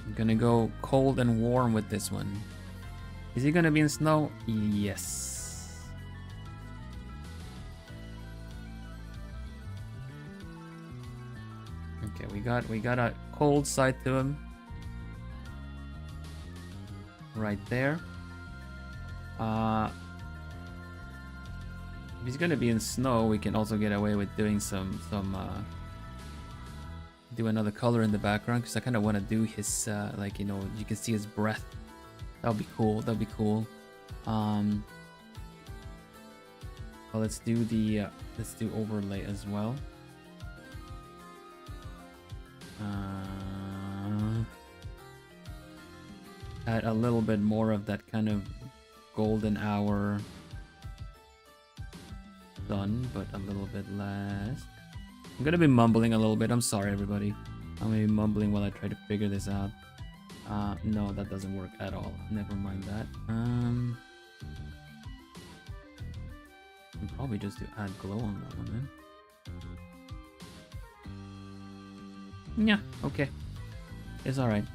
[SPEAKER 1] I'm gonna go cold and warm with this one. Is he gonna be in snow? Yes. Okay, we got a cold side to him. Right there. If he's gonna be in snow, we can also get away with doing some do another color in the background because I kind of want to do his like, you know, you can see his breath. That would be cool. That would be cool. Well, let's do the let's do overlay as well. Add a little bit more of that kind of golden hour sun, but a little bit less. I'm gonna be mumbling a little bit. I'm sorry, everybody. I'm gonna be mumbling while I try to figure this out. No, that doesn't work at all. Never mind that. I'll probably just do add glow on that one then. Yeah, okay. It's alright.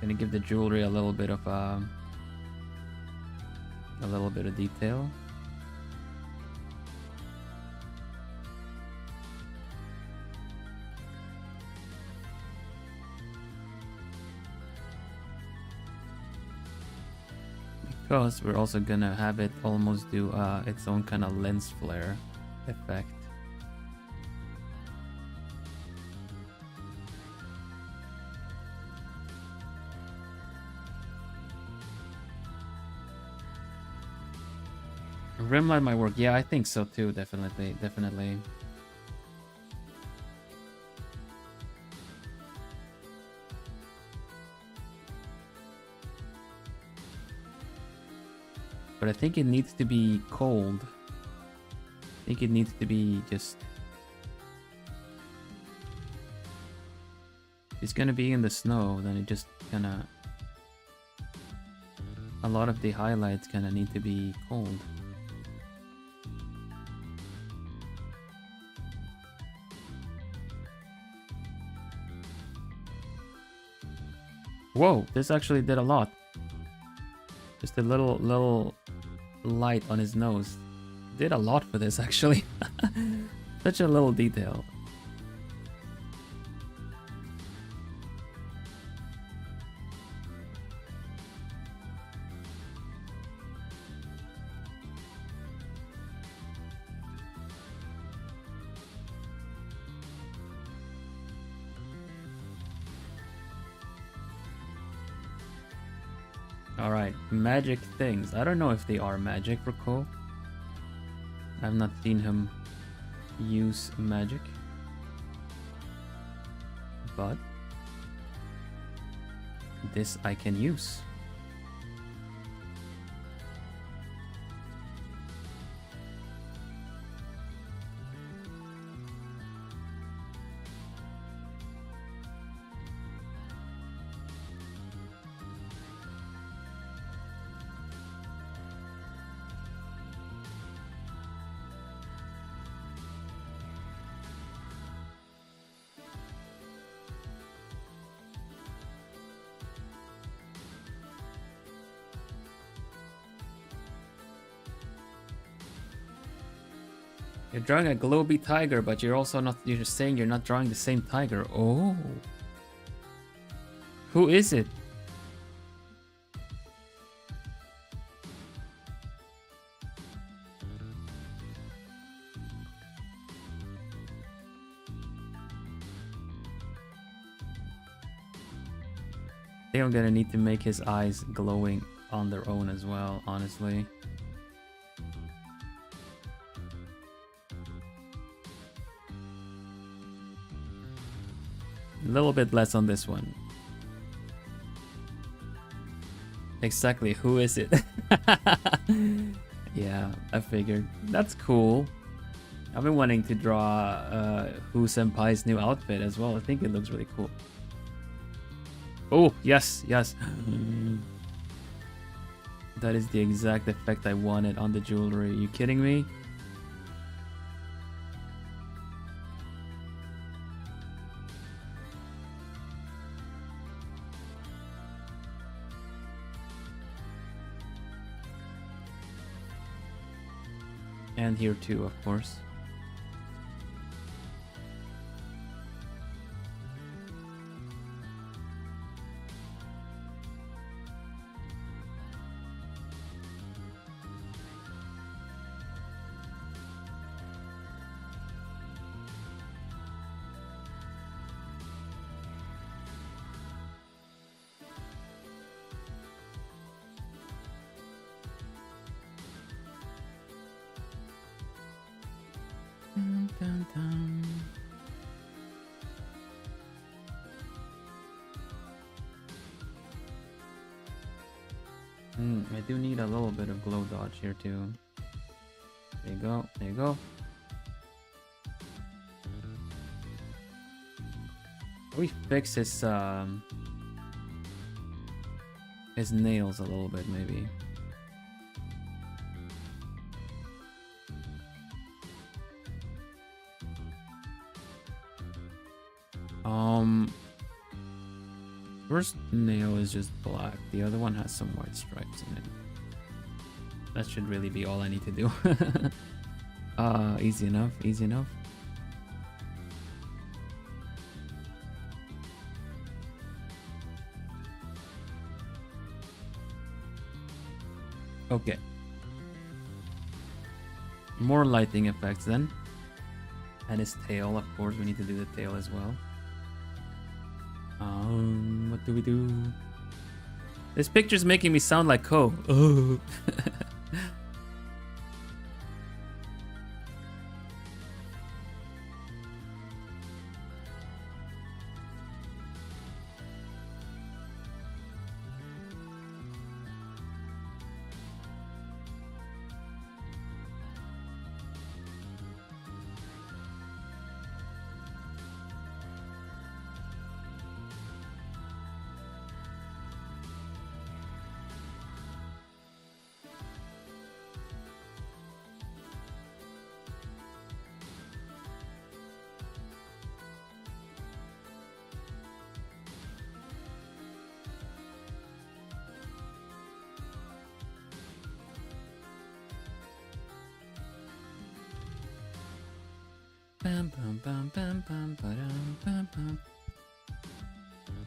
[SPEAKER 1] Gonna give the jewelry a little bit of detail. Because we're also gonna have it almost do its own kind of lens flare effect. Rimlight might work. Yeah, I think so too. Definitely. But I think it needs to be cold. I think it needs to be just... If it's gonna be in the snow, then it just kinda... A lot of the highlights kinda need to be cold. Whoa, this actually did a lot. Just a little light on his nose. Did a lot for this actually. Such a little detail. Alright, magic things. I don't know if they are magic for Cole. I've not seen him use magic. But this I can use. You're drawing a globie tiger, but you're also not, you're just saying you're not drawing the same tiger. Oh. Who is it? I think I'm gonna need to make his eyes glowing on their own as well, honestly. A little bit less on this one. Exactly, who is it? Yeah, I figured. That's cool. I've been wanting to draw Who Senpai's new outfit as well. I think it looks really cool. Oh, yes, yes. That is the exact effect I wanted on the jewelry. Are you kidding me? And here too, of course. Dun, dun, dun. I do need a little bit of glow dodge here too. There you go, there you go. We fix his nails a little bit maybe. First nail is just black. The other one has some white stripes in it. That should really be all I need to do. Easy enough, easy enough. Okay. More lighting effects then. And his tail, of course, we need to do the tail as well. What do we do? This picture's making me sound like Ko. Oh.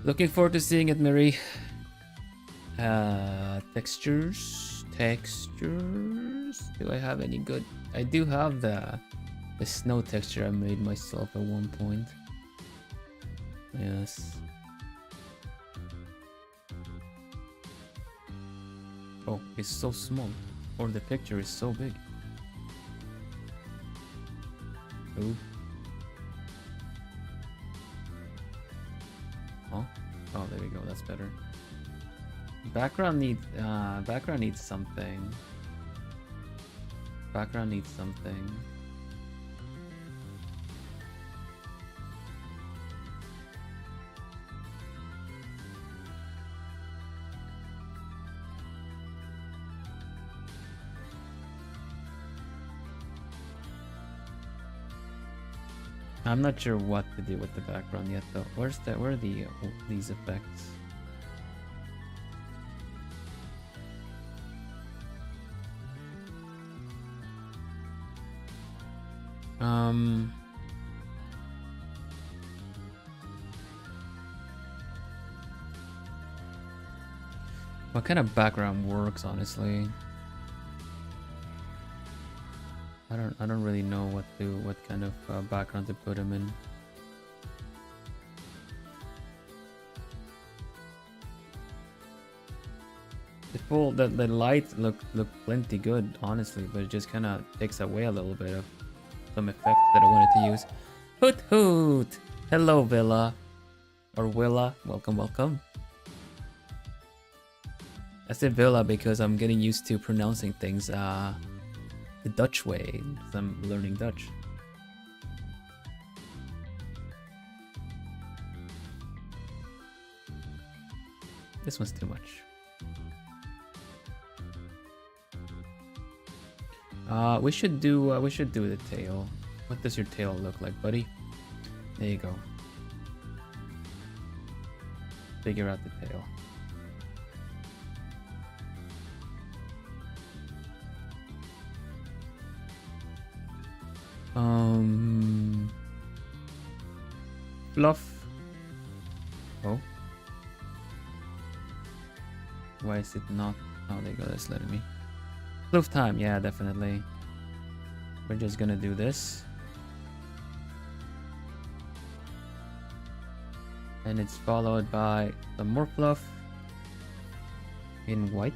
[SPEAKER 1] Looking forward to seeing it, Mary. Textures. Do I have any good? I do have the snow texture I made myself at one point. Yes. Oh, it's so small. Or the picture is so big. Oh. Oh, there we go. That's better. Background needs something. Background needs something. I'm not sure what to do with the background yet, though. Where are these effects? What kind of background works, honestly? I don't really know what kind of background to put him in. The light look plenty good, honestly, but it just kind of takes away a little bit of some effects that I wanted to use. Hoot hoot! Hello, Villa or Willa. Welcome. I said Villa because I'm getting used to pronouncing things the Dutch way, because I'm learning Dutch. This one's too much. We should do the tail. What does your tail look like, buddy? There you go. Figure out the tail. Fluff. Oh. Why is it not? Oh, there you go. That's letting me. Fluff time. Yeah, definitely. We're just gonna do this. And it's followed by some more fluff in white.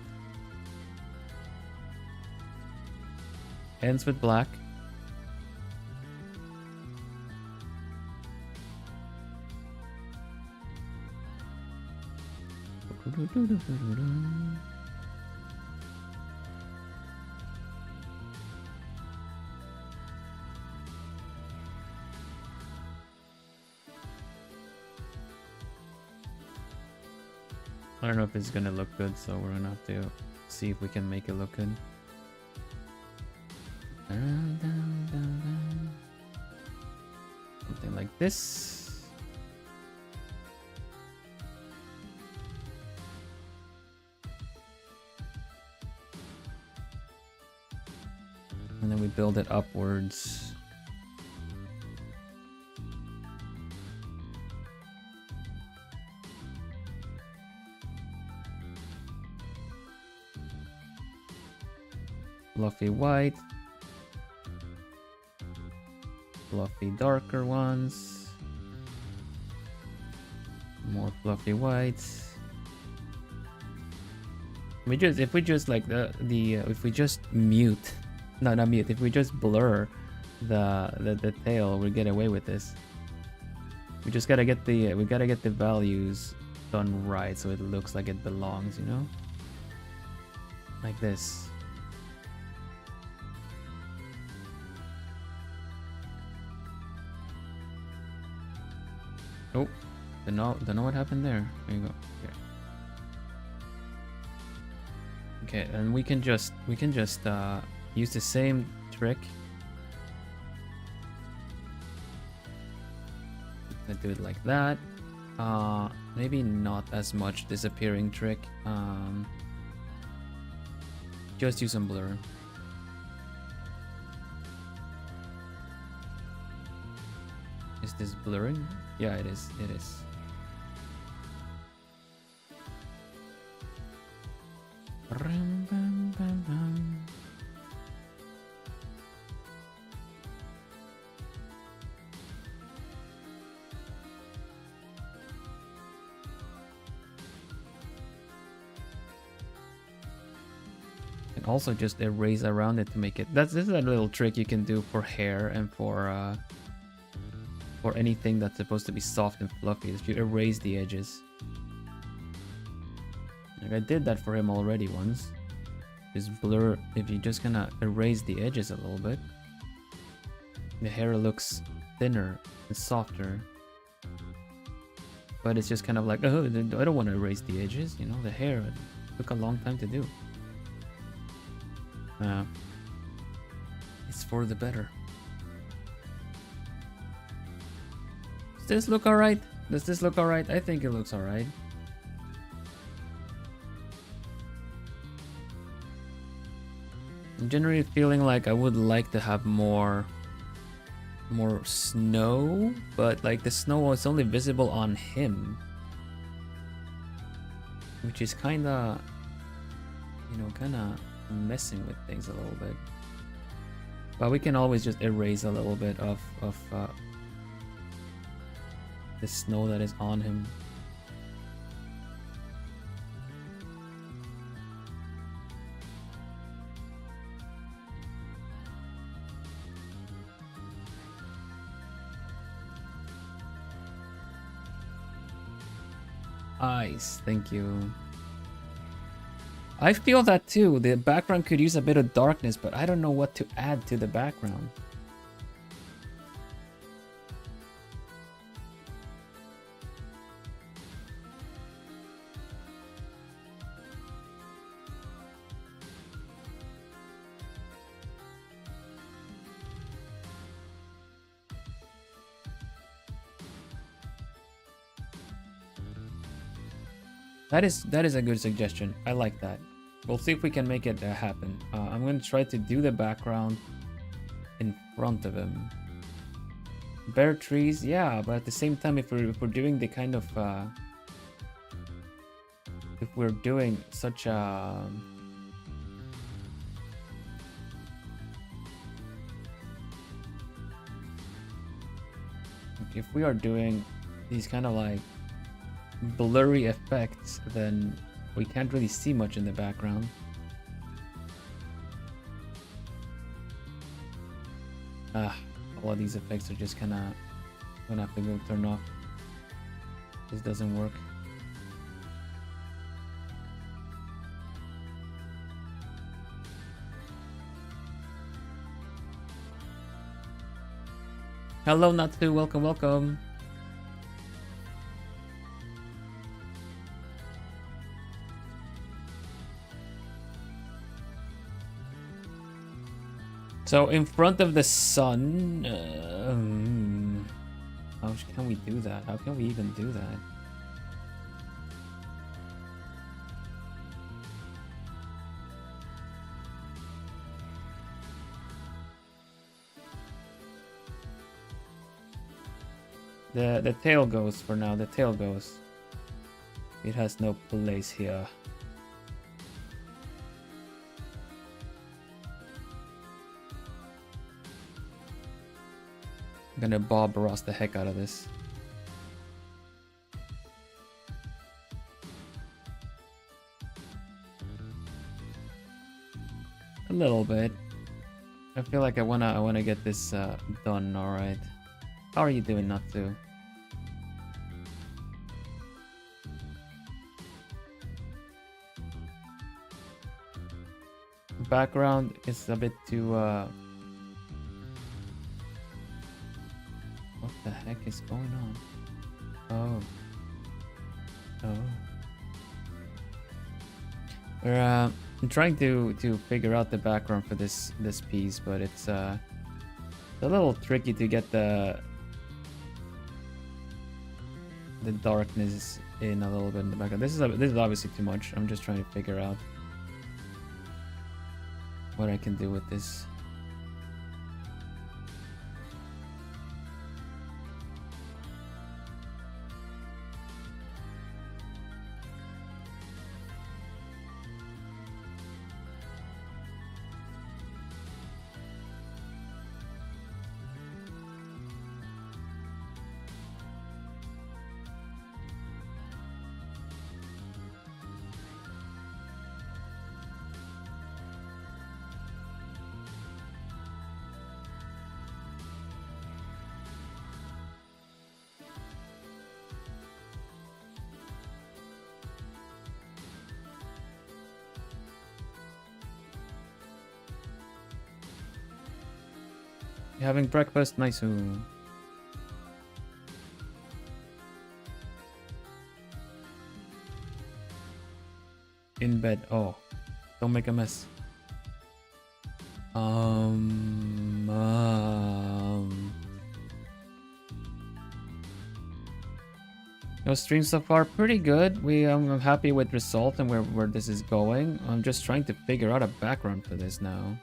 [SPEAKER 1] Ends with black. I don't know if it's gonna look good, so we're gonna have to see if we can make it look good. Something like this. And then we build it upwards. Fluffy white. Fluffy darker ones. More fluffy whites. If we just like if we just mute, no, not mute. If we just blur the tail, we get away with this. We just gotta get the values done right so it looks like it belongs, you know, like this. Oh, don't know what happened there. There you go. Yeah. Okay, and we can just use the same trick. Let's do it like that. Maybe not as much disappearing trick. Just use some blur. Is this blurring? Yeah, it is. It is. And also just erase around it to make it. This is a little trick you can do for hair and for anything that's supposed to be soft and fluffy. Is you erase the edges. Like I did that for him already once. Just blur. If you're just gonna erase the edges a little bit, the hair looks thinner and softer. But it's just kind of like, oh, I don't want to erase the edges. You know, the hair took a long time to do. It's for the better. Does this look alright? Does this look alright? I think it looks alright. I'm generally feeling like I would like to have more snow, but like the snow is only visible on him, which is kinda, you know, kinda messing with things a little bit. But we can always just erase a little bit of the snow that is on him. Nice, thank you. I feel that too. The background could use a bit of darkness, but I don't know what to add to the background. That is a good suggestion. I like that. We'll see if we can make it happen. I'm going to try to do the background in front of him. Bare trees, yeah, but at the same time, if we're doing the kind of if we're doing such a if we are doing these kind of like blurry effects, then we can't really see much in the background. All of these effects are just kind of gonna have to go turn off. This doesn't work. Hello, Natsu. Welcome, welcome. So in front of the sun, how can we do that? How can we even do that? The tail goes for now. The tail goes. It has no place here. I'm gonna Bob Ross the heck out of this. A little bit. I feel like I wanna get this done. All right. How are you doing, Natsu? Background is a bit too what the heck is going on? We're I'm trying to figure out the background for this piece, but it's a little tricky to get the darkness in a little bit in the background. This is obviously too much. I'm just trying to figure out what I can do with this. You having breakfast? Nice. In bed. Oh, don't make a mess. No stream so far, pretty good. I'm happy with result and where this is going. I'm just trying to figure out a background for this now.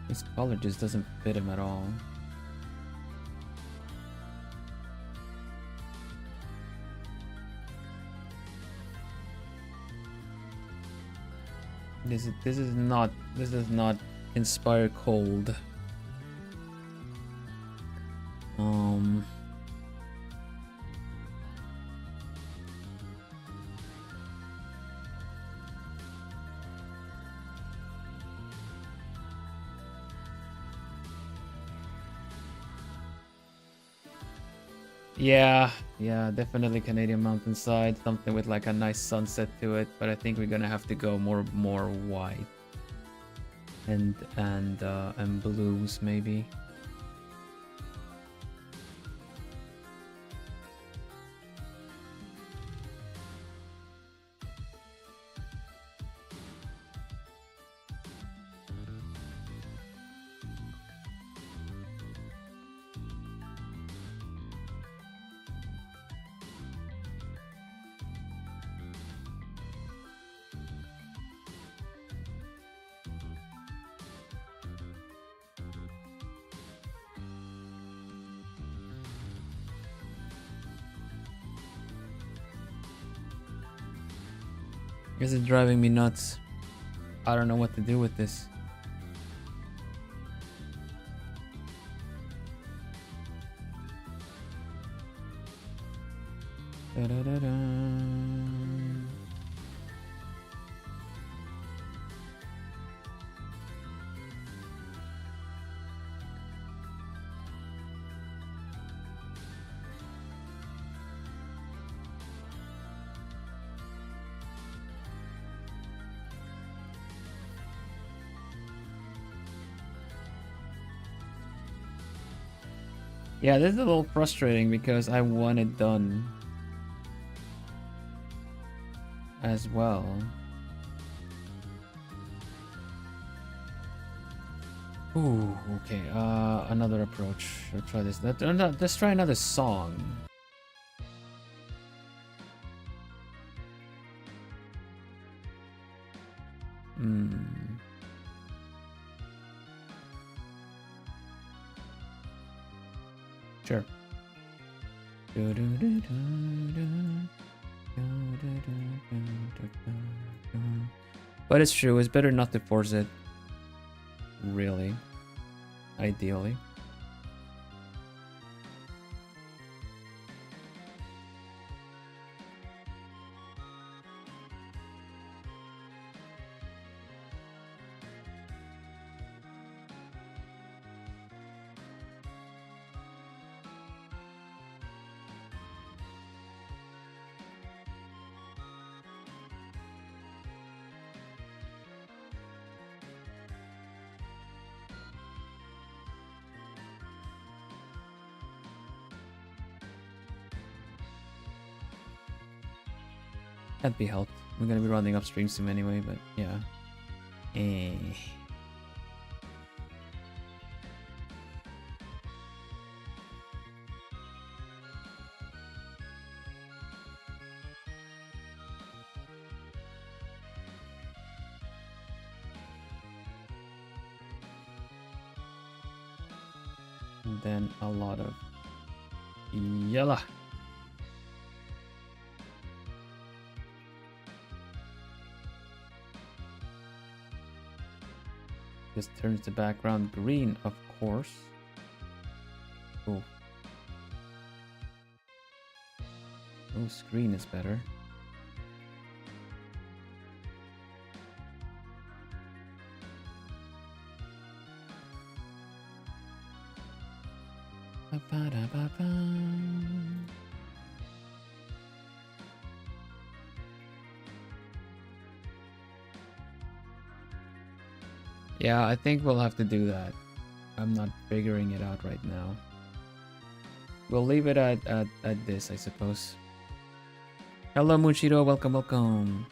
[SPEAKER 1] This color just doesn't fit him at all. This does not inspire cold. Yeah, Yeah, definitely Canadian mountainside, something with like a nice sunset to it. But I think we're gonna have to go more white and blues maybe. This is driving me nuts. I don't know what to do with this. Da -da -da -da. Yeah, this is a little frustrating because I want it done as well. Ooh, okay. Another approach. Let's try this. Let's try another song. Sure. But it's true, it's better not to force it. Really. Ideally. Can't be helped. We're gonna be running upstream soon anyway, but yeah. And then a lot of yellow. This turns the background green, of course. Oh. Oh, screen is better. Yeah, I think we'll have to do that. I'm not figuring it out right now. We'll leave it at this, I suppose. Hello, Muchiro. Welcome, welcome.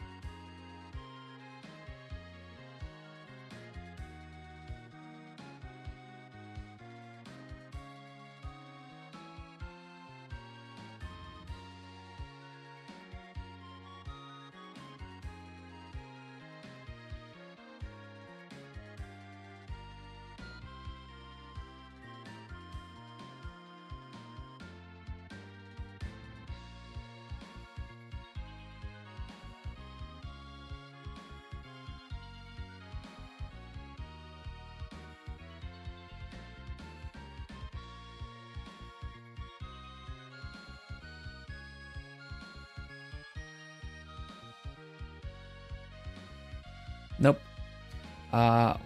[SPEAKER 1] Nope.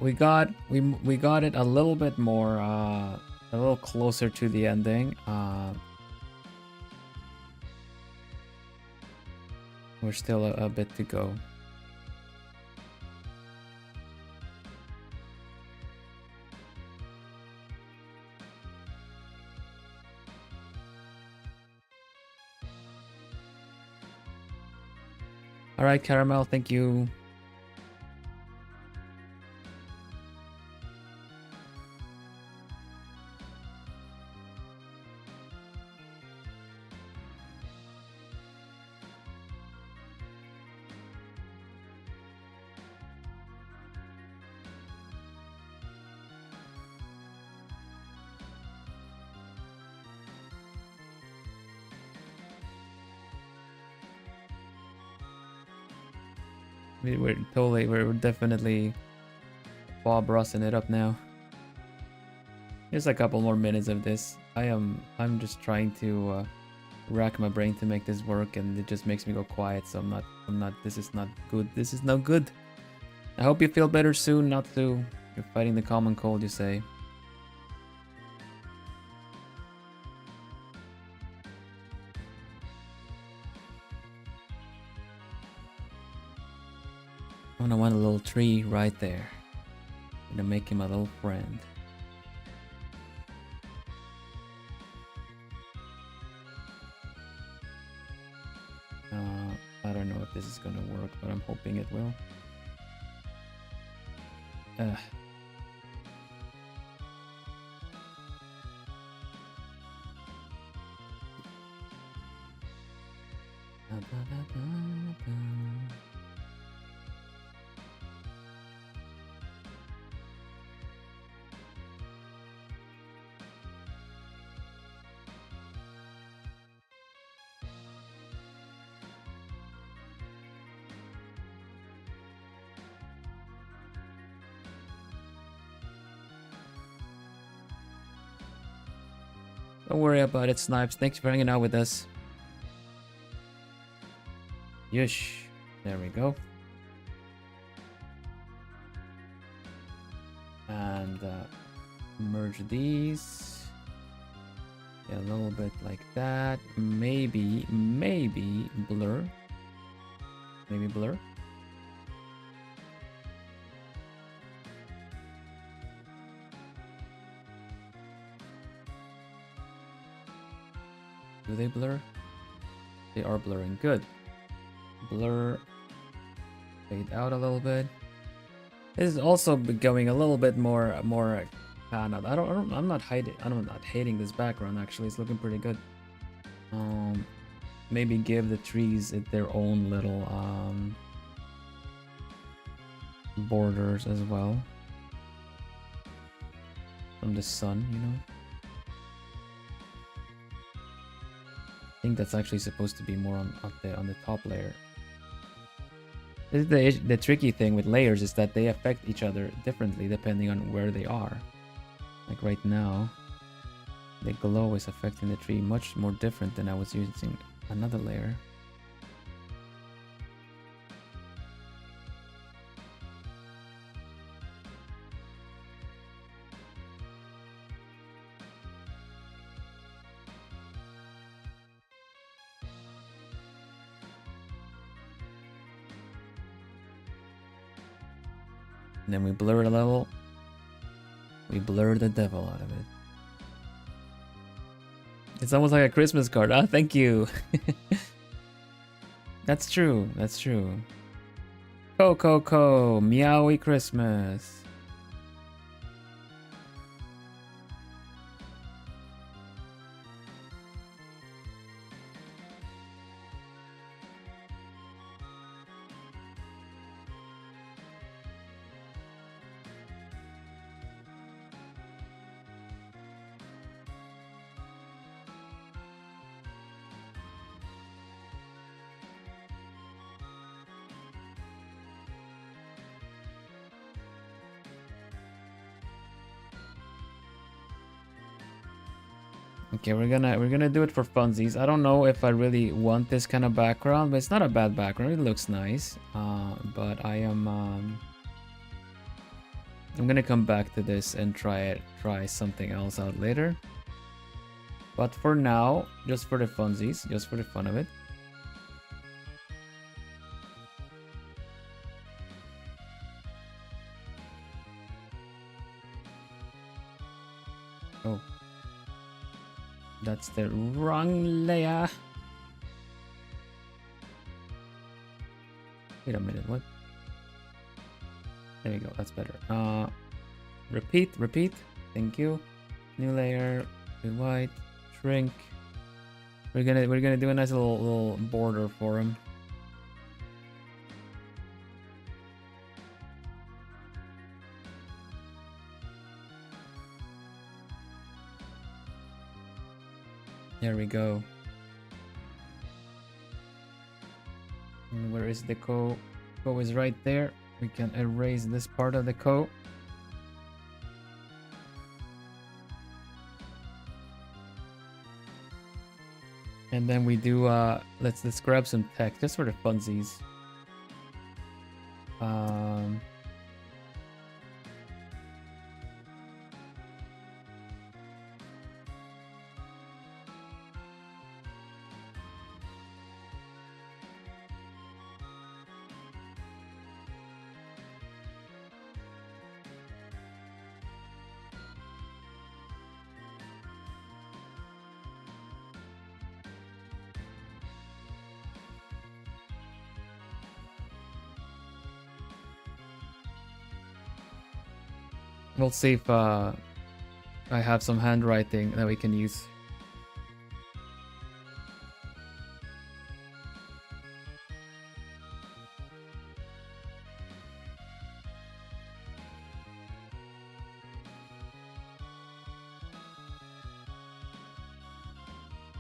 [SPEAKER 1] We got it a little bit more a little closer to the ending. We're still a bit to go. All right, Caramel, thank you. We're definitely Bob Rossing it up now. Just a couple more minutes of this. I'm just trying to rack my brain to make this work, and it just makes me go quiet. So I'm not. This is not good. This is no good. I hope you feel better soon. Not to. You're fighting the common cold, you say. I want a little tree right there. I'm gonna make him a little friend. I don't know if this is gonna work, but I'm hoping it will. Don't worry about it, Snipes. Thanks for hanging out with us. Yush. There we go. And merge these. A little bit like that. Maybe blur. Maybe blur. Do they blur? They are blurring. Good. Blur. Fade out a little bit. This is also going a little bit more kind of. I'm not hating this background. Actually, it's looking pretty good. Maybe give the trees their own little borders as well from the sun, you know. I think that's actually supposed to be more on the top layer. This is the tricky thing with layers, is that they affect each other differently depending on where they are. Like right now, the glow is affecting the tree much more different than I was using another layer. And then we blur it a little. We blur the devil out of it. It's almost like a Christmas card. Ah, thank you. That's true. That's true. Co, meowy Christmas. Okay, we're gonna do it for funsies. I don't know if I really want this kind of background, but it's not a bad background. It looks nice. But I'm gonna come back to this and try something else out later. But for now, just for the funsies, just for the fun of it, Oh. That's the wrong layer. Wait a minute, what? There we go, that's better. Repeat. Thank you. New layer, with white, shrink. We're gonna do a nice little border for him. There we go. And where is the co? Co is right there. We can erase this part of the co. And then we do let's grab some text just for the funsies. We'll see if I have some handwriting that we can use.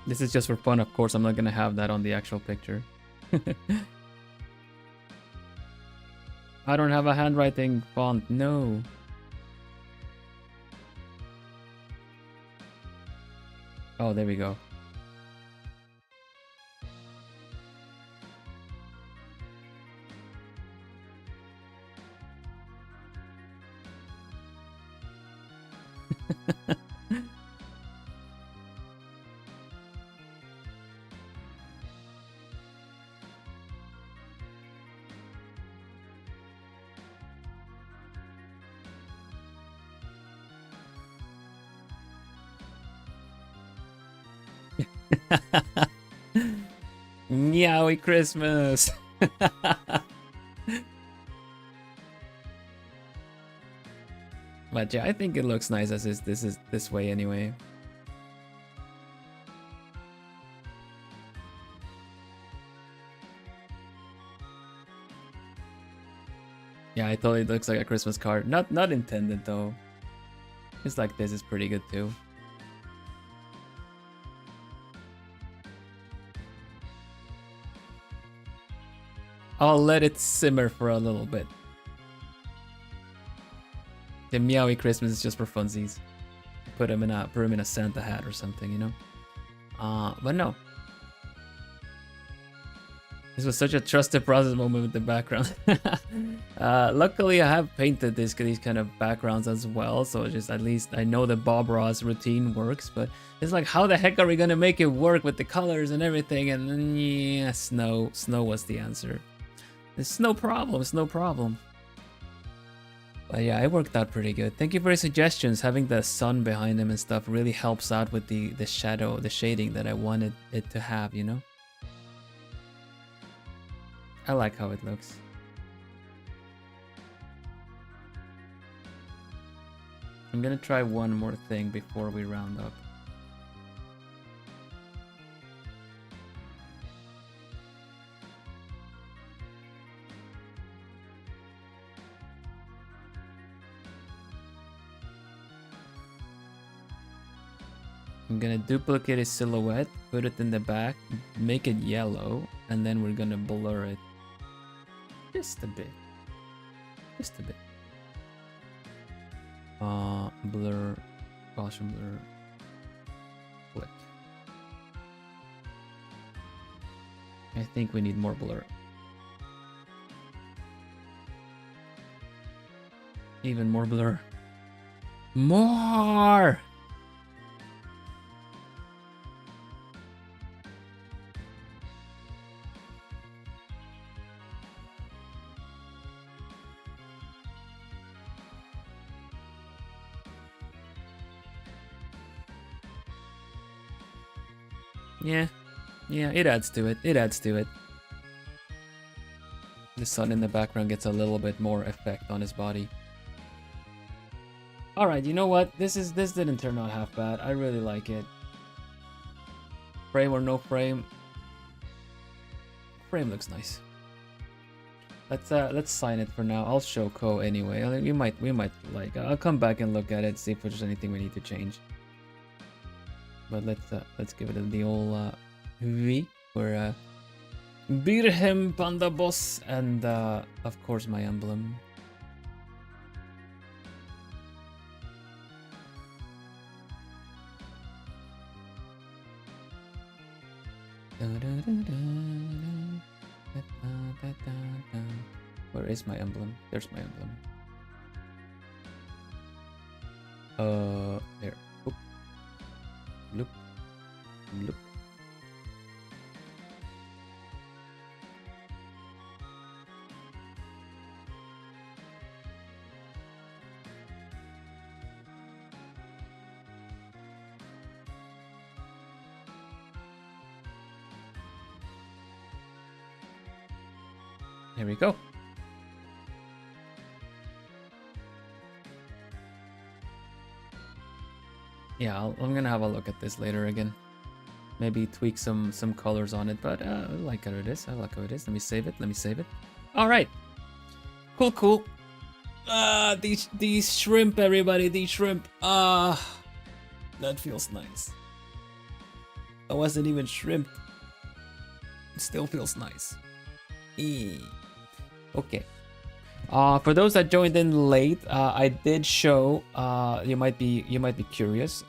[SPEAKER 1] This is just for fun, of course. I'm not gonna have that on the actual picture. I don't have a handwriting font, no. Oh, there we go. Meowy Christmas. But yeah, I think it looks nice as is. This is this way anyway. Yeah, it totally looks like a Christmas card. Not intended though. Just like this is pretty good too. I'll let it simmer for a little bit. The Meowy Christmas is just for funsies. Put him in a Santa hat or something, you know? But no. This was such a trusted process moment with the background. Luckily, I have painted these kind of backgrounds as well, so just at least I know the Bob Ross routine works. But it's like, how the heck are we gonna make it work with the colors and everything? And then, yeah, snow was the answer. It's no problem. But yeah, it worked out pretty good. Thank you for your suggestions. Having the sun behind them and stuff really helps out with the shadow, the shading that I wanted it to have, you know? I like how it looks. I'm gonna try one more thing before we round up. I'm gonna duplicate his silhouette, put it in the back, make it yellow, and then we're gonna blur it. Just a bit. Blur, Gaussian blur, click. I think we need more blur. Even more blur. More! Yeah, it adds to it. It adds to it. The sun in the background gets a little bit more effect on his body. All right, you know what? This didn't turn out half bad. I really like it. Frame or no frame. Frame looks nice. Let's sign it for now. I'll show Co anyway. We might like. I'll come back and look at it, see if there's anything we need to change. But let's give it the old V for Vlhelm Vanderbos and of course my emblem. Where is my emblem? There's my emblem. There. Oop. Loop. Loop. Here we go. Yeah, I'm gonna have a look at this later again. Maybe tweak some colors on it, but I like how it is. I like how it is. Let me save it. Let me save it. All right. Cool, cool. These shrimp, everybody. These shrimp. That feels nice. I wasn't even shrimp. It still feels nice. Okay. For those that joined in late, I did show. You might be curious.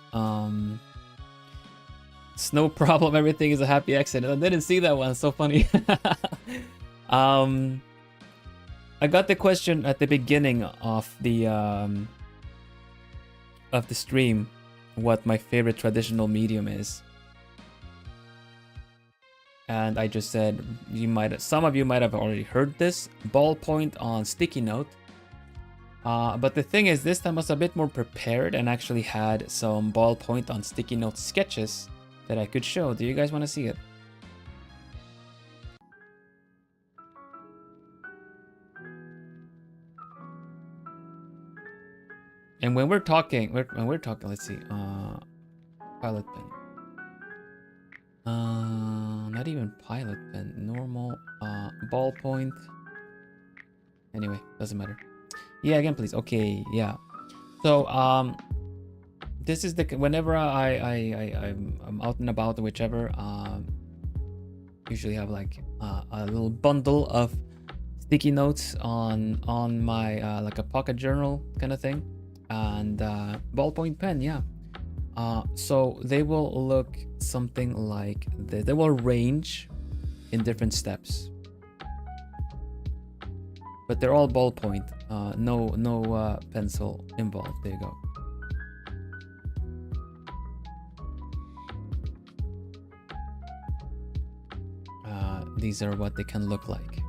[SPEAKER 1] It's no problem. Everything is a happy accident. I didn't see that one. So funny. I got the question at the beginning of the stream, what my favorite traditional medium is. And I just said, some of you might have already heard this, ballpoint on sticky note. But the thing is, this time I was a bit more prepared and actually had some ballpoint on sticky note sketches that I could show. Do you guys want to see it? And when we're talking, let's see, pilot pen. Not even pilot pen, normal ballpoint. Anyway, doesn't matter. Yeah, again, please. Okay, yeah. So this is the whenever I'm out and about or whichever. Usually have like a little bundle of sticky notes on my like a pocket journal kind of thing, and ballpoint pen. Yeah. So they will look something like this. They will range in different steps, but they're all ballpoint. No pencil involved. There you go. These are what they can look like.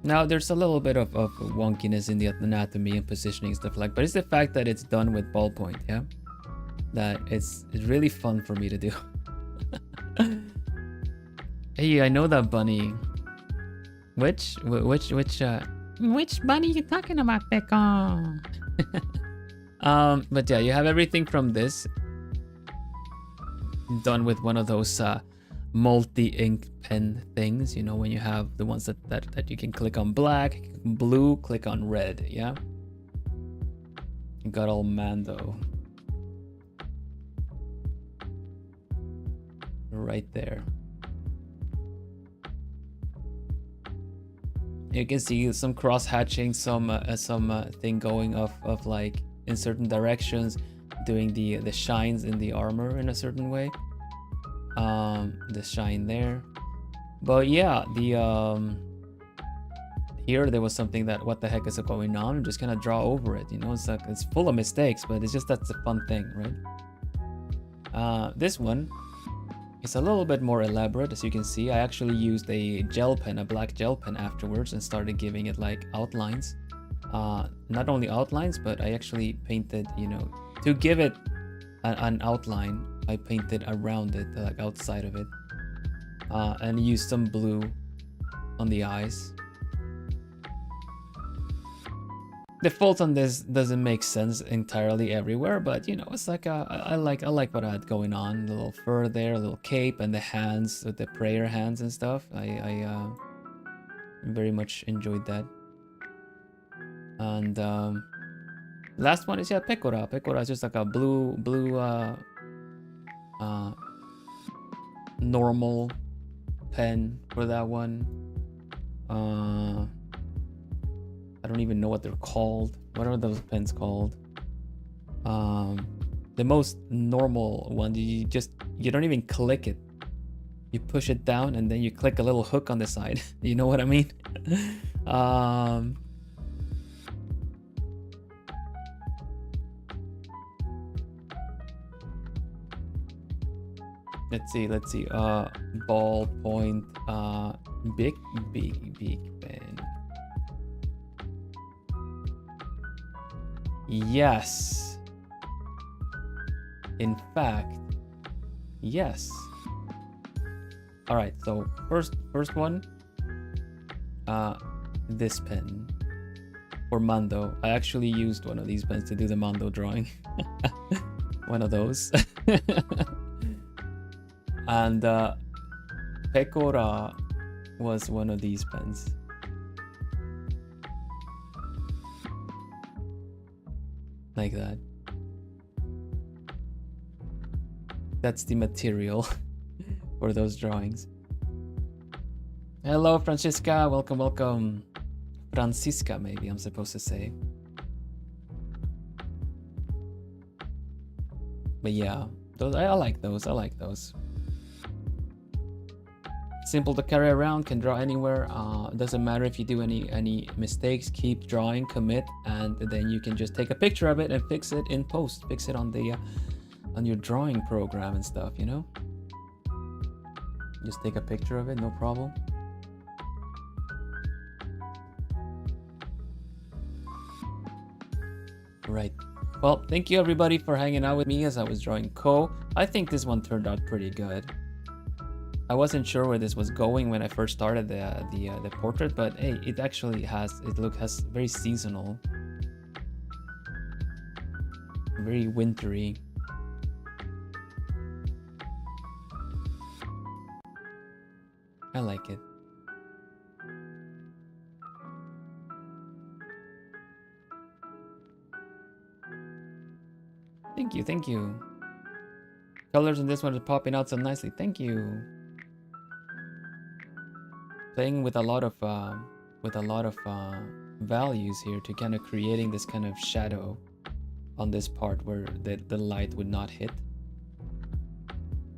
[SPEAKER 1] Now, there's a little bit of wonkiness in the anatomy and positioning stuff like, but it's the fact that it's done with ballpoint, yeah? That it's really fun for me to do. Hey, I know that bunny. Which bunny you talking about, Becca? But yeah, you have everything from this done with one of those multi-ink pen things, you know, when you have the ones that you can click on black, blue, click on red, yeah? You got all Mando right there. You can see some cross hatching, some thing going of like in certain directions, doing the shines in the armor in a certain way. The shine there, but yeah, the here there was something that, what the heck is going on? I'm just gonna draw over it, you know. It's like, it's full of mistakes, but it's just, that's the fun thing, right? This one is a little bit more elaborate. As you can see, I actually used a gel pen, a black gel pen afterwards, and started giving it like outlines. Not only outlines, but I actually painted, you know, to give it an outline. I painted around it, like outside of it, and used some blue on the eyes. The fault on this doesn't make sense entirely everywhere, but you know, it's like I like what I had going on. A little fur there, a little cape, and the hands with the prayer hands and stuff. I very much enjoyed that. And last one is pecora. Pecora is just like a blue normal pen for that one. I don't even know what they're called. What are those pens called? The most normal one, you don't even click it. You push it down and then you click a little hook on the side. You know what I mean? Let's see. Ballpoint, big pen. Yes. In fact, yes. All right. So first one, this pen for Mando. I actually used one of these pens to do the Mando drawing. One of those. And Pecora was one of these pens. Like that. That's the material for those drawings. Hello, Francisca. Welcome. Francisca, maybe I'm supposed to say. But yeah, those I like those. Simple to carry around, can draw anywhere. Doesn't matter if you do any mistakes, keep drawing, commit, and then you can just take a picture of it and fix it in post. Fix it on the on your drawing program and stuff, you know? Just take a picture of it, no problem. Right. Well, thank you everybody for hanging out with me as I was drawing Ko. I think this one turned out pretty good. I wasn't sure where this was going when I first started the portrait, but hey, it actually has very seasonal, very wintry. I like it. Thank you. Colors in this one are popping out so nicely. Thank you. Playing with a lot of values here to kind of creating this kind of shadow on this part where the light would not hit.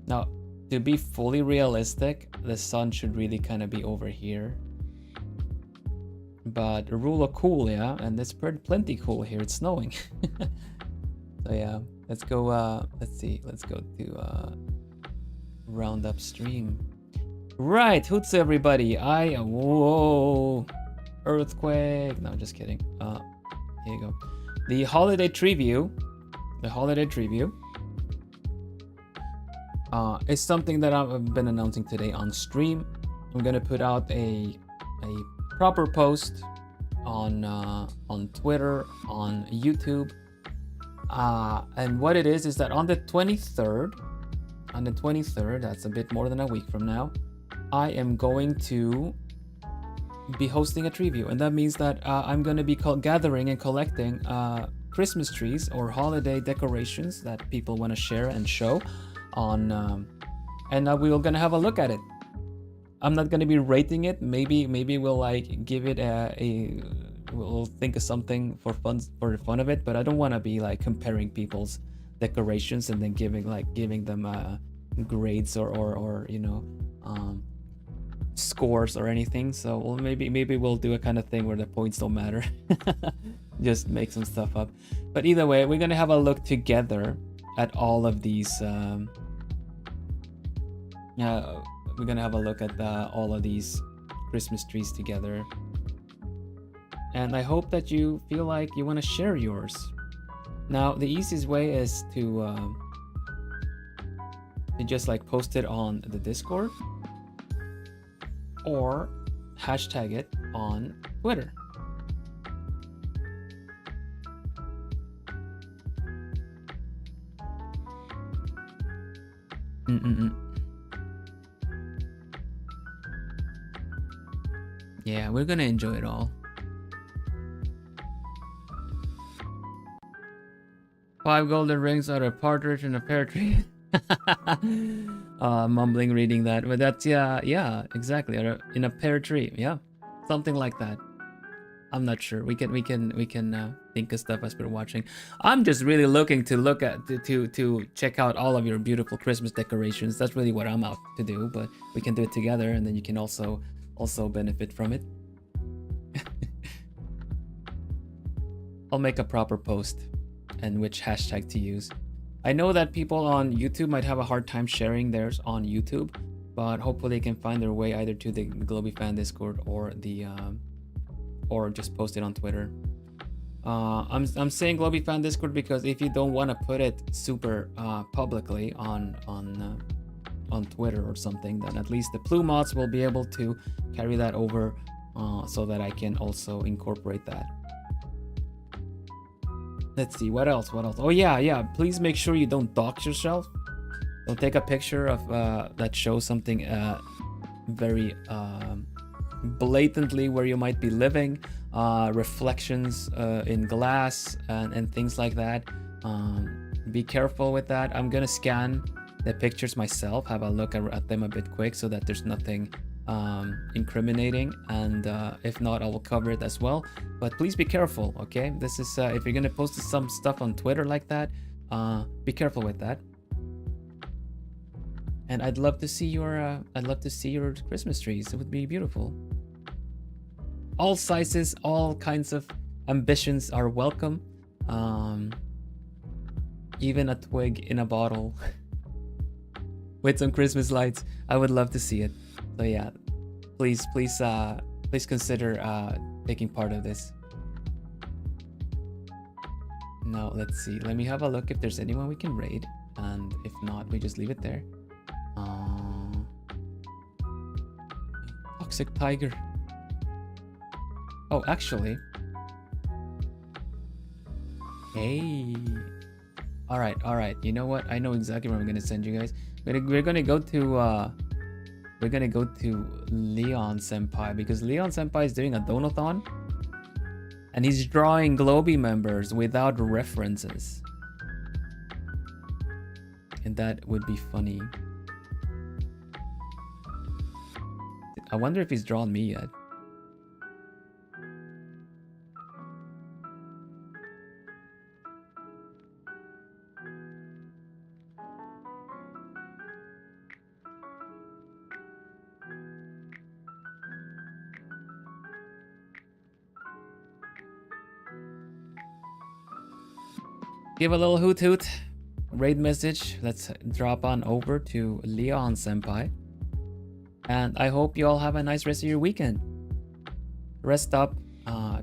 [SPEAKER 1] Now, to be fully realistic, the sun should really kind of be over here. But a rule of cool, yeah, and it's plenty cool here. It's snowing. So yeah, let's go. Let's go to round up stream. Right, hoots everybody. Whoa, earthquake. No, just kidding. Here you go. The holiday triview. Is something that I've been announcing today on stream. I'm gonna put out a proper post on Twitter, on YouTube, and what it is that on the 23rd, that's a bit more than a week from now, I am going to be hosting a triview, and that means that I'm going to be gathering and collecting Christmas trees or holiday decorations that people want to share and show on, and we're going to have a look at it. I'm not going to be rating it. Maybe we'll like give it we'll think of something for the fun of it, but I don't want to be like comparing people's decorations and then giving them grades or you know, scores or anything. So maybe we'll do a kind of thing where the points don't matter. Just make some stuff up. But either way, we're gonna have a look together at all of these. We're gonna have a look at all of these Christmas trees together, and I hope that you feel like you want to share yours. Now, the easiest way is to You just like post it on the Discord or hashtag it on Twitter. Yeah, we're gonna enjoy it all. 5 golden rings are a partridge in a pear tree. Mumbling reading that, but that's yeah, exactly. In a pear tree, yeah, something like that. I'm not sure. We can think of stuff as we're watching. I'm just really looking to check out all of your beautiful Christmas decorations. That's really what I'm out to do. But we can do it together, and then you can also benefit from it. I'll make a proper post and which hashtag to use. I know that people on YouTube might have a hard time sharing theirs on YouTube, but hopefully they can find their way either to the Globie fan Discord or the or just post it on Twitter. I'm saying Globie fan Discord because if you don't want to put it super publicly on Twitter or something, then at least the Plu mods will be able to carry that over so that I can also incorporate that. Let's see, what else? Oh yeah, please make sure you don't dox yourself. Don't take a picture of that shows something very blatantly where you might be living, reflections in glass and things like that. Be careful with that. I'm gonna scan the pictures myself, have a look at them a bit quick so that there's nothing incriminating, and if not, I will cover it as well. But please be careful, okay? This is if you're gonna post some stuff on Twitter like that, be careful with that. And I'd love to see your Christmas trees. It would be beautiful. All sizes, all kinds of ambitions are welcome. Even a twig in a bottle with some Christmas lights. I would love to see it. So yeah, please consider taking part of this. Now let's see. Let me have a look if there's anyone we can raid, and if not, we just leave it there. Toxic Tiger. Oh, actually. Hey. All right. You know what? I know exactly where I'm gonna send you guys. We're gonna go to Leon Senpai, because Leon Senpai is doing a donathon, and he's drawing Globie members without references, and that would be funny. I wonder if he's drawn me yet. Give a little hoot hoot, raid message. Let's drop on over to Leon Senpai. And I hope you all have a nice rest of your weekend. Rest up,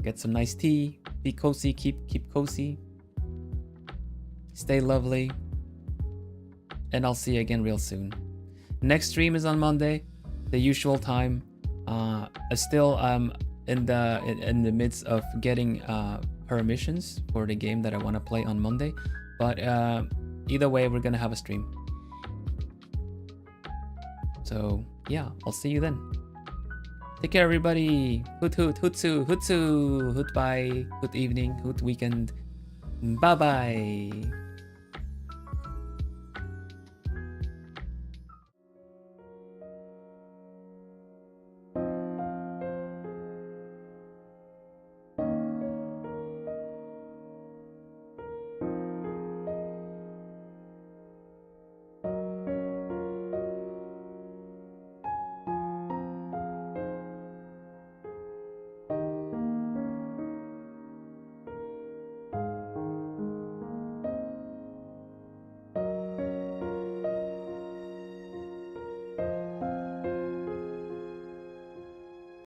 [SPEAKER 1] get some nice tea, be cozy, keep cozy. Stay lovely. And I'll see you again real soon. Next stream is on Monday, the usual time. Still in the midst of getting permissions for the game that I want to play on Monday, but either way, we're gonna have a stream. So yeah, I'll see you then. Take care, everybody. Hoot hoot, hootsu, hootsu, hoot bye, hoot evening, hoot weekend. Bye bye.